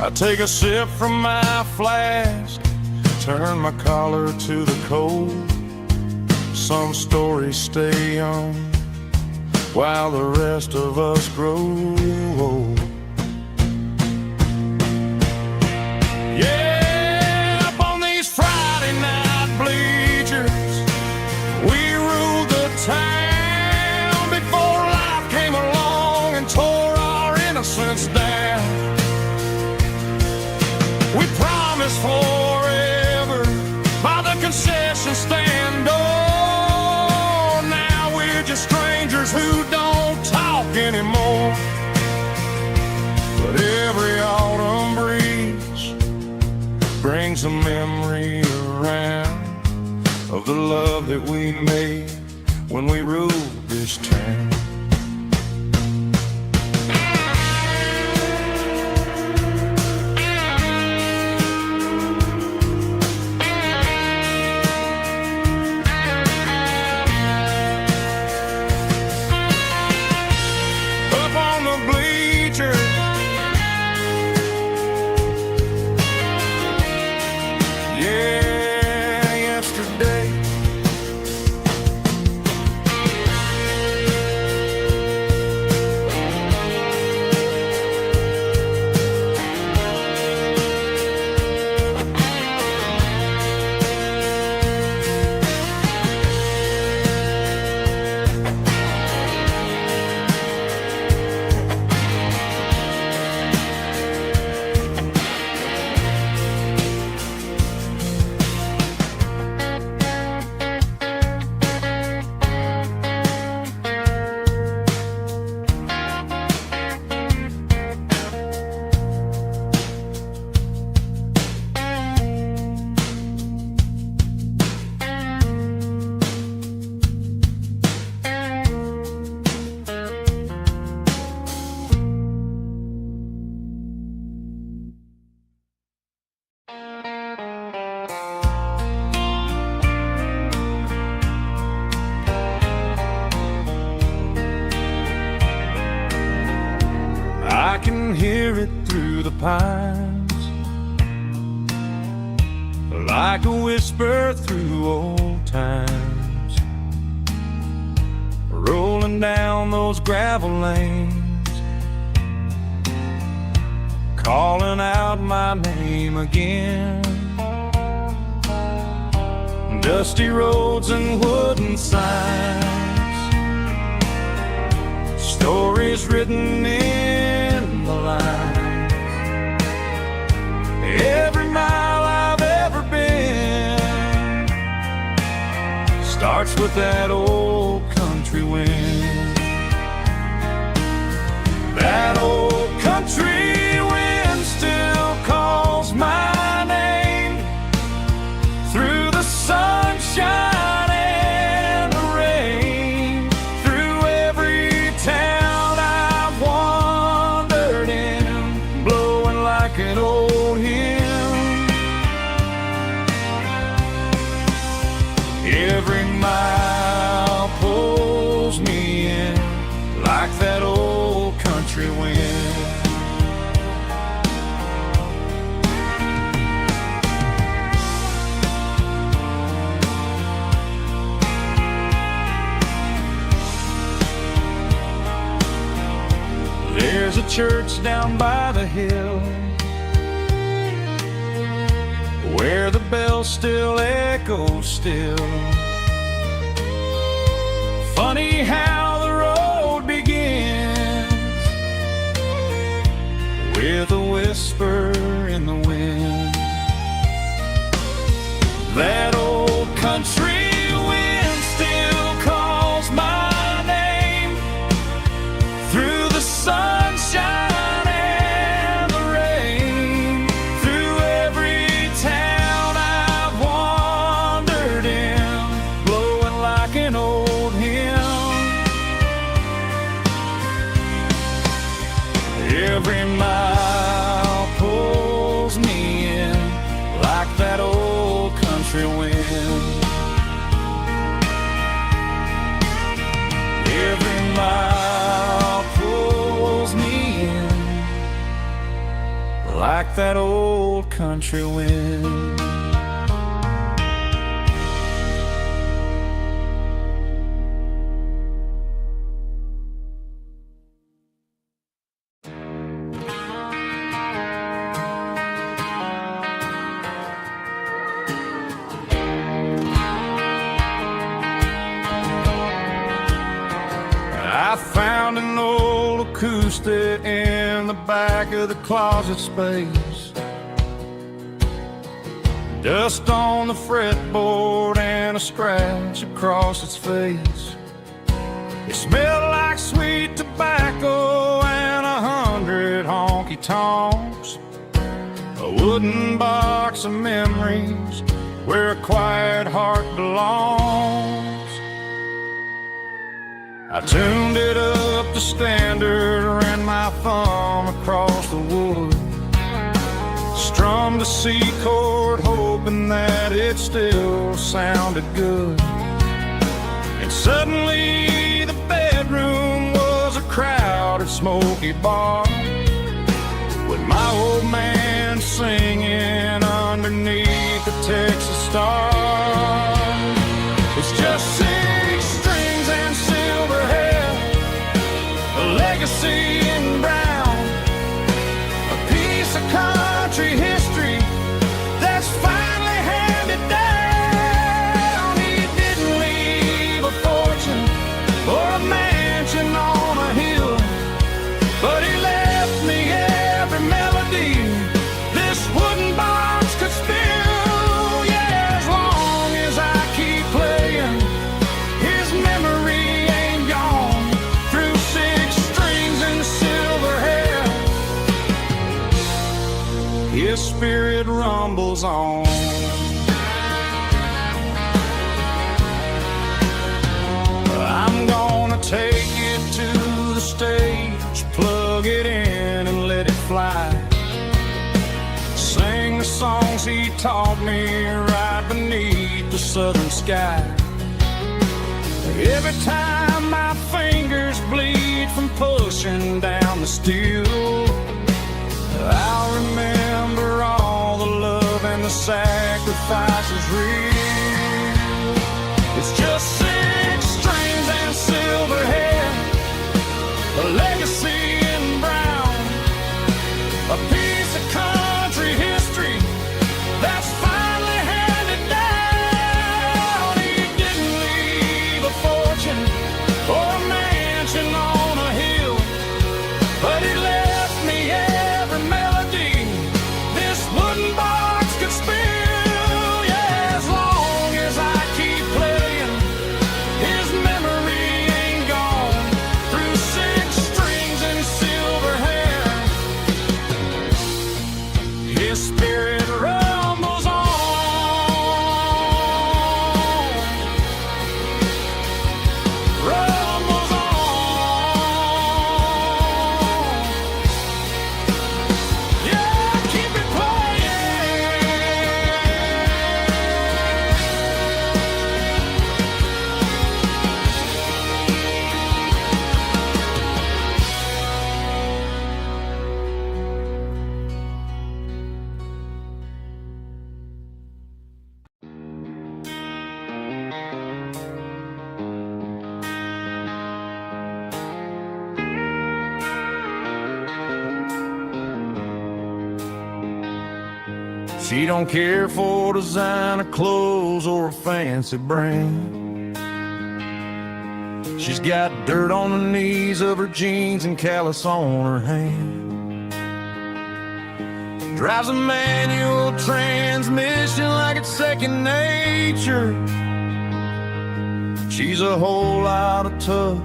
I take a sip from my flask, turn my collar to the cold. Some stories stay young while the rest of us grow old. Yeah, up on these Friday night bleachers, we ruled the town before life came along and tore our innocence down. We promised forever by the concession stand door. Now we're just strangers who don't talk anymore. But every autumn breeze brings a memory around of the love that we made when we ruled this town. I can hear it through the pines, like a whisper through old times, rolling down those gravel lanes, calling out my name again. Dusty roads and wooden signs, stories written in the lines. Every mile I've ever been starts with that old country wind. That old country wind still calls my name through the sunshine and the rain, through every town I've wandered in, blowing like an old hymn. Every mile pulls me in like that old country wind. There's a church down by the hill where the bells still echo still. Funny how the road begins with a whisper in the wind. That old country wind still calls my name through the sunshine and the rain, through every town I've wandered in, blowing like an old hymn. Every mile pulls me in like that old country wind. like that old country wind. I found an old acoustic in the back of the closet space. Dust on the fretboard and a scratch across its face. It smelled like sweet tobacco and 100 honky-tonks. A wooden box of memories where a quiet heart belongs. I tuned it up to standard, ran my thumb across the wood, strummed a C chord, hoping that it still sounded good. And suddenly the bedroom was a crowded, smoky bar, with my old man singing underneath the Texas star. It's just 6 strings and silver hair, a legacy in brown, a piece of country history that's finally handed down. He didn't leave a fortune or a mansion on a hill, but he left me every melody this wooden box could spill. Yeah, as long as I keep playing, his memory ain't gone. Through 6 strings and silver hair, his spirit rumbles on. I'm gonna take it to the stage, plug it in and let it fly. Sing the songs he taught me right beneath the southern sky. Every time my fingers bleed from pushing down the steel, I'll remember all the love and the sacrifices real. It's just 6 strings and silver hair, a legacy in brown, a piece of country history that's finally handed down. He didn't leave a fortune or a mansion on a hill, but he left me every melody this wooden box could spill. Yeah, as long as I keep playing, his memory ain't gone. Through 6 strings and silver hair, his spirit rumbles on. Rumbles on. Yeah, keep it She don't care for designer clothes or a fancy brand. She's got dirt on the knees of her jeans and callus on her hand. Drives a manual transmission like it's second nature. She's a whole lot of tough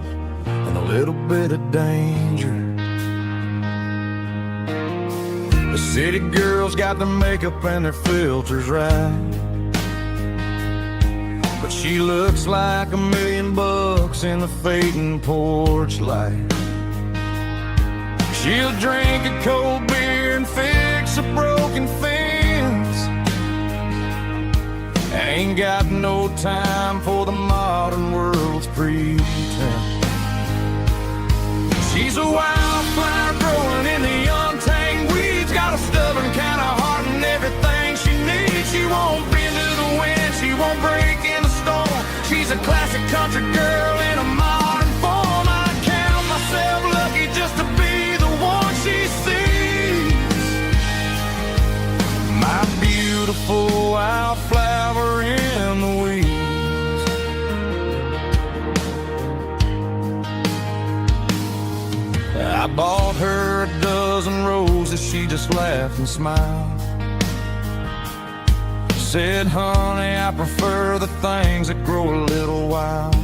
and a little bit of danger. The city girls got their makeup and their filters right, but she looks like $1 million in the fading porch light. She'll drink a cold beer and fix a broken fence, ain't got no time for the modern world's pretense. She's a wildflower growing in the untamed weeds, got a stubborn I bought her a dozen roses, she just laughed and smiled. Said, honey, I prefer the things that grow a little wild.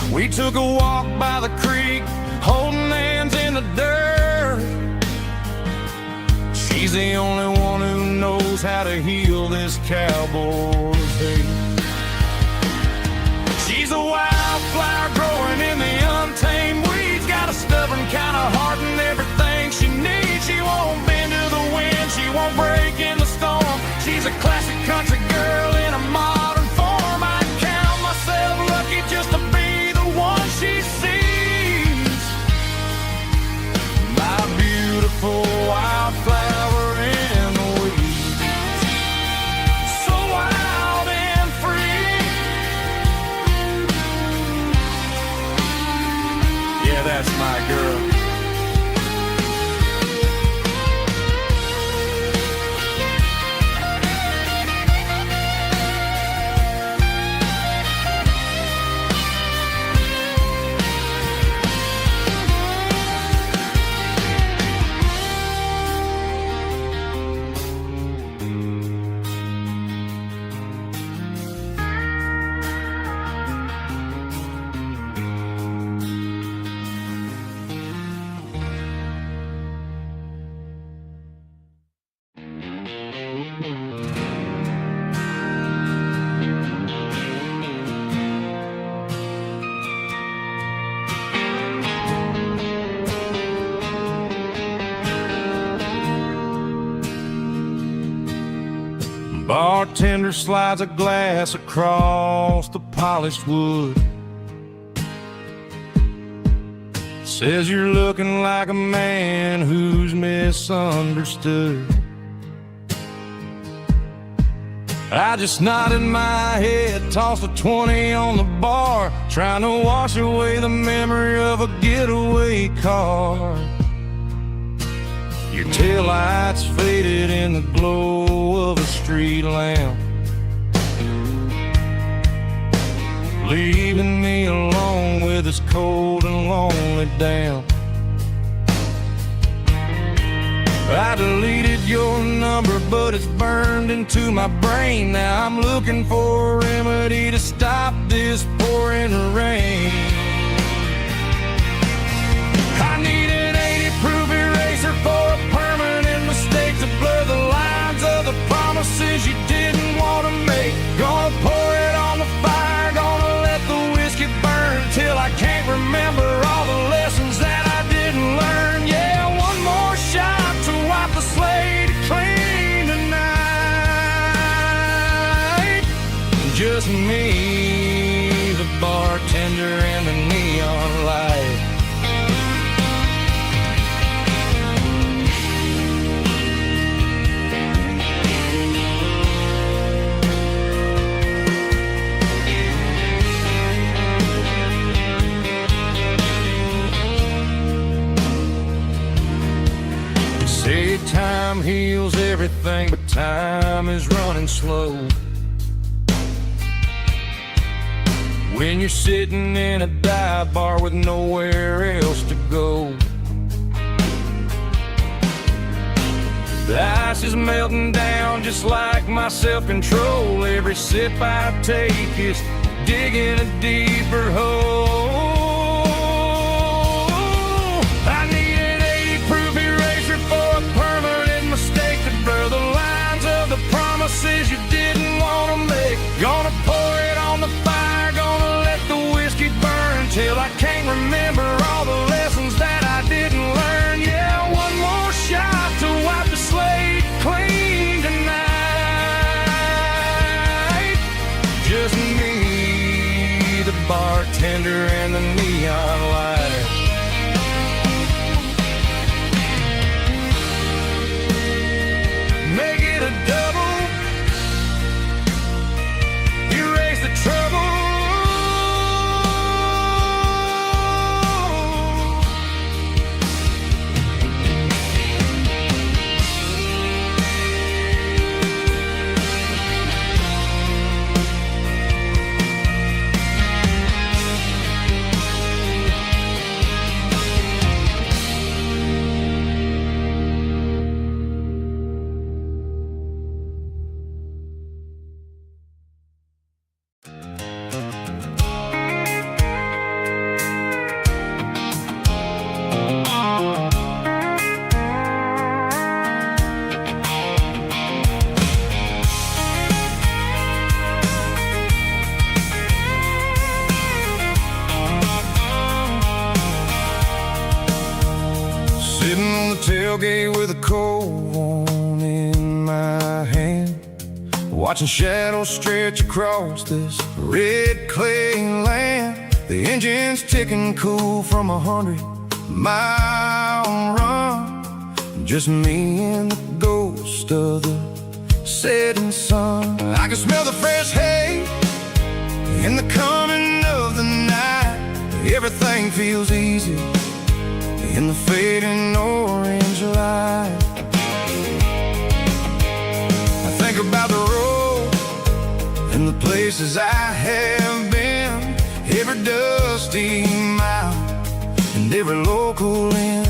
We took a walk by the creek, holding hands in the dirt. She's the only one who knows how to heal this cowboy's hate. She's a wildflower growing in the untamed weeds. Got a stubborn kind of heart and everything she needs. She won't bend to the wind, she won't break in the storm. She's a classic country girl in a modern form. I'd count myself lucky just to be the one she sees. My beautiful wildflower in the weeds. So wild and free. Yeah, that's my girl. Bartender slides a glass across the polished wood. Says you're looking like a man who's misunderstood. I just nodded my head, tossed a 20 on the bar, trying to wash away the memory of a getaway car. Your taillights faded in the glow of a street lamp, leaving me alone with this cold and lonely damp. I deleted your number, but it's burned into my brain. Now I'm looking for a remedy to stop this pouring rain. I need an 80-proof eraser for a permanent mistake, to blur the lines of the promises you didn't want to make. Gonna pour it on the fire, gonna let the whiskey burn till I can't remember all the lessons that I didn't learn. Yeah, one more shot to wipe the slate clean tonight. Just me, the bartender, and the neon light. Say time heals everything, but time is running slow. When you're sitting in a dive bar with nowhere else to go, the ice is melting down just like my self-control. Every sip I take is digging a deeper hole. I need an 80-proof eraser for a permanent mistake, to blur the lines of the promises you didn't want to make. Gonna pour it on the fire, gonna let the whiskey burn till I can't remember all the lessons that I didn't learn. Yeah, one more shot to wipe the slate clean tonight. Just me, the bartender, and the neon light. Make it a double, erase the trouble. tailgate with a cold one in my hand, watching shadows stretch across this red clay land. The engine's ticking cool from 100-mile run, just me and the ghost of the setting sun. I can smell the fresh hay in the coming of the night. Everything feels easy in the fading orange light. I think about the road and the places I have been, every dusty mile and every local inn.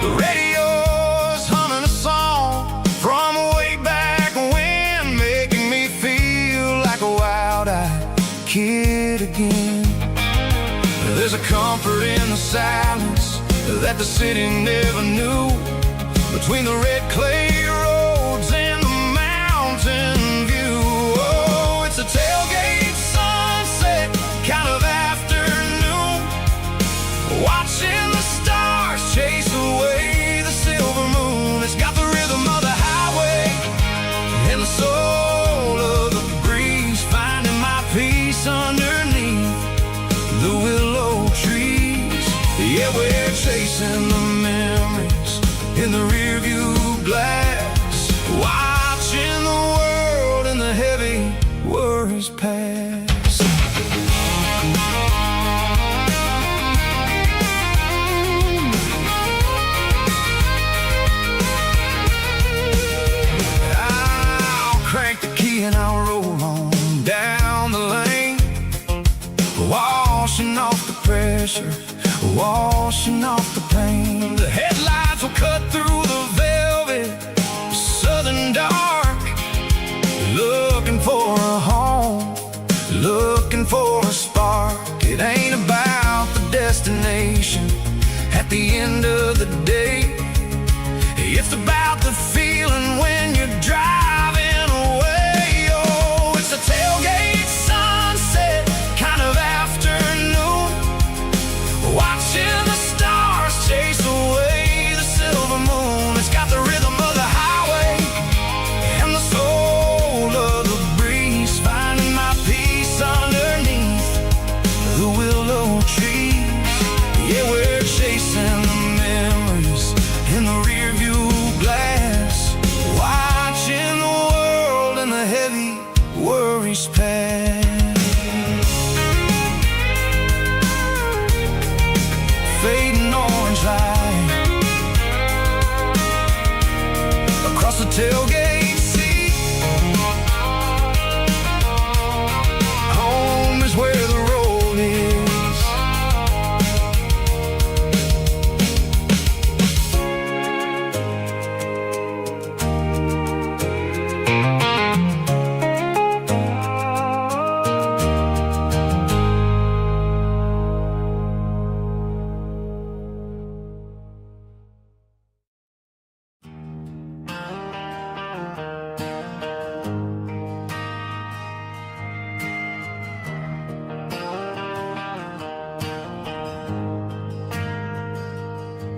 The radio's humming a song from way back when, making me feel like a wild-eyed kid again. There's a comfort in the silence that the city never knew, between the red clay roads and the mountain view. Oh, it's a tailgate sunset kind of afternoon, watching the stars chase away the silver moon. It's got the rhythm of the highway and the soul of the breeze, finding my peace underneath the willow trees. Yeah, we're chasing the memories in the rearview glass, watching the world and the heavy worries pass. I'll crank the key and I'll roll on down the lane, washing off the pressure, washing off the pain. The headlights will cut through the velvet southern dark, looking for a home, looking for a spark. It ain't about the destination at the end of the day, it's about the feeling when you're driving away. Oh, it's a tailgate sunset kind of afternoon, watching the stars chase away the silver moon. It's got the rhythm of the highway and the soul of the breeze, finding my peace underneath the willow trees. Yeah, we're chasing the memories in the rearview glass, watching the world and the heavy worries pass. Fading orange light across the tailgate seat. Home is where the road is.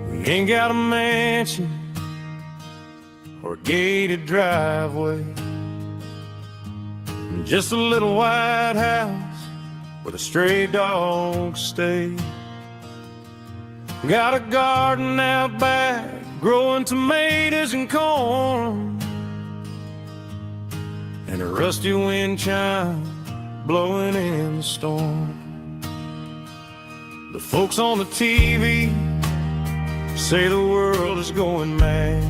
We ain't got a mansion or a gated driveway, just a little white house where the stray dogs stay. Got a garden out back, growing tomatoes and corn, and a rusty wind chime blowing in the storm. The folks on the TV say the world is going mad,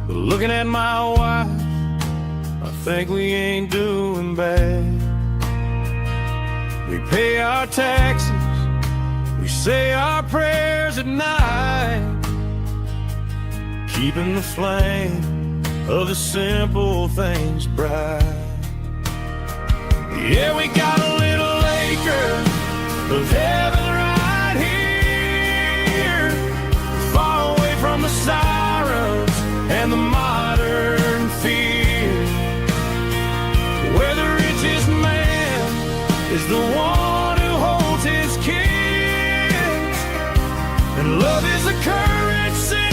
but looking at my wife, I think we ain't doing bad. We pay our taxes, we say our prayers at night, keeping the flame of the simple things bright. Yeah, we got a little acre of heaven right here, far away from the sirens and the modern fear, where the richest man is the one who holds his kids, and love is the currency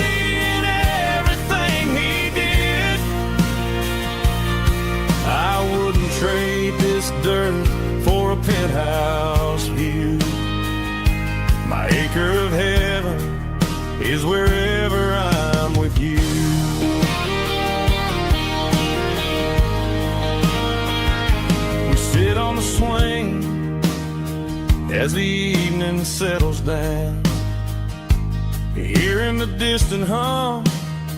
penthouse view. My acre of heaven is wherever I'm with you. We sit on the swing as the evening settles down, hearing the distant hum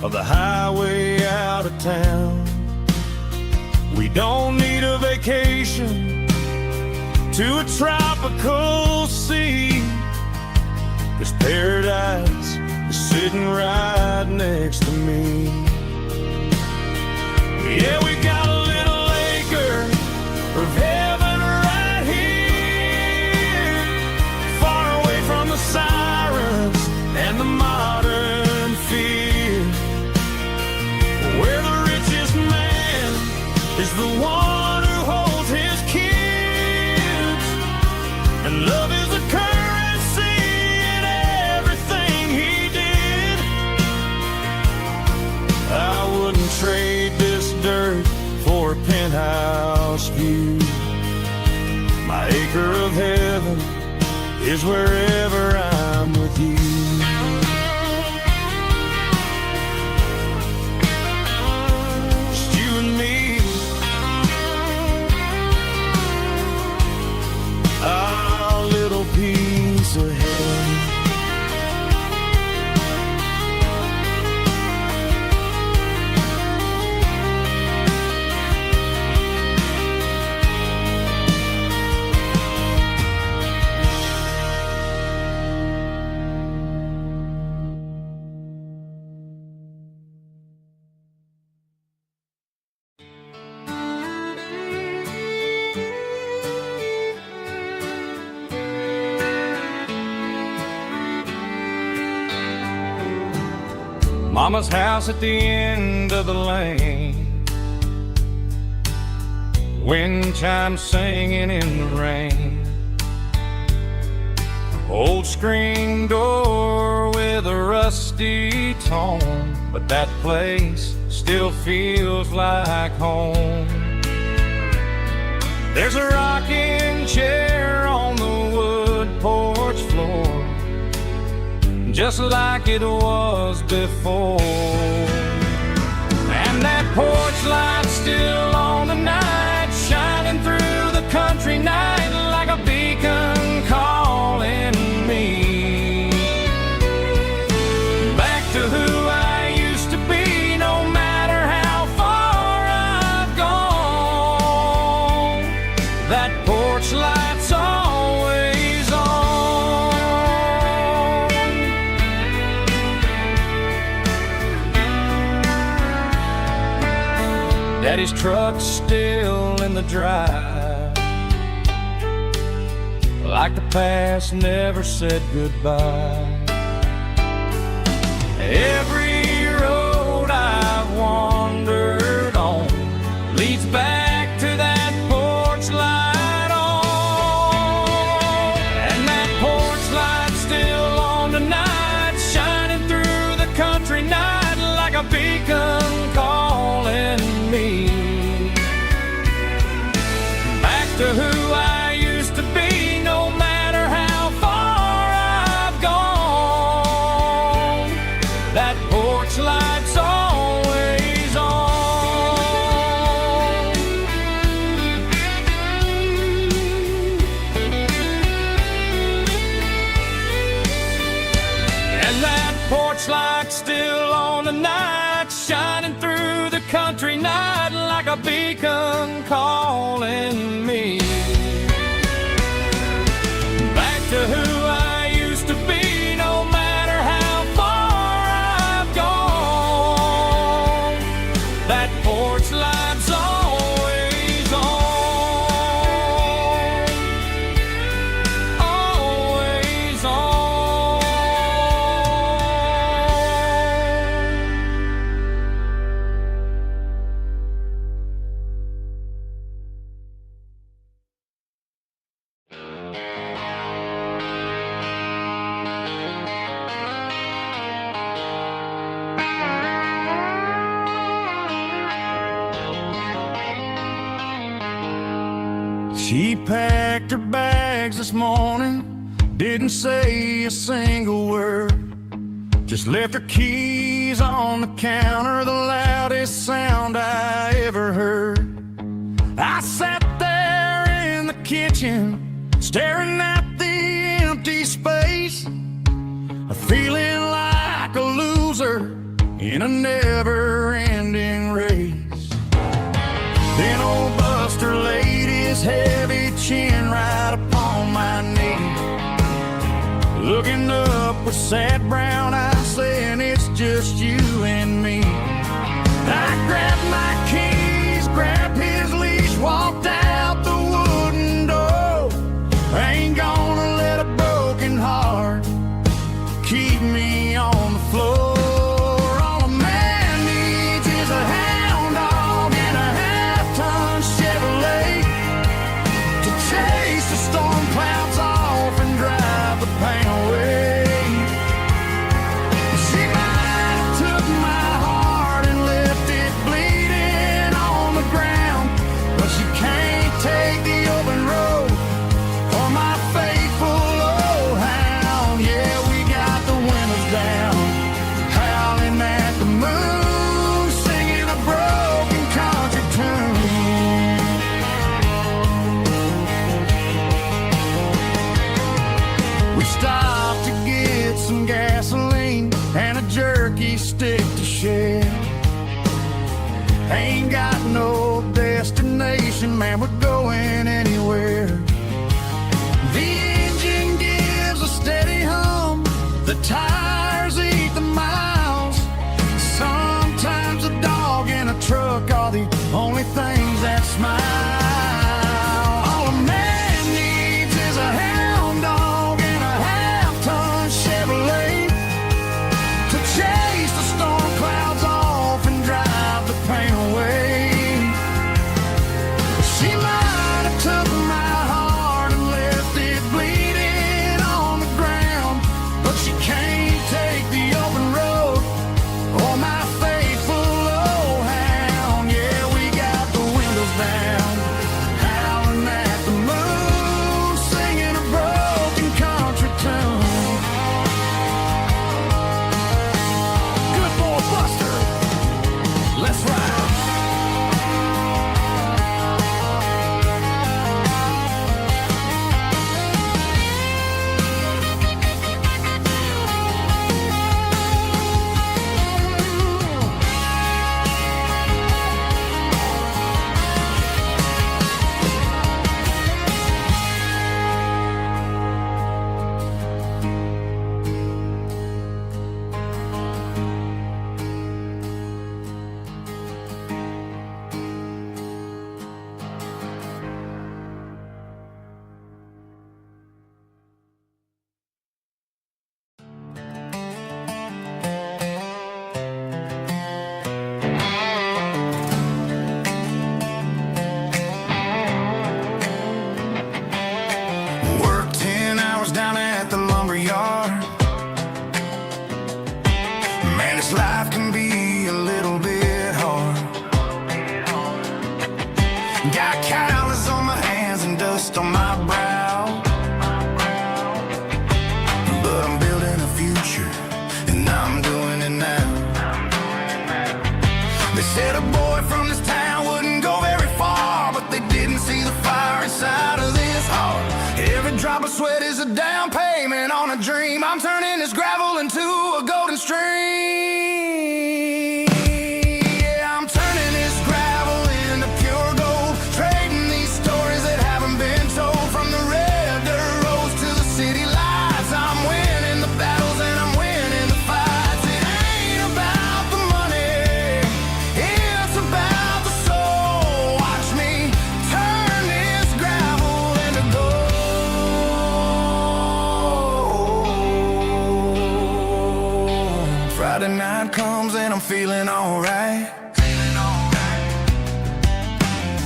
of the highway out of town. We don't need a vacation to a tropical sea, 'cause paradise is sitting right next to me. Yeah, we got a little acre of heaven right here, far away from the sirens and the modern fear, where the richest man is the one who holds his kids, and love is a currency in everything he did. I wouldn't trade this dirt for a penthouse view. My acre of heaven is wherever I'm with you. Just you and me, our little piece of heaven. Mama's house at the end of the lane, wind chimes singing in the rain, old screen door with a rusty tone, but that place still feels like home. There's a rocking chair on the wood porch floor, just like it was before, and that porch light's still on tonight, shining through the country night like a beacon calling me back to who I used to be. No matter how far I've gone, that porch light's always on. Daddy's truck's still in the drive, like the past never said goodbye. Every road I've wandered on leads back to that porch light on, and that porch light's still on tonight, shining through the country night like a beacon calling me back to who I used to be. No matter how far I've gone, that porch light's always on. And that porch light's still on tonight, shining through the country night like a beacon calling me back to who I used to be. No matter how far I've gone, that porch light's always on, always on. She packed packed her bags this morning, didn't say a single word. Just left her keys on the counter, the loudest sound I ever heard. I sat there in the kitchen, staring at the empty space, feeling like a loser in a never-ending race. Then old Buster laid his heavy chin right upon my knee, looking up with sad brown eyes, saying it's just you and me. I grabbed my keys, grabbed his leash, walked out the wooden door. I ain't gonna let a broken heart keep me on the floor. All a man needs is a hound dog and a half-ton Chevrolet to chase the storm clouds off and drive the pain away. She might have took my heart and left it bleeding on the ground, but she can't take the open road or my faithful old hound. Yeah, we got the windows down, howling at the moon, singing a broken country tune. We stopped to get some gasoline and a jerky stick to share. Ain't got no destination, man, we're going anywhere. The engine gives a steady hum, the tires eat the miles. Sometimes a dog and a truck are the only things that smile. All a man needs is a hound dog and a half-ton Chevrolet to chase the storm clouds off and drive the pain away. She might have took my heart and left it bleeding on the ground, but she can't take the open road or my faithful old hound. Yeah, we got the windows down, howling at the moon, singing a broken country tune. Good boy Buster, let's ride. Worked 10 hours down at the lumber yard. Man, this life can be a little bit hard. Got calluses on my hands and dust on my brow, but I'm building a future and I'm doing it now. They said a boy from this town wouldn't go very far, but they didn't see the fire inside of this heart. Every drop of sweat is a down payment on a dream. I'm turning this gravel into a golden stream. Yeah, I'm turning this gravel into pure gold, trading these stories that haven't been told. From the red dirt roads to the city lights, I'm winning the battles and I'm winning the fights. It ain't about the money, it's about the soul. Watch me turn this gravel into gold. Friday night comes and I'm feeling alright.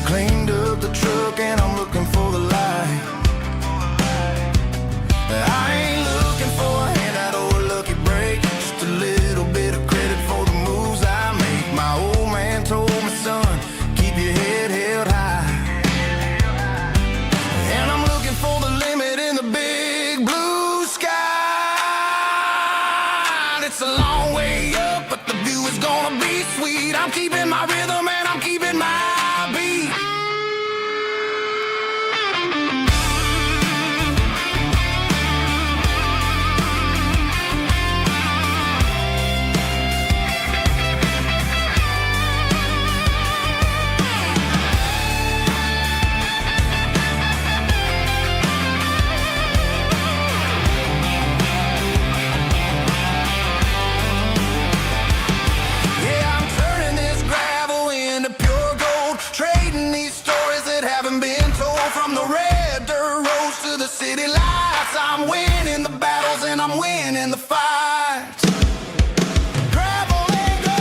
Cleaned up the truck and I'm looking for the light. I ain't looking for a handout or a lucky break, just a little bit of credit for the moves I make. My old man told me, son, keep your head held high. And I'm looking Yes, I'm winning the battles and I'm winning the fights. Gravel and gold.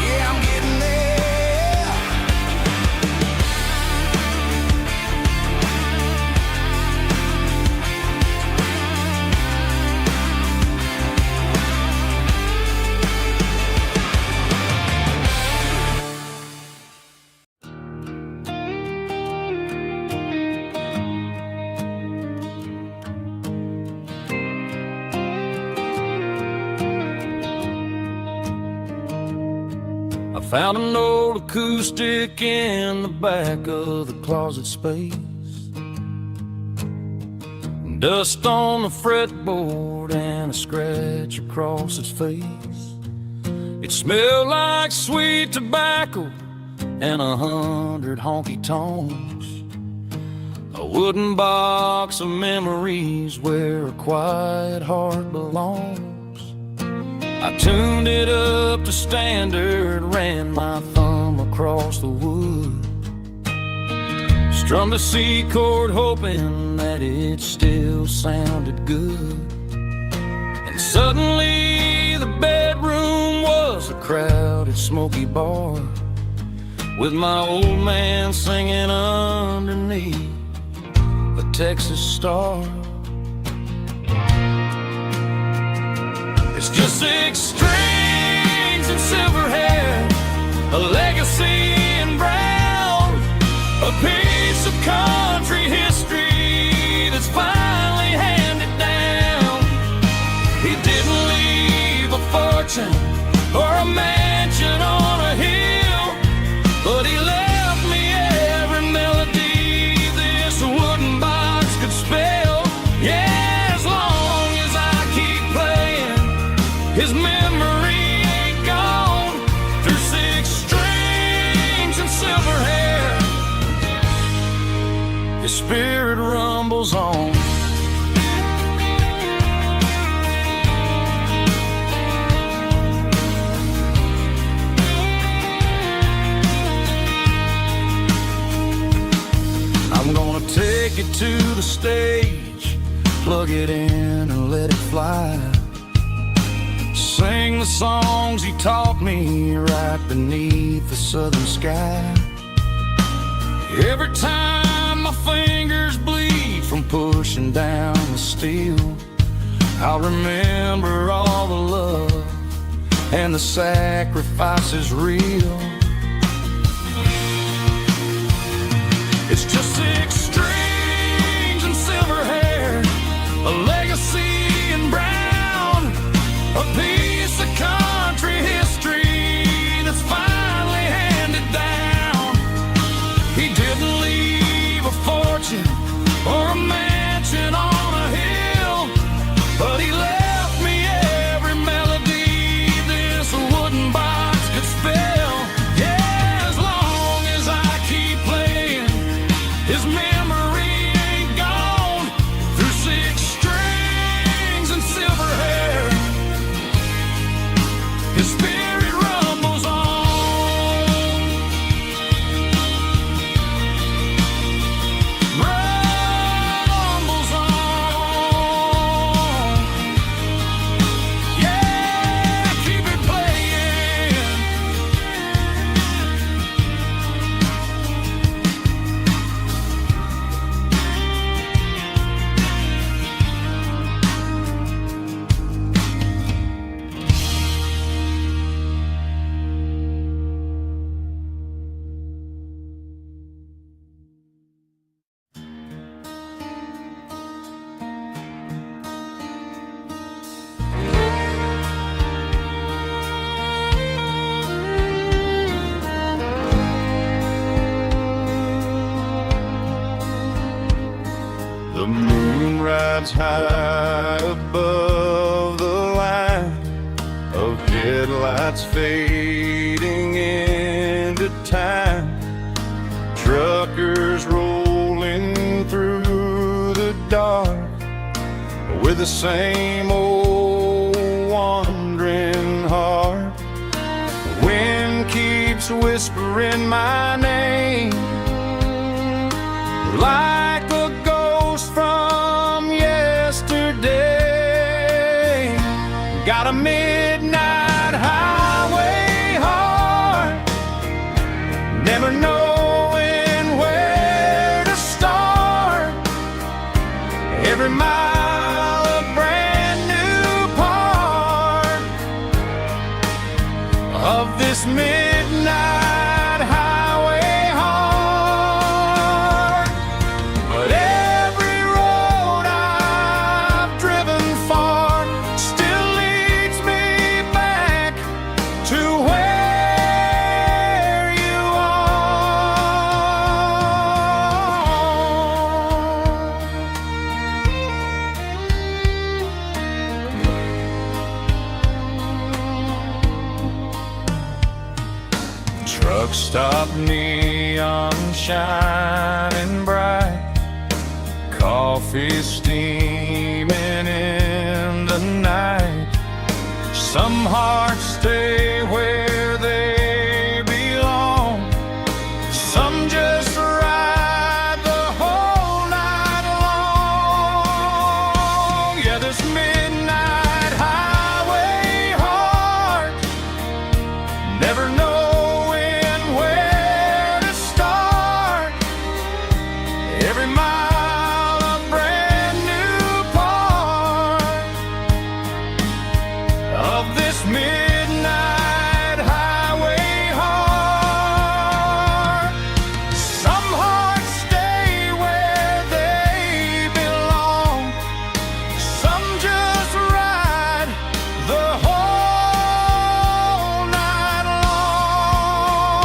Yeah, I'm getting there. I found an old acoustic in the back of the closet space. Dust on the fretboard and a scratch across its face. It smelled like sweet tobacco and 100 honky tonks. A wooden box of memories where a quiet heart belongs. I tuned it up to standard, ran my thumb across the wood, strummed a C chord hoping that it still sounded good. And suddenly the bedroom was a crowded smoky bar, with my old man singing underneath the Texas star. It's just 6 strings and silver hair, a legacy in brown, a piece of country history that's finally handed down. He didn't leave a fortune or a mansion on a hill, but he left me every melody this wooden box could spell. Yeah, as long as I keep playing, his memory ain't gone. Through 6 strings and silver hair, his spirit rumbles on. I'm gonna take it to the stage, plug it in and let it fly. Sing the songs he taught me right beneath the southern sky. Every time my fingers bleed from pushing down the steel, I'll remember all the love and the sacrifices real. It's just 6 strings and silver hair, a legacy in brown, a piece of country history that's finally handed down. He didn't leave a fortune or a mansion on a hill, but he left me every melody this wooden box could spell. Yeah, as long as I keep playing, his memory ain't gone. Through 6 strings and silver hair, his spirit rumbles on. Rumbles on. Yeah, keep it playing. The moon rides high above the line of headlights fading into time. Truckers rolling through the dark with the same old wandering heart. The wind streets whispering my name, like a ghost from yesterday. Got a midnight highway heart, never knowing where to start. Every mile a brand new part of this midnight highway heart. But every road I've driven far still leads me back to where you are. Truck stop, neon shining bright, coffee steaming in the night. Some hearts stay where they belong, some just ride the whole night long. Yeah, this midnight highway heart, never knowing where to start. Every mile a brand new part of this midnight highway heart. Some hearts stay where they belong, some just ride the whole night long.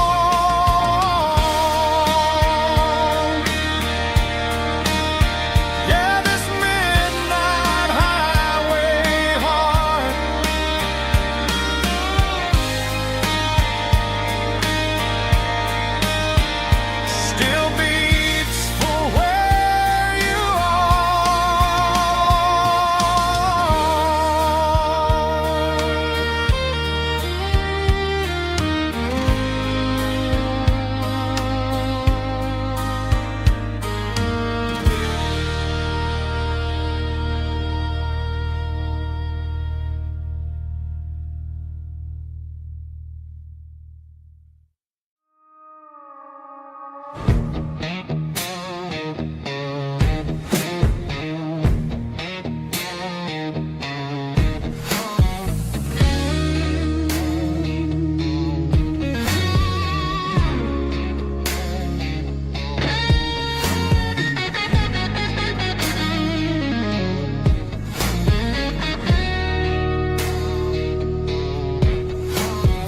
Yeah, this midnight highway heart still beats for where you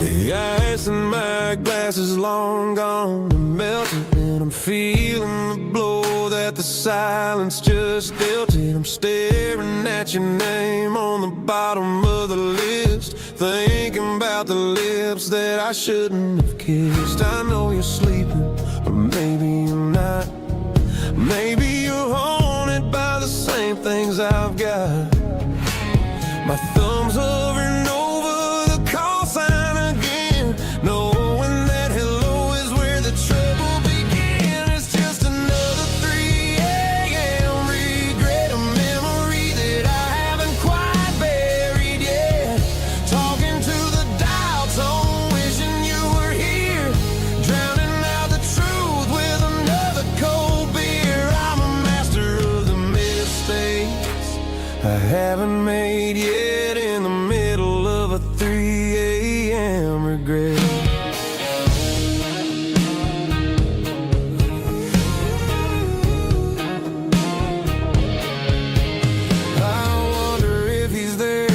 The ice in my glass is long gone and melted, and I'm feeling the blow that the silence just dealt it. I'm staring at your name on the bottom of the list, thinking about the lips that I shouldn't have kissed. I know you're sleeping, or maybe you're not. Maybe you're haunted by the same things I've got. My thumb's hovering over the call sign again, knowing that hello is where the trouble began. It's just another 3 a.m. regret, a memory that I haven't quite buried yet. Talking to the dial tone, wishing you were here, drowning out the truth with another cold beer. I'm a master of the mistakes I haven't made yet, in the middle of a 3 a.m. regret. I wonder if he's there,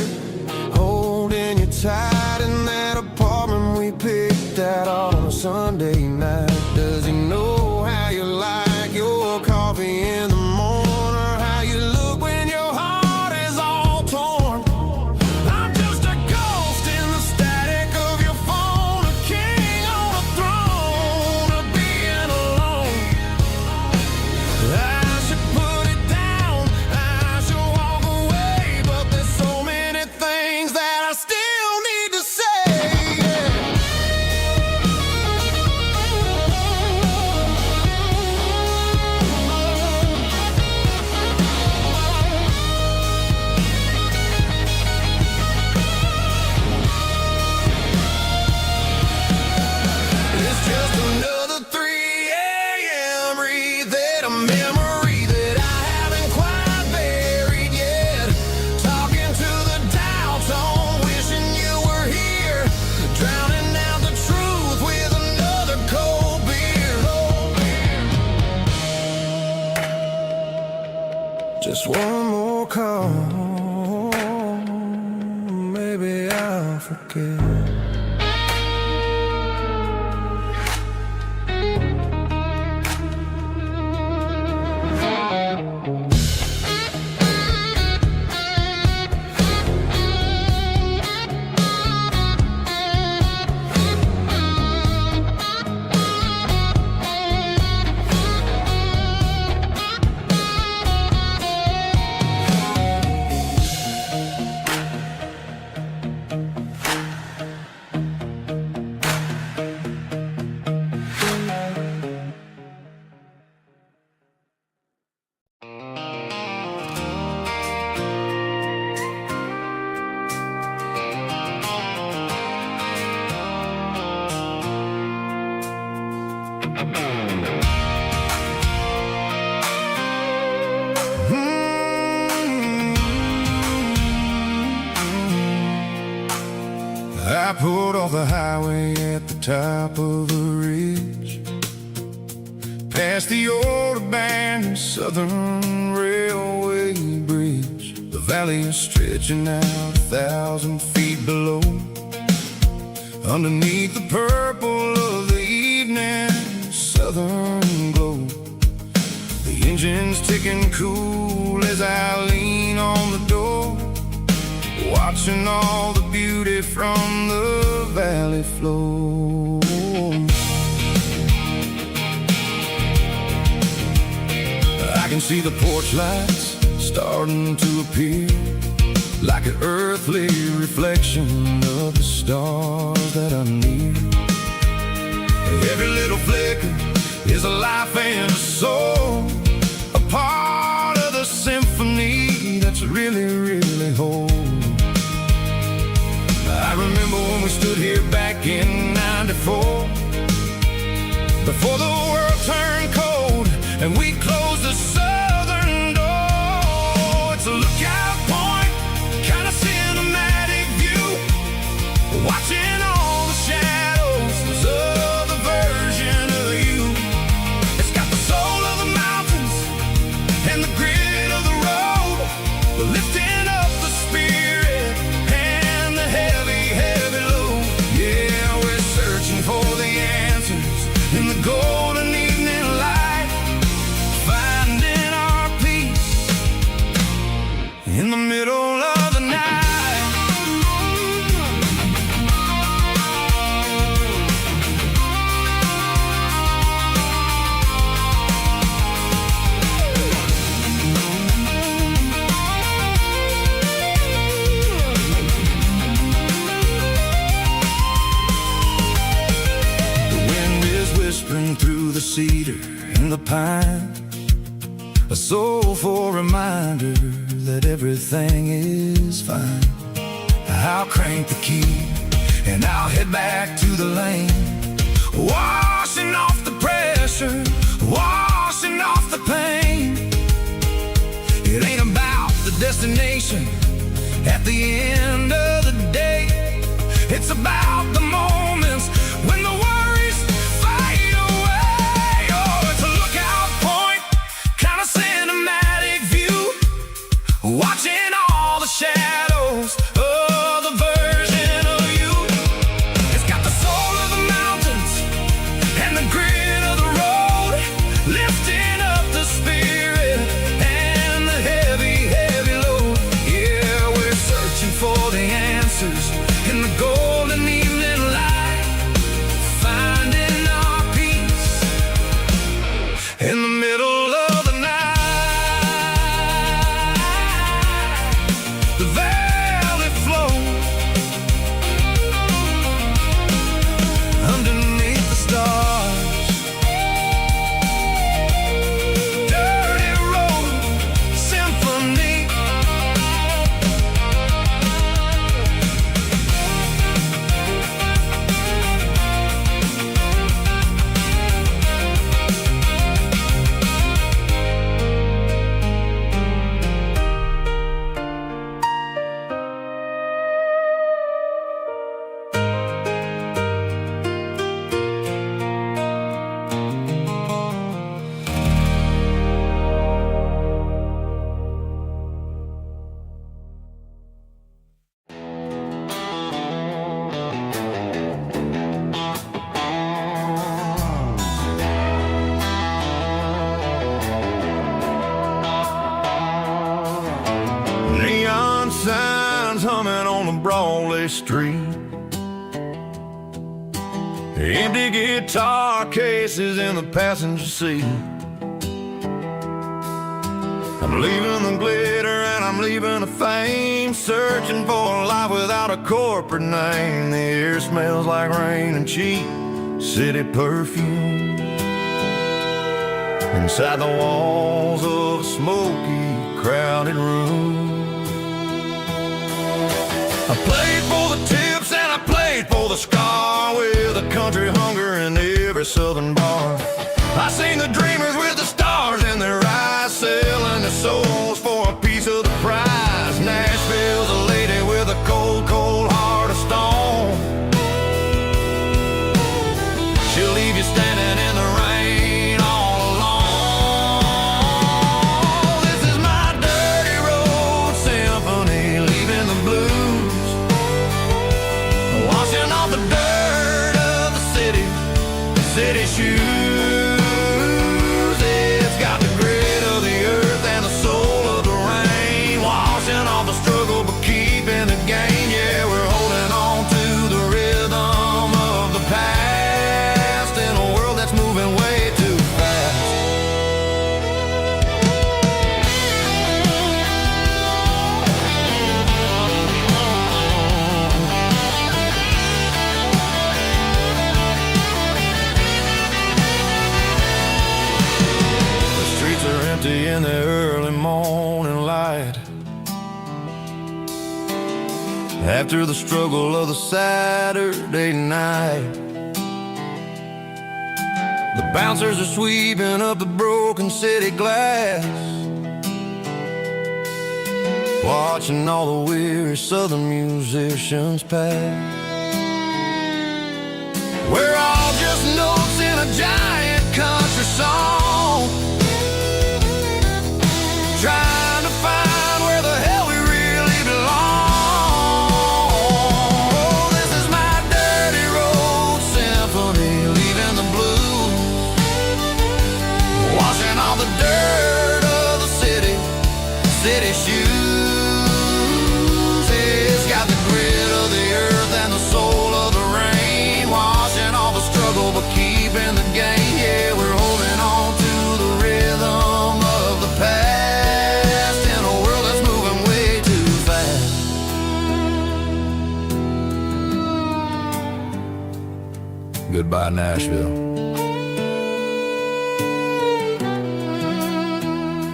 holding you tight in that apartment we picked out on a Sunday night. Does he know how you like your coffee in the morning, or how you look when your heart is all torn? I'm just a ghost in the static of your phone, a king on a throne of being alone. I should put it down, I should walk away, but there's so many things that I still need to say. Yeah. Just one more call, maybe I'll forget. I pulled off the highway at the top of the ridge, past the old abandoned Southern Railway bridge. The valley is stretching out 1,000 feet below, underneath the purple of the evening southern glow. The engine's ticking cool as I lean on the door, watching all the beauty from the valley flow. I can see the porch lights starting to appear, like an earthly reflection of the stars that are near. Every little flicker is a life and a soul, a part of the symphony that's really, really whole. I remember when we stood here back in '94, before the world turned cold and we closed the southern door. It's a lookout point, kind of cinematic view, watching all the shadows of the version of you. It's got the soul of the mountains and the grit of the road, lifting up the spirit and the heavy, heavy load. Yeah, we're searching for the answers in the golden evening light, finding our peace in the middle of the night. Whispering through the cedar and the pine, a soulful reminder that everything is fine. I'll crank the key and I'll head back to the lane, washing off the pressure, washing off the pain. It ain't about the destination at the end of the day, it's about the moments when the worries fade away. Oh, it's a lookout point, kind of cinematic view, watching all the shadows of the version of you. It's got the soul of the mountains and the grit of the road, lifting up the spirit and the heavy, heavy load. Yeah, we're searching for the answers in the golden evening street. Empty guitar cases in the passenger seat. I'm leaving the glitter and I'm leaving the fame, searching for a life without a corporate name. The air smells like rain and cheap city perfume. Inside the walls of a smoky, crowded room. I played for the tips and I played for the scar, with a country hunger in every southern bar. I seen the dreamers with the stars in their eyes, selling their souls for a piece of the prize. Nashville's a lady with a cold, cold heart of stone. She'll leave you standing in the rain all alone. This is my dirty road symphony, leaving the blues, washing off the dirt of the city shoes. It's got the grit of the earth and the soul of the rain, washing off the struggle but keeping the gain. Yeah, we're holding on to the rhythm of the past in a world that's moving way too fast. The streets are empty in the early morning light, after the struggle of the Saturday night. The bouncers are sweeping up the broken city glass, watching all the weary southern musicians pass. We're all just notes in a giant country song, trying to find where the hell we really belong. Oh, this is my dirty road symphony, leaving the blues, washing all the dirt of the city shoes. It's got the grit of the earth and the soul of the rain, washing all the struggle but keeping the gain. Yeah, we're holding on to the rhythm of the past in a world that's moving way too fast. Goodbye, Nashville.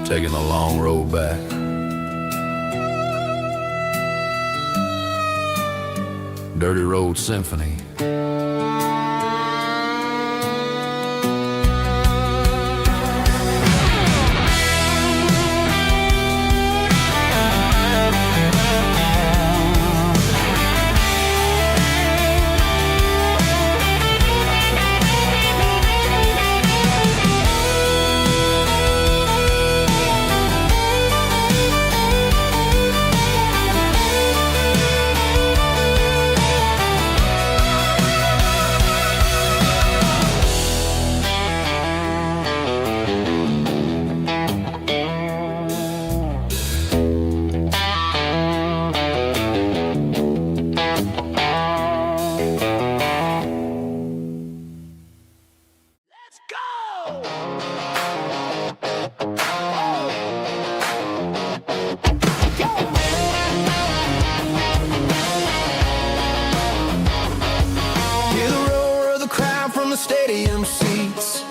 Taking the long road back. Dirty Road Symphony. Stadium seats,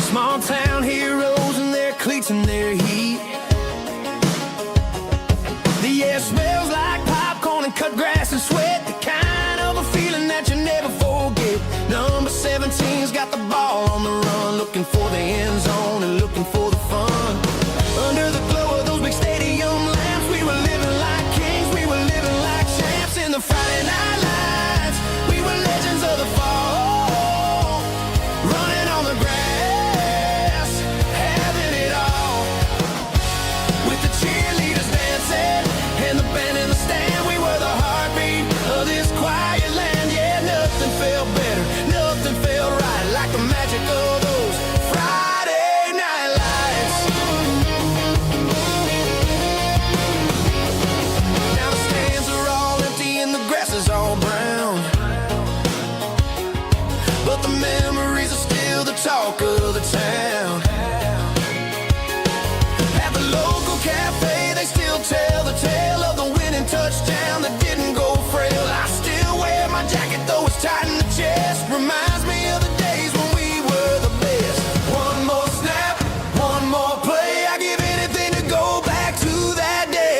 small town heroes in their cleats and their heat. The air smells like popcorn and cut grass and sweat, the kind of a feeling that you never forget. Number 17's got the ball on the run, looking for the end zone and looking for the fun. Under the glow of those big stadium lamps, we were living like kings, we were living like champs in the Friday night lights. We were legends of the fall, running on the grass, having it all, with the cheerleaders dancing and the band in the stand. We were the heartbeat of this quiet land. Yeah, nothing felt better, nothing felt right like the magic of those Friday night lights. Now the stands are but the memories are still the talk of the town. At the local cafe, they still tell the tale of the winning touchdown that didn't go frail. I still wear my jacket, though it's tight in the chest. Reminds me of the days when we were the best. One more snap, one more play. I give anything to go back to that day.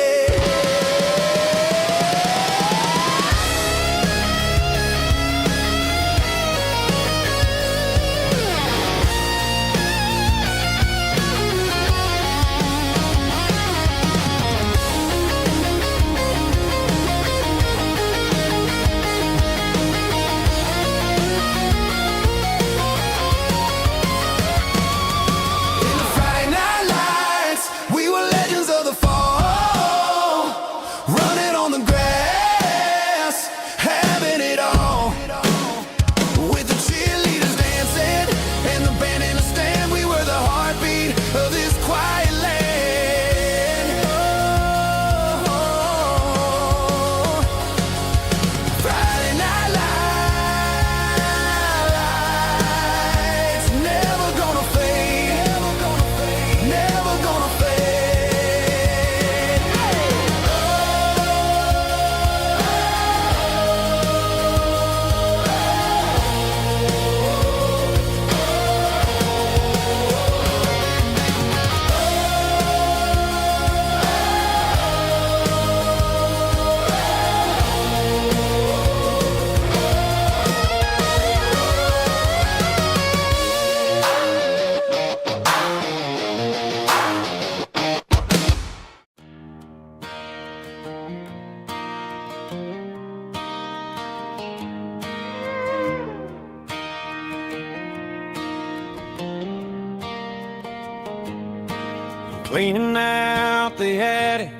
Cleaning out the attic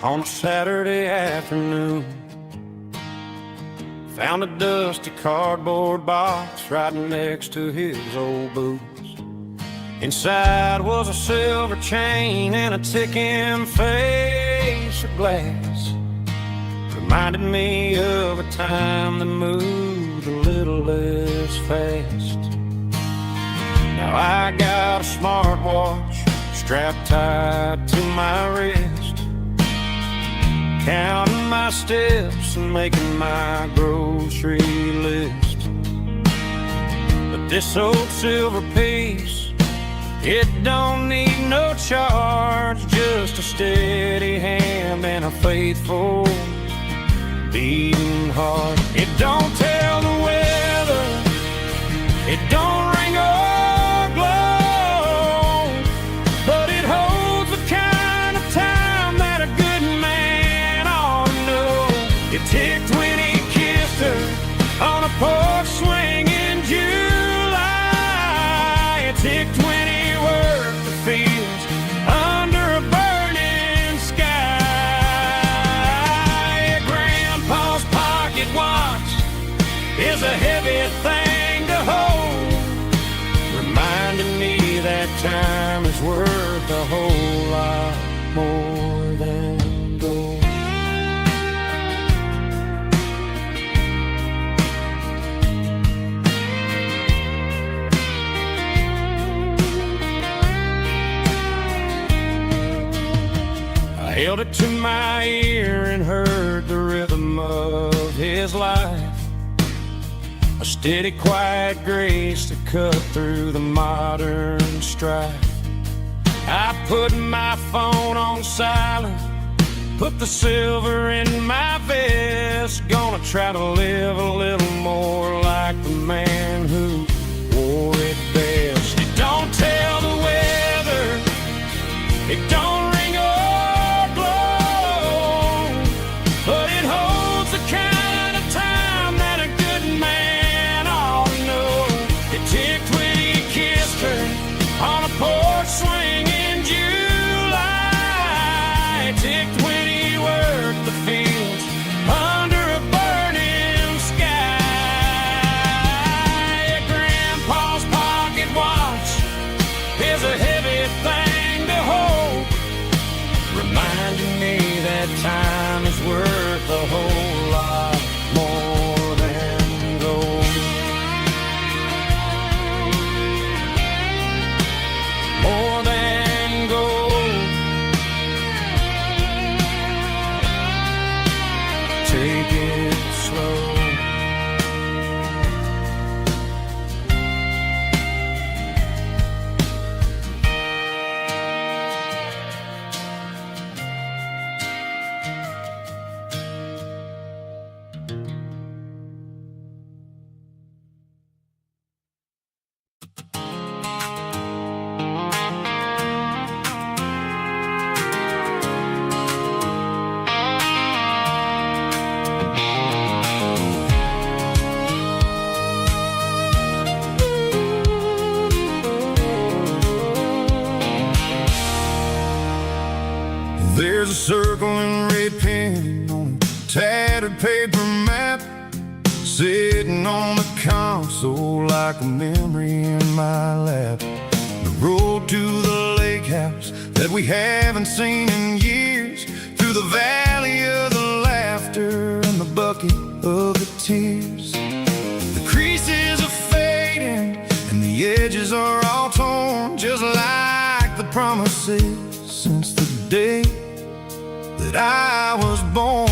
on a Saturday afternoon. Found a dusty cardboard box right next to his old boots. Inside was a silver chain and a ticking face of glass. Reminded me of a time that moved a little less fast. Now I got a smartwatch strapped tight to my wrist, counting my steps and making my grocery list. But this old silver piece, it don't need no charge, just a steady hand and a faithful beating heart. It don't tell the weather, it don't ring or glow, but it holds the kind of time that a good man ought to know. It ticked when he kissed her on a porch swing in July. It ticked when he worked the fields under a burning sky. Grandpa's pocket watch is a heavy thing to hold, reminding me that time is worth a whole lot more than gold. I held it to my ear and heard the rhythm of his life, a steady, quiet grace that cut through the modern strife. I put my phone on silent, put the silver in my vest. Gonna try to live a little more like the man who wore it best. It don't tell the weather, it don't ring or glow, but it holds the kind of time that a good man ought to know. It ticked when he kissed her on a porch swing in July. It ticked when he worked the fields under a burning sky. circling red pen on a tattered paper map, sitting on the console like a memory in my lap. The road to the lake house that we haven't seen in years, through the valley of the laughter and the bucket of the tears. The creases are fading and the edges are all torn, just like the promises since the day that I was born.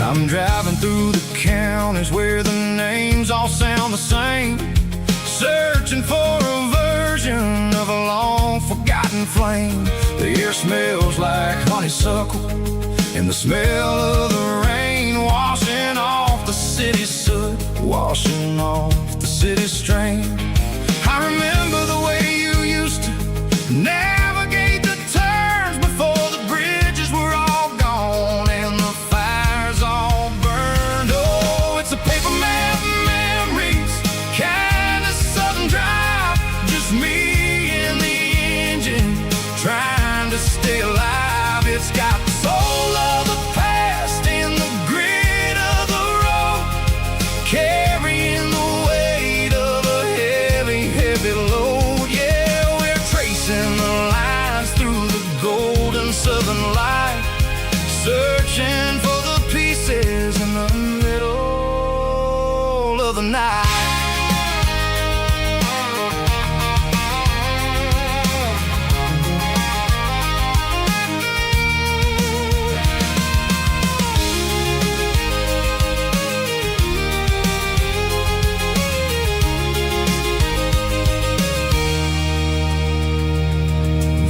I'm driving through the counties where the names all sound the same, searching for a version of a long forgotten flame. The air smells like honeysuckle and the smell of the rain, washing off the city's soot, washing off the city's strain. I remember the way you used to navigate the turns before the bridges were all gone and the fires all burned. Oh, it's a paper map memories, kind of southern drive, just me and the engine trying to stay alive. It's got the soul of the past and the grit of the road, carrying the weight of a heavy, heavy load. Yeah, we're tracing the lines through the golden southern light, searching for the pieces in the middle of the night.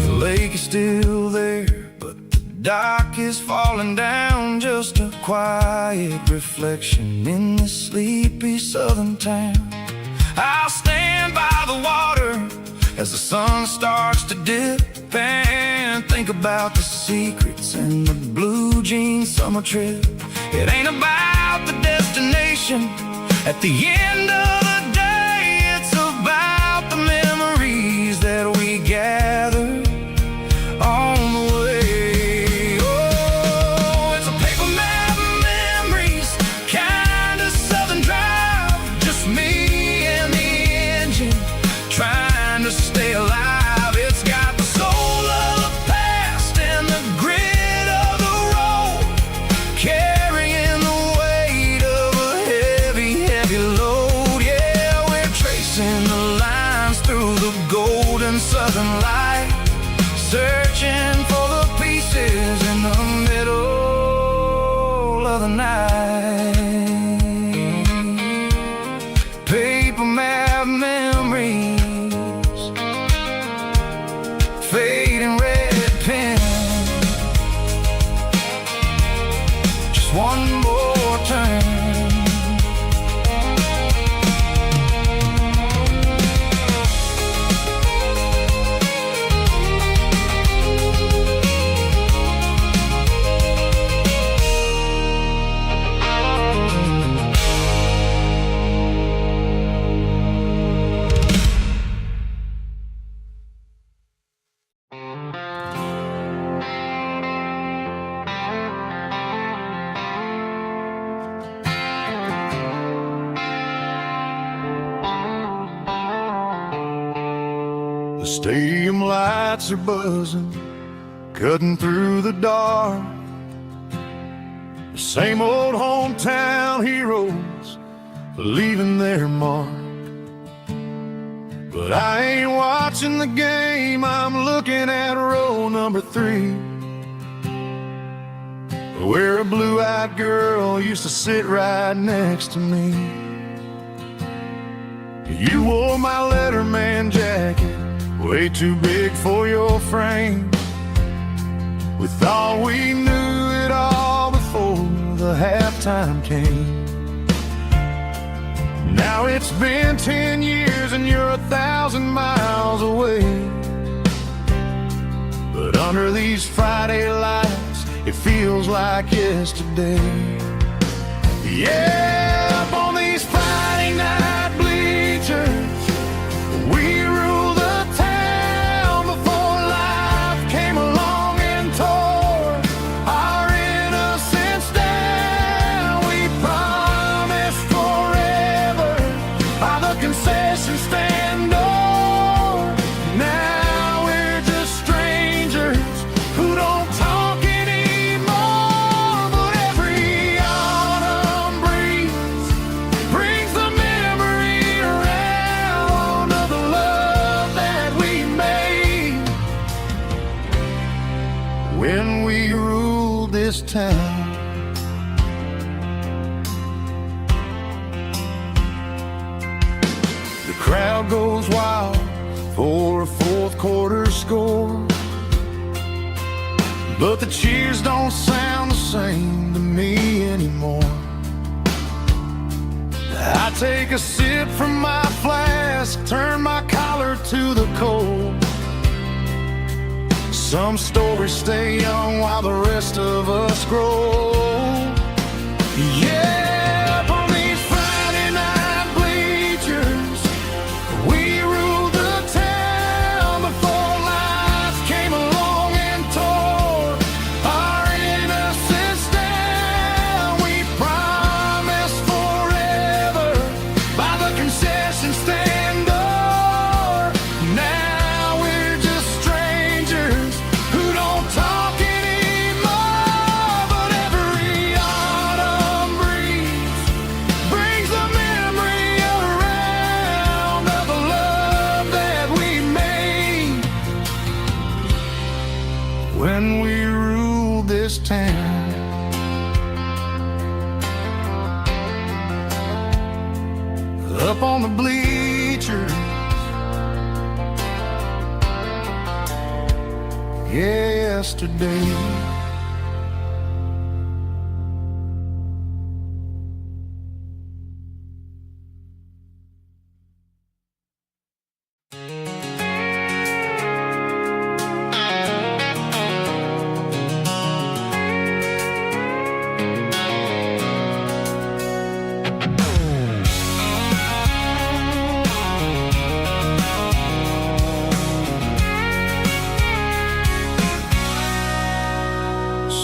The lake is still there, but the dock is falling down, just a quiet reflection in this sleepy southern town. I'll stand by the water as the sun starts to dip and think about the secrets in the blue jean summer trip. It ain't about the destination at the end of the day, it's about the memories that we gather on the way. Oh, it's a paper map memories, kind of southern drive, just me and the engine trying to stay alive. It's got the soul of the past and the grit of the road, carrying the weight of a heavy, heavy load. Yeah, we're tracing the lines through the golden southern light, searching for the pieces in the middle of the night. Paper map memories, fading red pen, just one more turn. The stadium lights are buzzing, cutting through the dark. The same old hometown heroes leaving their mark. But I ain't watching the game, I'm looking at row number 3, where a blue-eyed girl used to sit right next to me. You wore my Letterman jacket, way too big for your frame. We thought we knew it all before the halftime came. Now it's been 10 years and you're 1,000 miles away. But under these Friday lights, it feels like yesterday. Yeah, up on these Friday when we ruled this town. The crowd goes wild for a fourth quarter score, but the cheers don't sound the same to me anymore. I take a sip from my flask, turn my collar to the cold. Some stories stay young while the rest of us grow. Yeah, up on these Friday night bleachers, we ruled the town before life came along and tore our innocence down. We promised forever by the concession stand door. Now we're just strangers who don't talk anymore. But every autumn breeze brings the memory around of the love that we made when we ruled this town. Up on the bleachers, yesterday.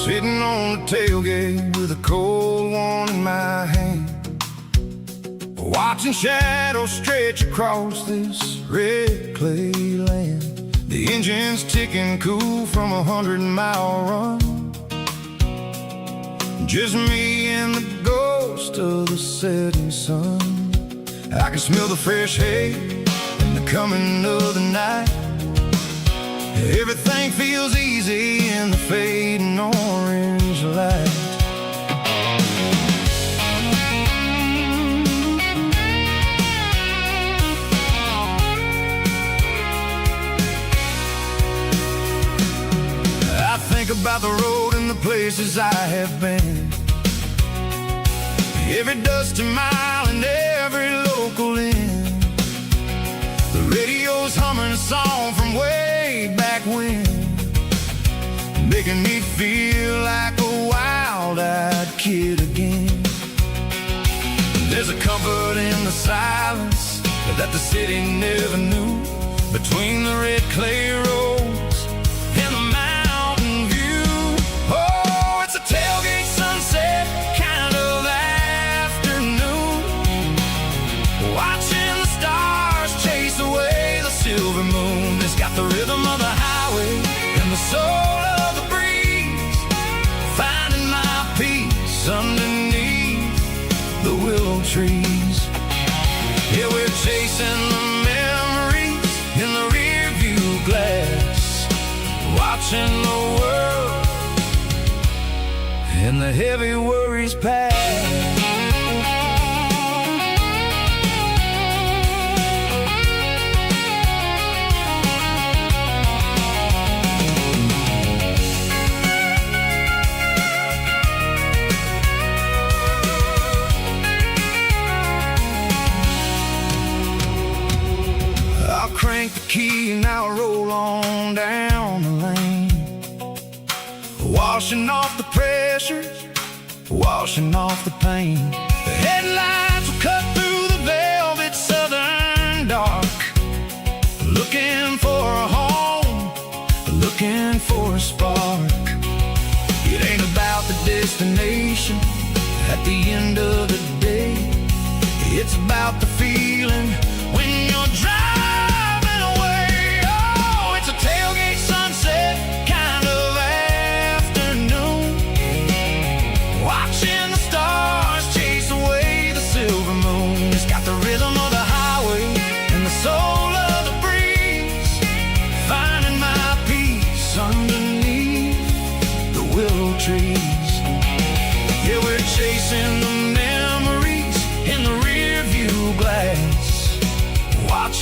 Sitting on the tailgate with a cold one in my hand, watching shadows stretch across this red clay land. The engine's ticking cool from 100-mile run. Just me and the ghost of the setting sun. I can smell the fresh hay and the coming of the night. Everything feels easy in the fading orange light. I think about the road and the places I have been, every dusty mile and every local inn. The radio's humming a song from way back when, making me feel like a wild-eyed kid again. There's a comfort in the silence that the city never knew, between the red clay roads and the mountain view. Oh, it's a tailgate sunset kind of afternoon, watching the stars chase away the silver moon. It's got the rhythm of the highway and the soul of the breeze, finding my peace underneath the willow trees. Yeah, we're chasing the memories in the rearview glass, watching the world and the heavy worries pass. Crank the key and I'll roll on down the lane, washing off the pressure, washing off the pain. The headlights will cut through the velvet southern dark, looking for a home, looking for a spark. It ain't about the destination at the end of the day, it's about the feeling when you're driving. Tailgate sunset kind of afternoon, watching the stars chase away the silver moon. It's got the rhythm of the highway and the soul of the breeze, finding my peace underneath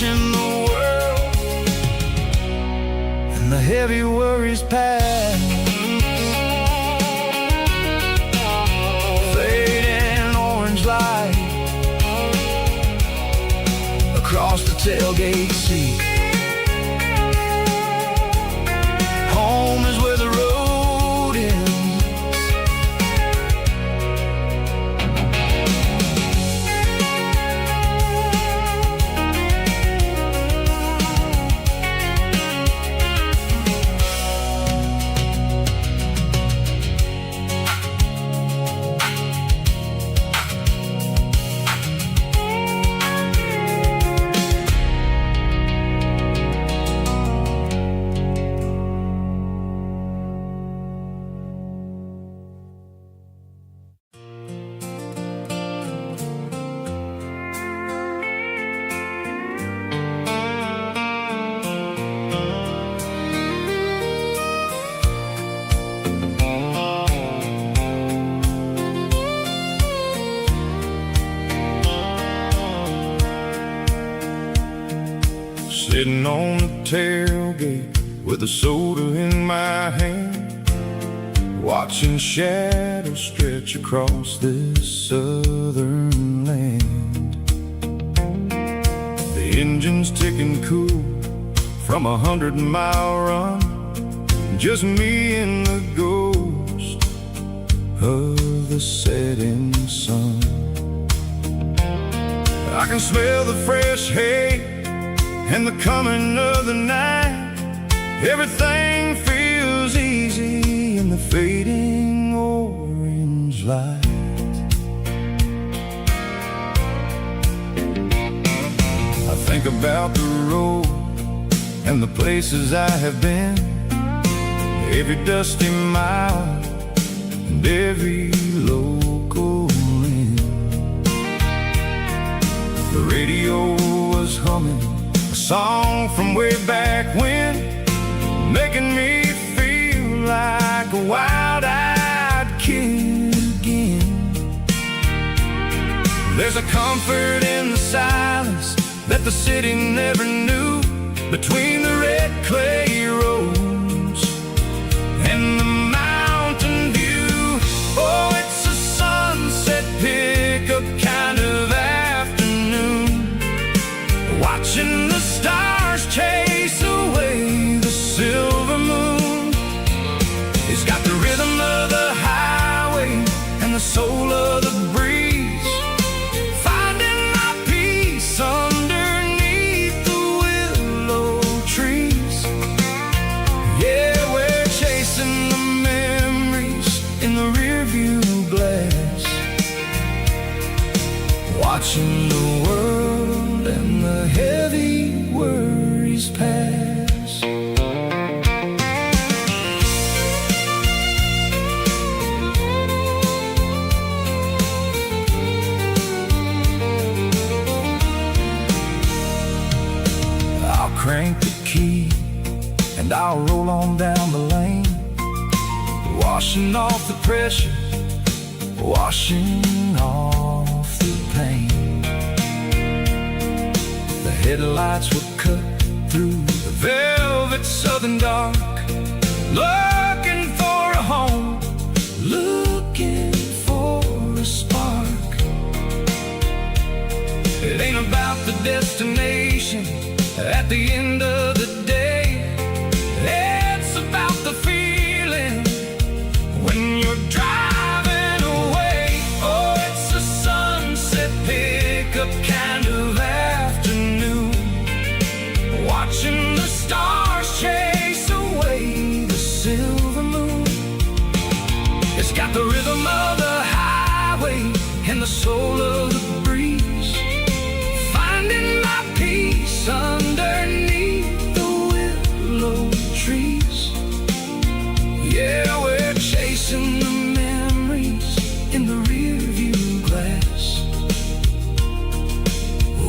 watching the world and the heavy worries pass. Fading orange light across the tailgate seat. Home is where the road ends. Sitting on the tailgate with a soda in my hand, watching shadows stretch across this southern land. The engine's ticking cool from 100-mile run, just me and the ghost of the setting sun. I can smell the fresh hay and the coming of the night. Everything feels easy in the fading orange light. I think about the road and the places I have been, every dusty mile and every local inn. The radio was humming a song from way back when, making me feel like a wild-eyed kid again. There's a comfort in the silence that the city never knew, between the red clay roads and the mountain view. Oh, it's a sunset pickup kind of afternoon, watching the stars chase away the silver moon. It's got the rhythm of the highway and the soul of the breeze, finding my peace underneath the willow trees. Yeah, we're chasing the memories in the rearview glass, watching the world and the heavy worries pass. I'll crank the key and I'll roll on down the lane, washing off the pressure, washing off the pain. The headlights will cut through the velvet southern dark, looking for a home, looking for a spark. It ain't about the destination at the end of the day, it's about the feeling when you're driving away. Oh, it's a sunset pickup kind of afternoon, watching the stars chase away the silver moon. It's got the rhythm of the highway and the soul of the breeze, finding my peace underneath the willow trees. Yeah, we're chasing the memories in the rearview glass,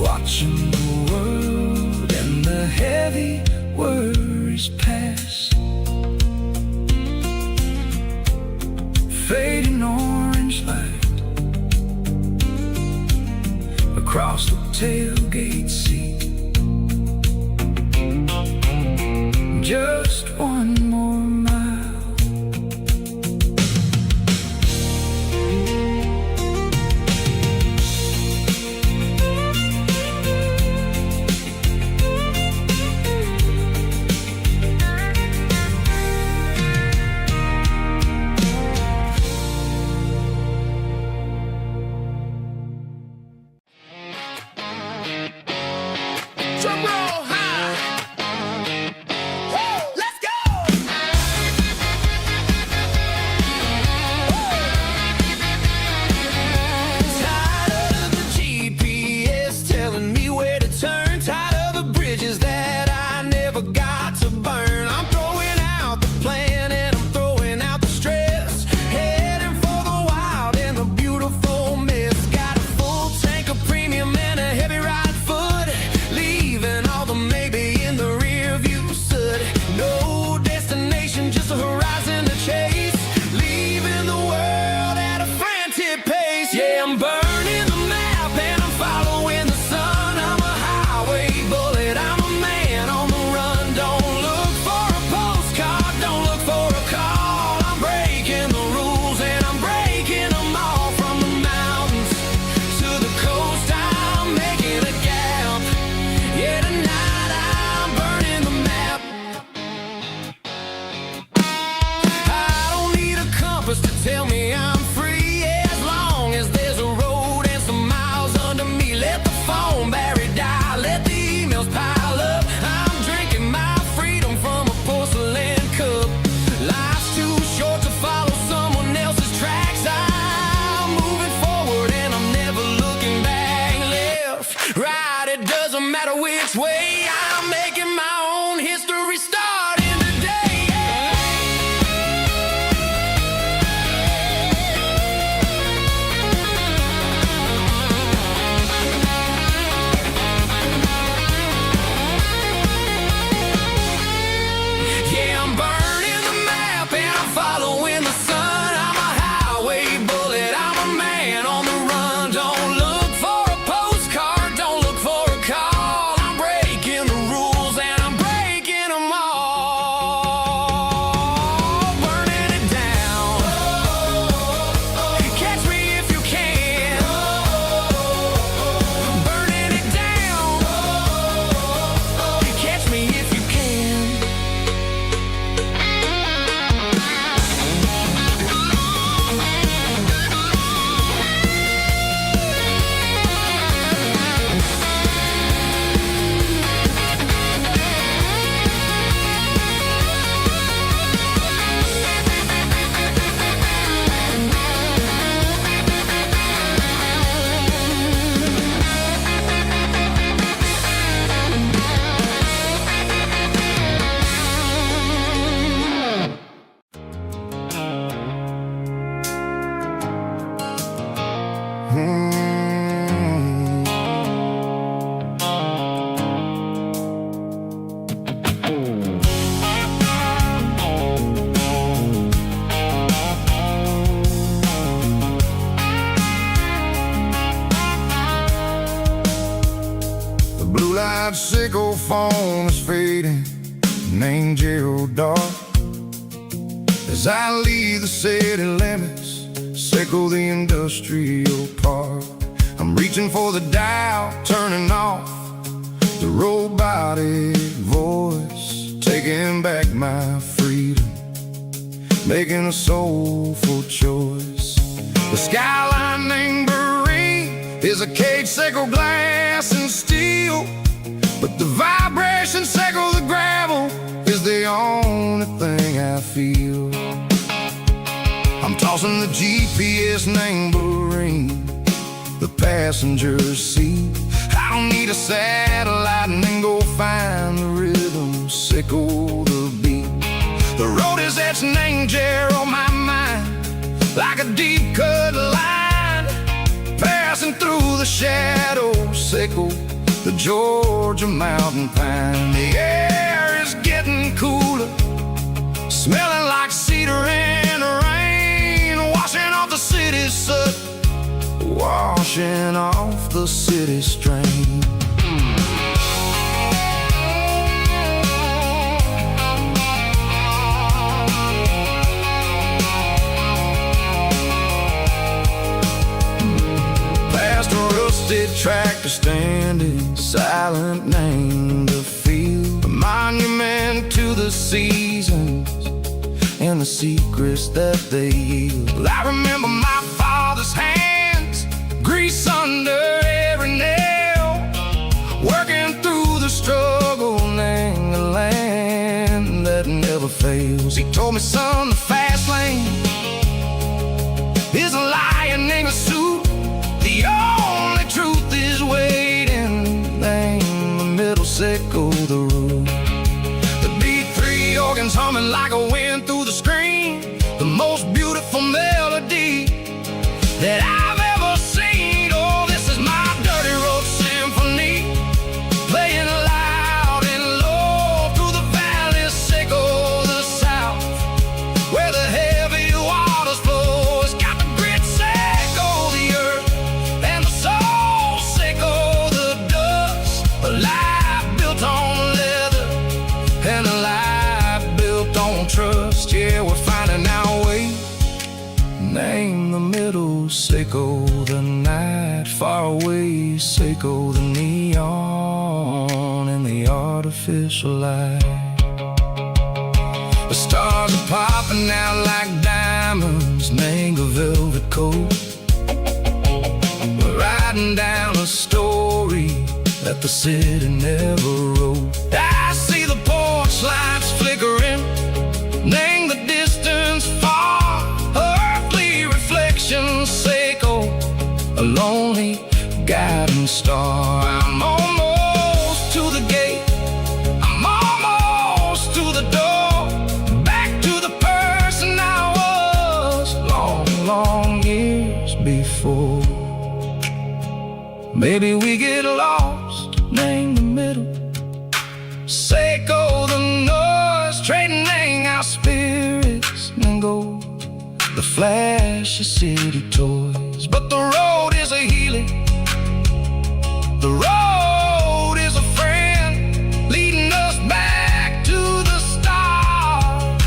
watching the world and the heavy worries pass. Fading orange light across the tailgate seat. just one more mile. Drum roll high. Woo, let's go. Tired of the GPS telling me where to turn. Tired of the bridges that I never got to burn. I'm throwing out the plan and I'm throwing out the stress. Heading for the wild and the beautiful mess. Got a full tank of premium and a heavy right foot. Leaving all the maybe in the rear view soot. No destination, just a horizon to chase. Leaving the world at a frantic pace. Yeah, I'm burning the map and I'm following the sun. I'm a highway bullet, I'm a man on the run. Don't look for a postcard, don't look for a call. I'm breaking the rules and I'm breaking them all. From the mountains to the coast, I'm making a gap. Yeah, tonight I'm burning the map. I don't need a compass to tell me I'm free. As long as there's a road and some miles under me. Let the phone battery die, let the emails pile up. I'm drinking my freedom from a porcelain cup. Life's too short to follow someone else's tracks. I'm moving forward and I'm never looking back. Left, right, it doesn't matter which way. I'm making my own history starting today. Yeah, I'm burning the map and I'm following the sun. I'm a highway bullet, I'm a man on the run. Don't look for a postcard, don't look for a call. I'm breaking the rules and I'm breaking them all. Burning it down. Catch me if you can. Burning it down. Catch me if you can. The blue light sickle phone is fading, name Gerald dark. As I leave the city limits, sickle the industrial park. I'm reaching for the dial, turning off the robotic voice, taking back my freedom, making a soulful choice. The skyline named Marine is a cage, sickle glass and steel, but the vibration sickle the gravel is the only thing I feel. I'm tossing the GPS named Marine, the passenger seat. I don't need a satellite and then go find the rhythm, sickle the beat. The road is etched named Gerald on my mind, like a deep cut line, passing through the shadows, sickle the Georgia mountain pine. The air is getting cooler, smelling like cedar in the rain, washing off the city soot, washing off the city strain. red tractor standing silent, named a field, a monument to the seasons and the secrets that they yield. Well, I remember my father's hands, grease under every nail, working through the struggle and the land that never fails. He told me, son, the fast lane is a lion in a suit. The only truth is waiting. Name the middle, sickle the root. The beat, three organs humming like a wind through the screen. The most beautiful melody that I've ever seen. Oh, this is my dirty road symphony, playing loud and low through the valleys, sickle the south, where the heavy waters flow. It's got the grit, sickle the earth, and the soul, sickle the dust. A life built on leather and a life built on trust. Yeah, we're finding our way. Name the middle, sickle the night, far away, sickle the neon and the artificial light. The stars are popping out like diamonds, mango velvet coat. We're riding down a story that the city never wrote. I see the porch lights flickering, name the distance far, earthly reflections, sickle a lonely guiding star. I'm almost to the gate, I'm almost to the door, back to the person I was long, long years before. Maybe we get lost, name the middle, sickle the noise, trading our spirits and go the flash of city toys. But the road is a healing, the road is a friend, leading us back to the start.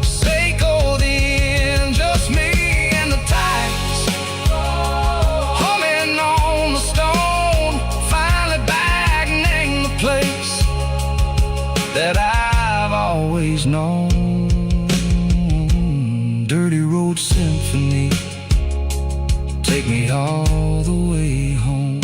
Sickle the end, just me and the tides, humming on the stone. Finally back, name the place that I've always known. Dirty road symphony, take me all the way home.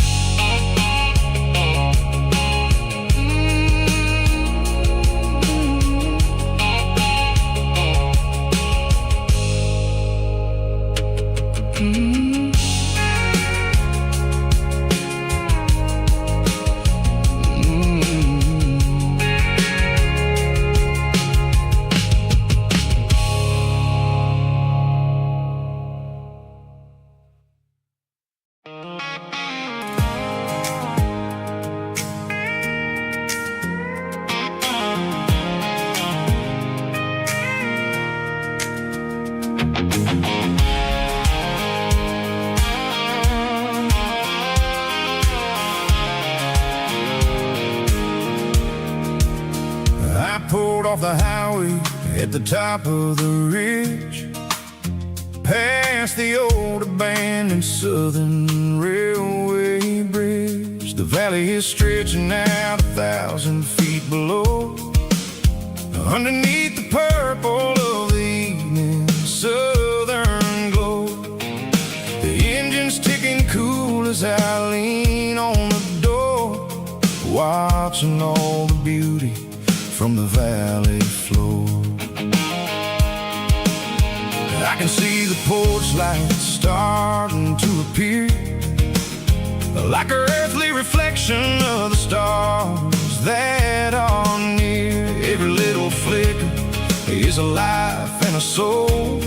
I pulled off the highway at the top of the ridge, past the old abandoned Southern Railway bridge. The valley is stretching out 1,000 feet below, underneath the purple of the evening southern glow. The engine's ticking cool as I lean on the door, watching all the beauty from the valley floor. I can see the porch lights starting to appear, like an earthly reflection of the stars that are near. Every little flicker is a life and a soul,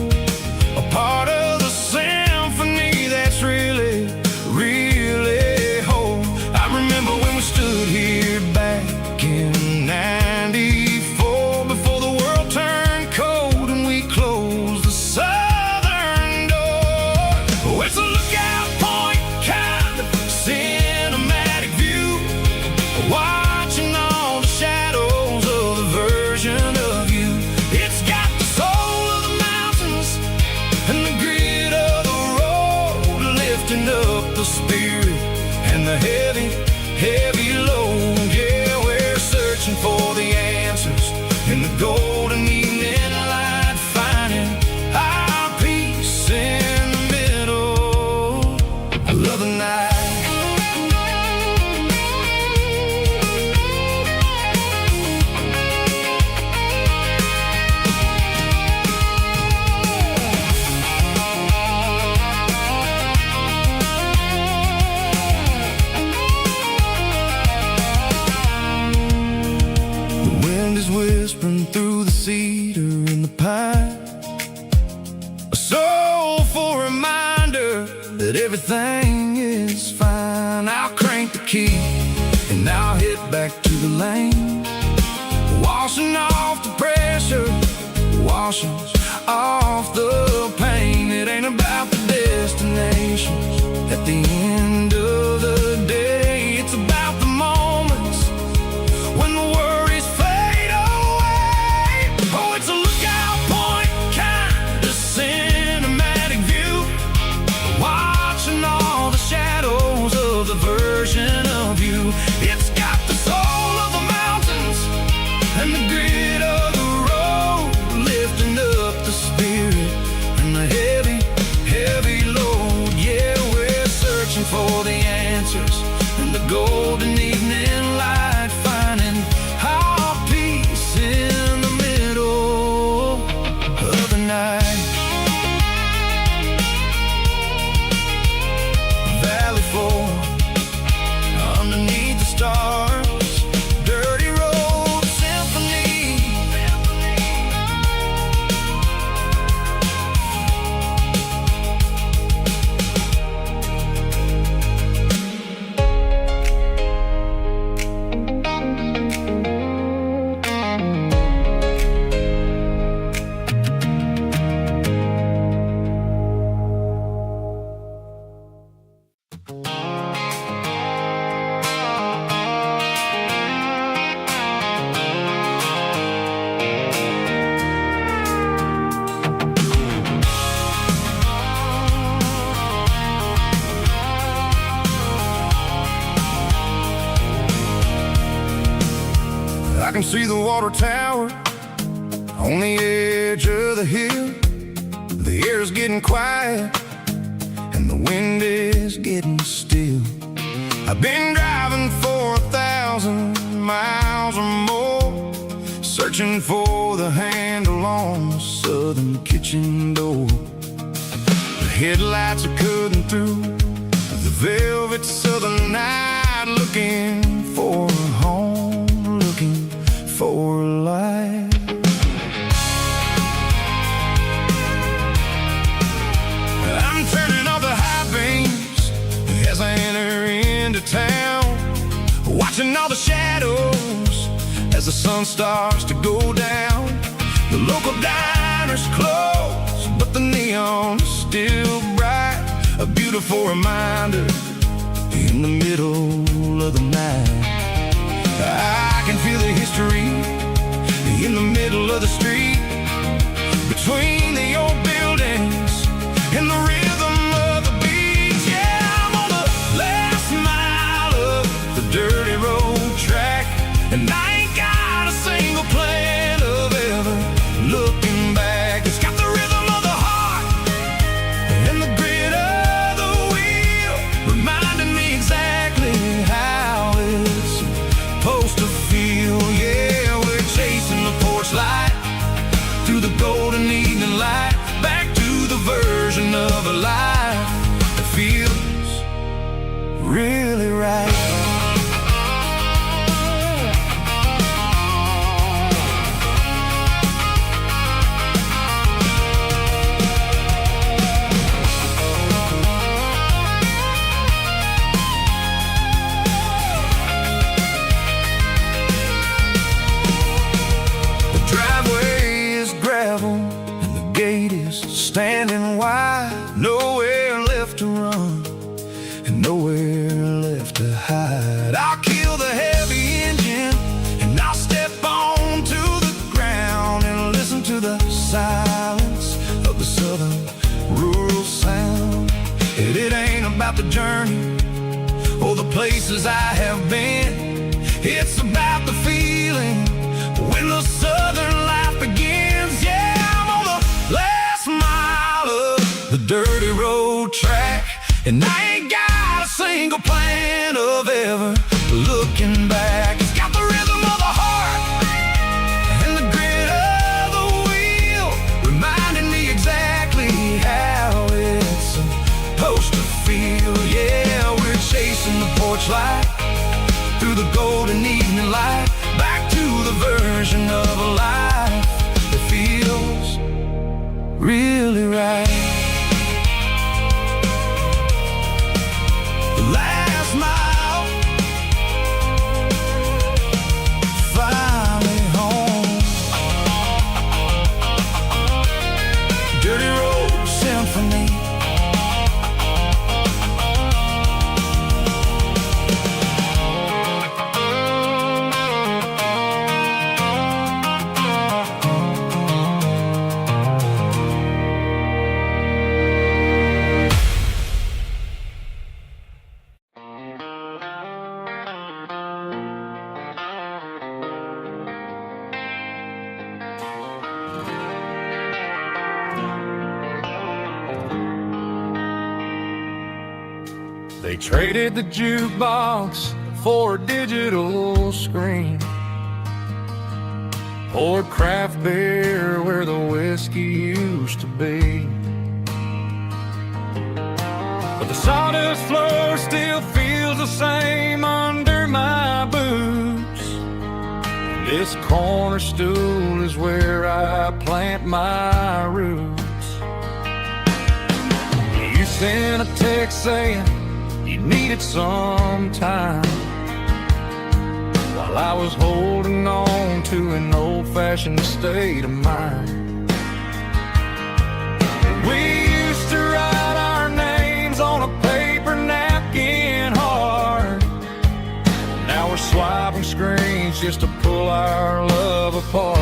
a part of the symphony that's really, really whole. I remember when we stood here back in '94, before the world turned cold and we closed the southern door. Oh, it's a lookout point, kind of cinematic view, watching all the shadows of the version of you. It's got the soul of the mountains and the grit of the road, lifting up the spirit and the heavy load. Yeah, we're searching for the answers in the golden evening light, finding our peace in the middle of the night. Whispering through the cedar and the pine, a soulful reminder that everything is fine. I'll crank the key and I'll hit back to the lane, washing off the pressure, washing off the pain. It ain't about the destinations at the end of the day. It's about the moments when the worries fade away. Oh, it's a lookout point, kind of cinematic view, watching all the shadows of the version of you. It's got the soul of the mountains and the grit of the road, lifting up the spirit and the heavy, heavy load. Yeah, we're searching for the answers in the golden evening light, finding our peace in the middle of the night. Valley floor, underneath the stars, dirty road symphony. I can see the water tower on the edge of the hill. The air's getting quiet and the wind is getting still. I've been driving for 1,000 miles or more, searching for the handle on the southern kitchen door. The headlights are cutting through the velvet southern night, looking for a home, looking for a life. I'm turning off the high beams as I enter into town, watching all the shadows as the sun starts to go down. The local diner's closed, but the neon is still bright, a beautiful reminder in the middle of the night. I can feel the history in the middle of the street, between the old buildings and the rhythm of the beat. Yeah, I'm on the last mile of the dirty road track, and I ain't got a single plan of ever looking back. It's got the rhythm of the heart and the grit of the wheel, reminding me exactly how it's supposed to feel. Yeah, we're chasing the porch light through the golden evening light, back to the version of a life that feels really right. Standing wide, nowhere left to run and nowhere left to hide. I'll kill the heavy engine and I'll step onto the ground and listen to the silence of the southern rural sound. It ain't about the journey for the places I have been. It's about the feeling when the southern life begins. Yeah, I'm on the last mile of the dirty road track, and I ain't got a single plan of ever looking back. It's got the rhythm of the heart and the grit of the wheel, reminding me exactly how it's supposed to feel. Yeah, we're chasing the porch light through the golden evening light, back to the version of a life that feels really right. The last mile, finally home. Dirty road symphony. They traded the jukebox for a digital screen, poured craft beer where the whiskey used to be. But the sawdust floor still feels the same under my boots. This corner stool is where I plant my roots. You sent a text saying you needed some time, while I was holding on to an old-fashioned state of mind. We used to write our names on a paper napkin hard. Now we're swiping screens just to pull our love apart.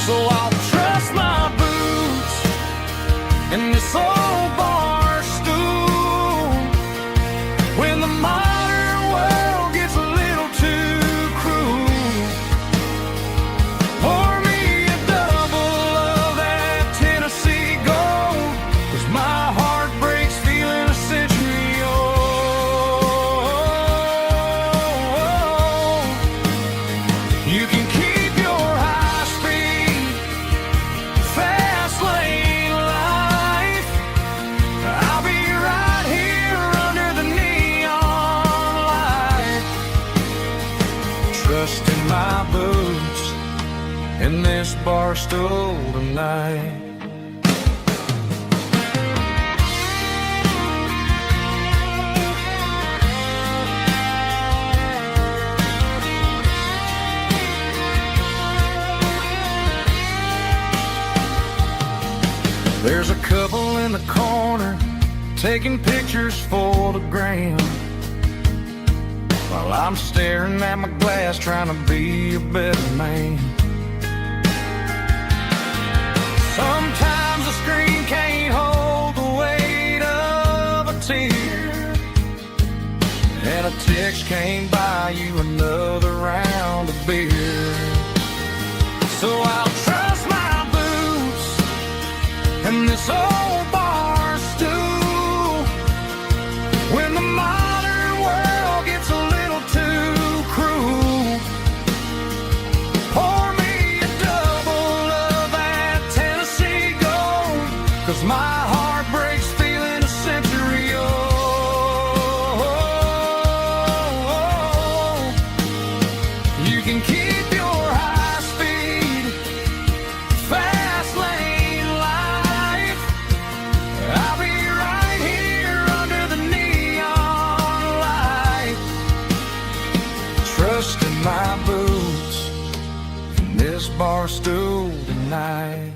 So I'll trust my boots in this old bar stool when the modern world gets a little too cruel. Pour me a double of that Tennessee Gold, 'cause my heart breaks feeling a century old. You can keep your high speed, fast lane life. I'll be right here under the neon light, trusting my boots in this bar stool tonight. There's a couple in the corner taking pictures for the gram, while I'm staring at my glass trying to be a better man. Sometimes the screen can't hold the weight of a tear, and a text can't buy you another round of beer. So I'll trust my boots and this old bar stool when the modern world gets a little too cruel. Pour me a double of that Tennessee Gold, 'cause my heart breaks feeling a century old. You can keep your high speed, fast lane life. I'll be right here under the neon light, trusting my boots in this bar stool tonight.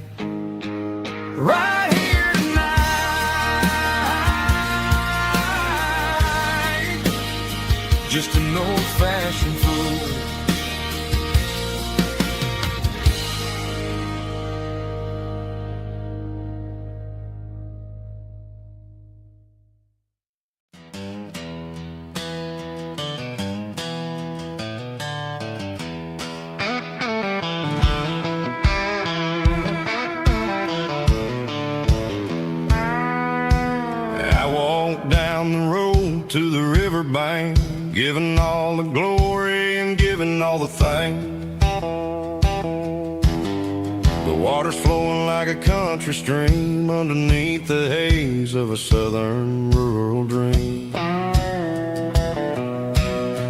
Right here tonight, just an old-fashioned fool. riverbank, giving all the glory and giving all the thanks. The water's flowing like a country stream underneath the haze of a southern rural dream.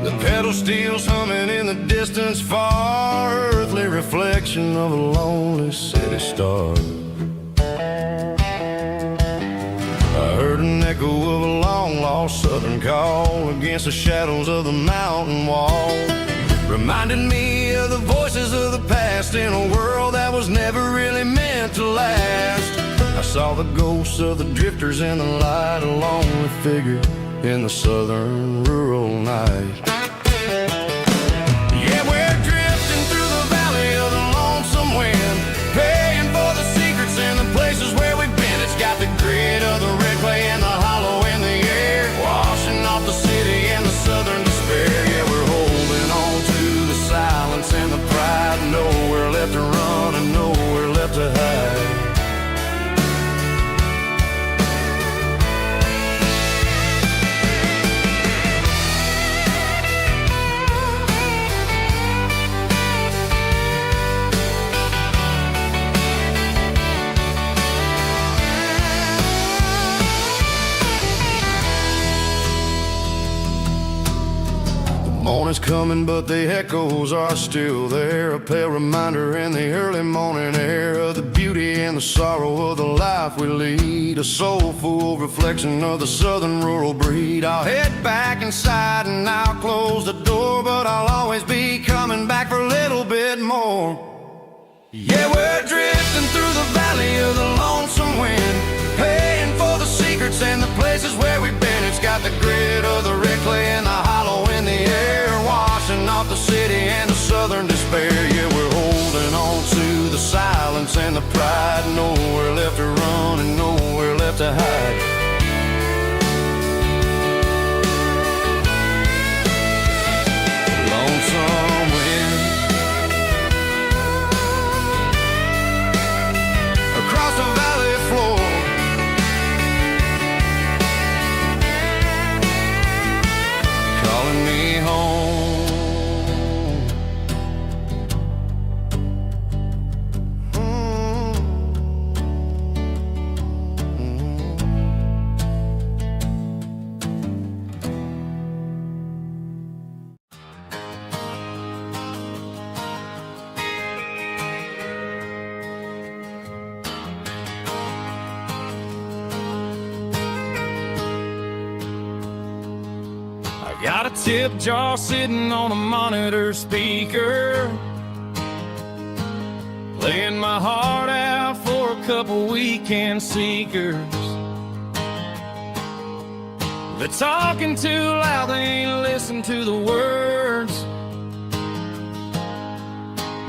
The pedal steel's humming in the distance far, earthly reflection of a lonely city star. I heard an echo of a long-lost southern call against the shadows of the mountain wall, reminded me of the voices of the past in a world that was never really meant to last. I saw the ghosts of the drifters in the light, a lonely figure in the southern rural night. Yeah, we're drifting through the valley of the lonesome wind, paying for the secrets and the places where we've been. It's got the grit of the red clay and the hollow in the air, washing off the city and the southern despair. Yeah, we're holding on to the silence and the pride, nowhere left to run and nowhere left to hide. Morning's coming, but the echoes are still there, a pale reminder in the early morning air of the beauty and the sorrow of the life we lead, a soulful reflection of the southern rural breed. I'll head back inside and I'll close the door, but I'll always be coming back for a little bit more. Yeah, we're drifting through the valley of the lonesome wind, paying for the secrets and the places where we've been. It's got the grit of the red clay and the hollow in the air, washing off the city and the southern despair. Yeah, we're holding on to the silence and the pride, nowhere left to run and nowhere left to hide. Lonesome wind across the valley floor, calling me home. Got a tip jar sitting on a monitor speaker, playing my heart out for a couple weekend seekers. They're talking too loud, they ain't listen to the words,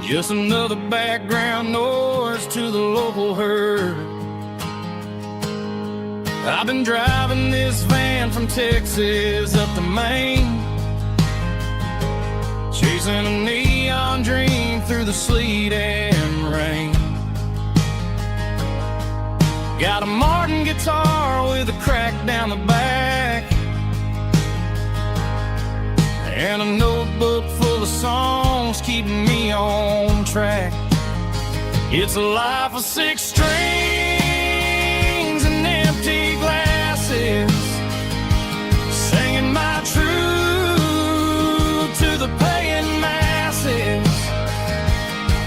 just another background noise to the local herd. I've been driving this van from Texas up to Maine, chasing a neon dream through the sleet and rain. Got a Martin guitar with a crack down the back, and a notebook full of songs keeping me on track. It's a life of 6 strings and empty glasses, singing my truth to the paying masses.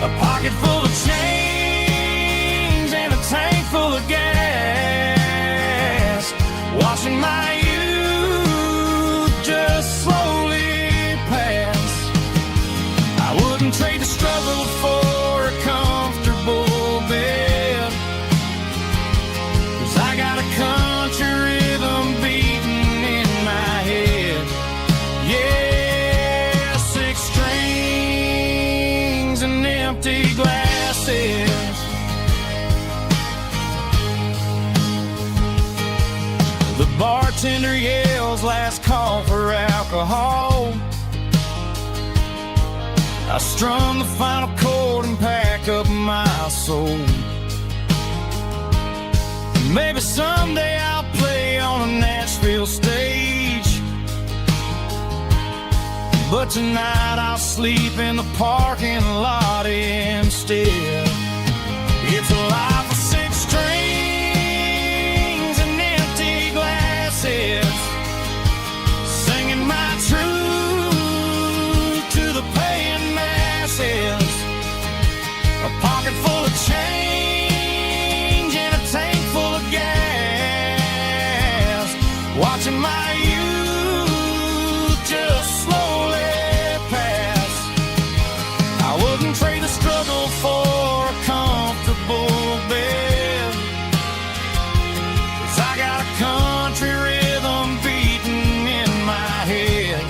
A pocket full of change and a tank full of gas, watching my youth just slowly pass. I wouldn't trade the struggle for a comfortable bed, 'cause I got a country rhythm beating in my head. Yeah, 6 strings and empty glasses. The bartender yells last call for alcohol. I strum the final chord and pack up my soul. Maybe someday I'll play on a Nashville stage, but tonight I'll sleep in the parking lot instead. It's a life of six strings and empty glasses, singing my truth to the paying masses. A pocket full of change and a tank full of gas, watching my youth just slowly pass. I wouldn't trade the struggle for a comfortable bed, 'cause I got a country rhythm beating in my head.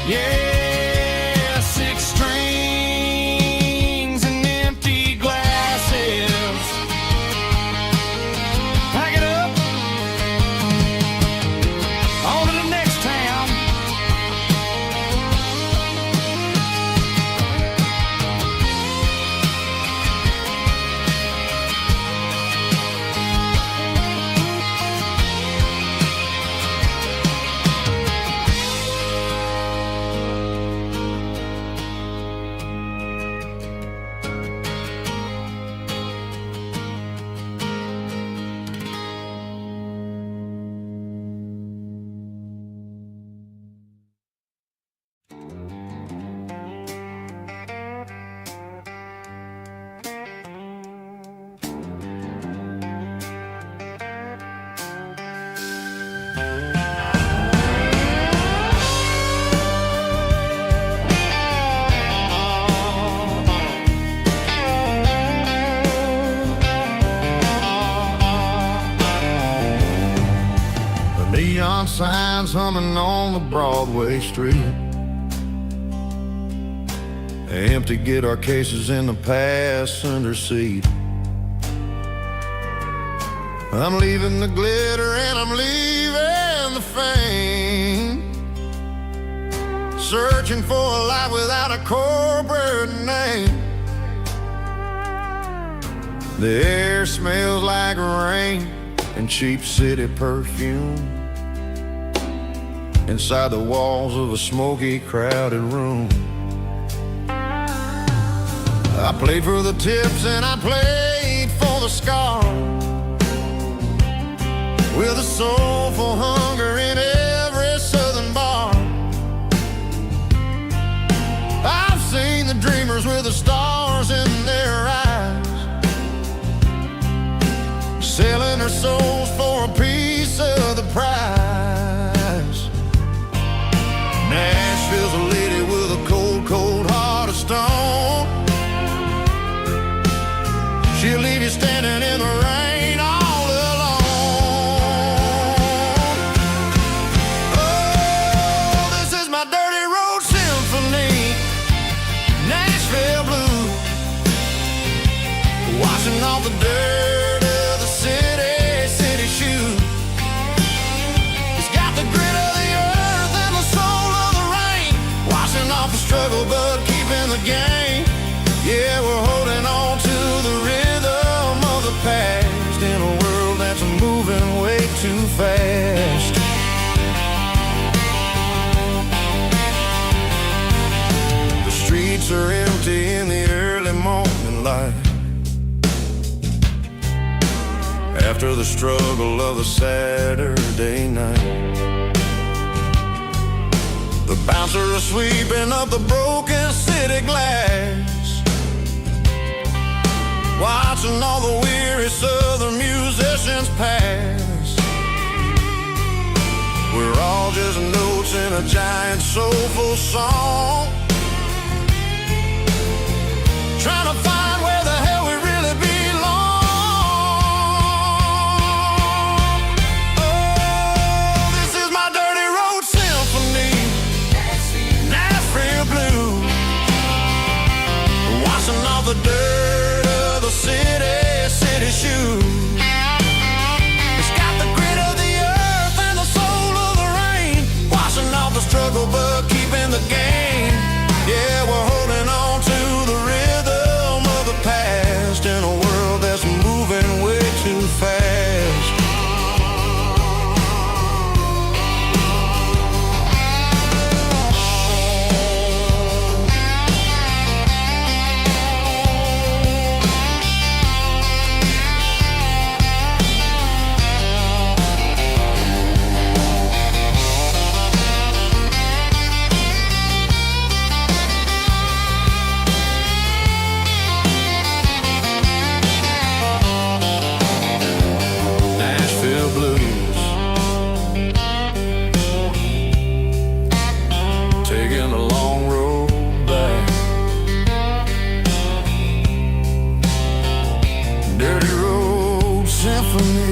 Yeah, six strings and empty glasses. Pack it up, on to the next town. Neon signs humming on the Broadway street, empty guitar cases in the passenger seat. I'm leaving the glitter and I'm leaving the fame, searching for a life without a corporate name. The air smells like rain and cheap city perfume inside the walls of a smoky, crowded room. I played for the tips and I played for the scars, with a soulful hunger in every southern bar. I've seen the dreamers with the stars in their eyes, selling their souls for a piece of the prize. Nashville's a lady with a cold, cold heart of stone. She'll leave you standing in the rain all alone. Oh, this is my dirty road symphony, Nashville blues, washing off the dirt of the city shoes. It's got the grit of the earth and the soul of the rain, washing off the struggle but keeping the game. Yeah, we're holding on to the rhythm of the past in a world that's moving way too fast. The streets are empty in the early morning light, after the struggle of the Saturday night. The bouncer is sweeping up the broken city glass, watching all the weary southern musicians pass. We're all just notes in a giant soulful song, trying to find where the hell we really belong. Oh, this is my dirty road symphony, Nashville blues, washing off the dirt of the city shoes. It's got the grit of the earth and the soul of the rain, washing off the struggle but keeping the game. Yeah, we're holding on to the rhythm for me.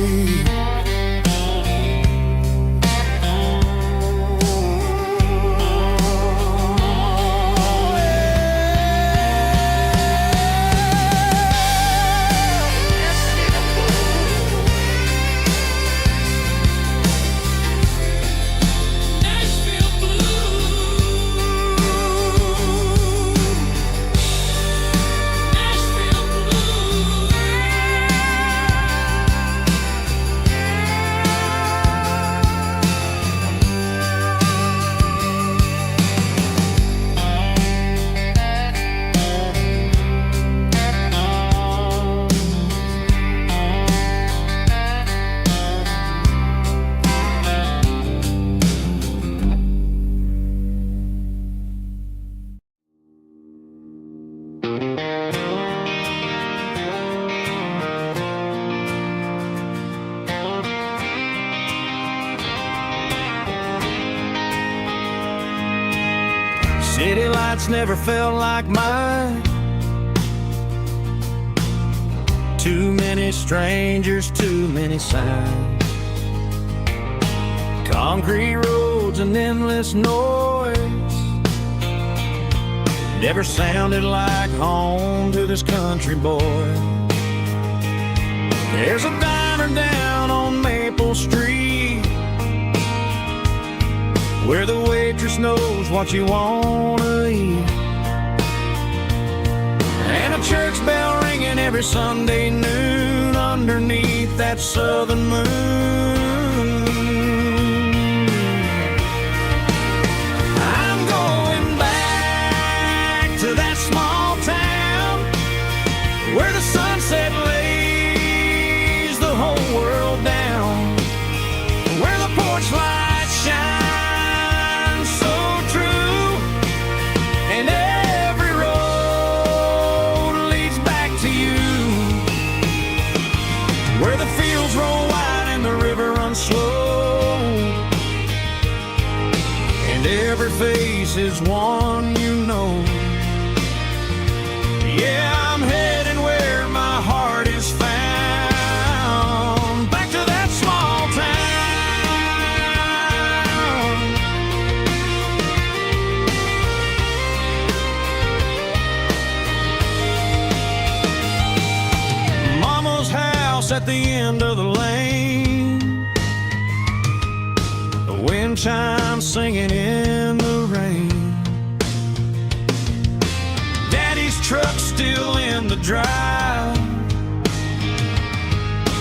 City lights never felt like mine. Too many strangers, too many signs. Concrete roads and endless noise never sounded like home to this country boy. There's a diner down on Maple Street where the waitress knows what you wanna eat, and a church bell ringing every Sunday noon underneath that southern moon. I'm going back to that small town where the sunset lays the whole world down, where the porch lights shine slow, and every face is one you know. Yeah, I'm heading where my heart is found, back to that small town. Mama's house at the end of the lane, wind chimes singing in the rain. Daddy's truck still in the drive,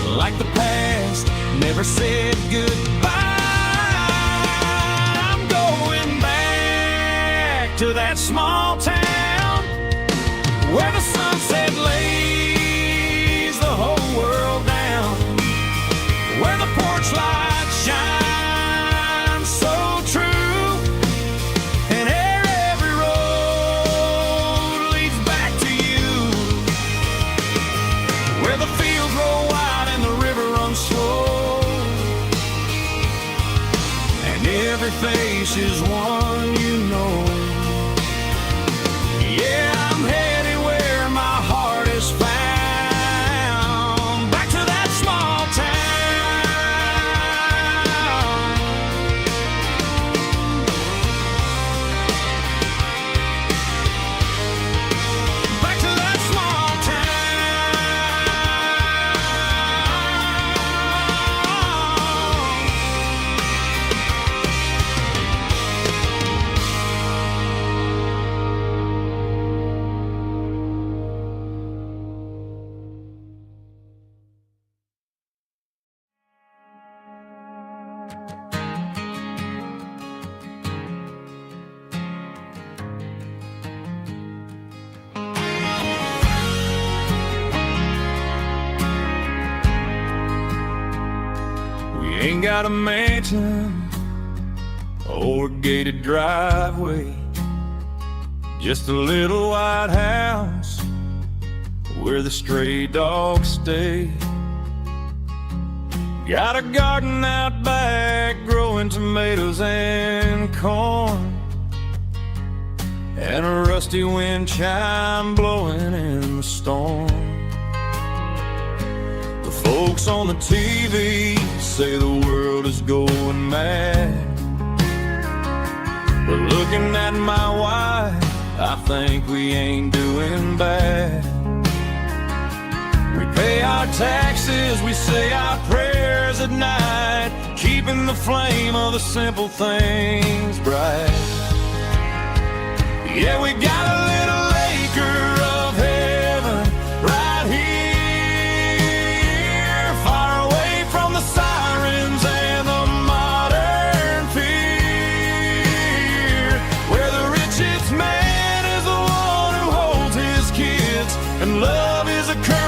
like the past never said goodbye. I'm going back to that small town where the sunset lays the whole world down, where the porch lights shine face is one you know. Yeah, I'm heading where my heart is found, back to that small town. Back to that small ain't got a mansion or a gated driveway, just a little white house where the stray dogs stay. Got a garden out back growing tomatoes and corn, and a rusty wind chime blowing in the storm. The folk Folks on the TV say the world is going mad, but looking at my wife, I think we ain't doing bad. We pay our taxes, we say our prayers at night, keeping the flame of the simple things bright. Yeah, we got a little acre of heaven right here, far away from the sirens and the modern fear, where the richest man is the one who holds his kids, and love is a curse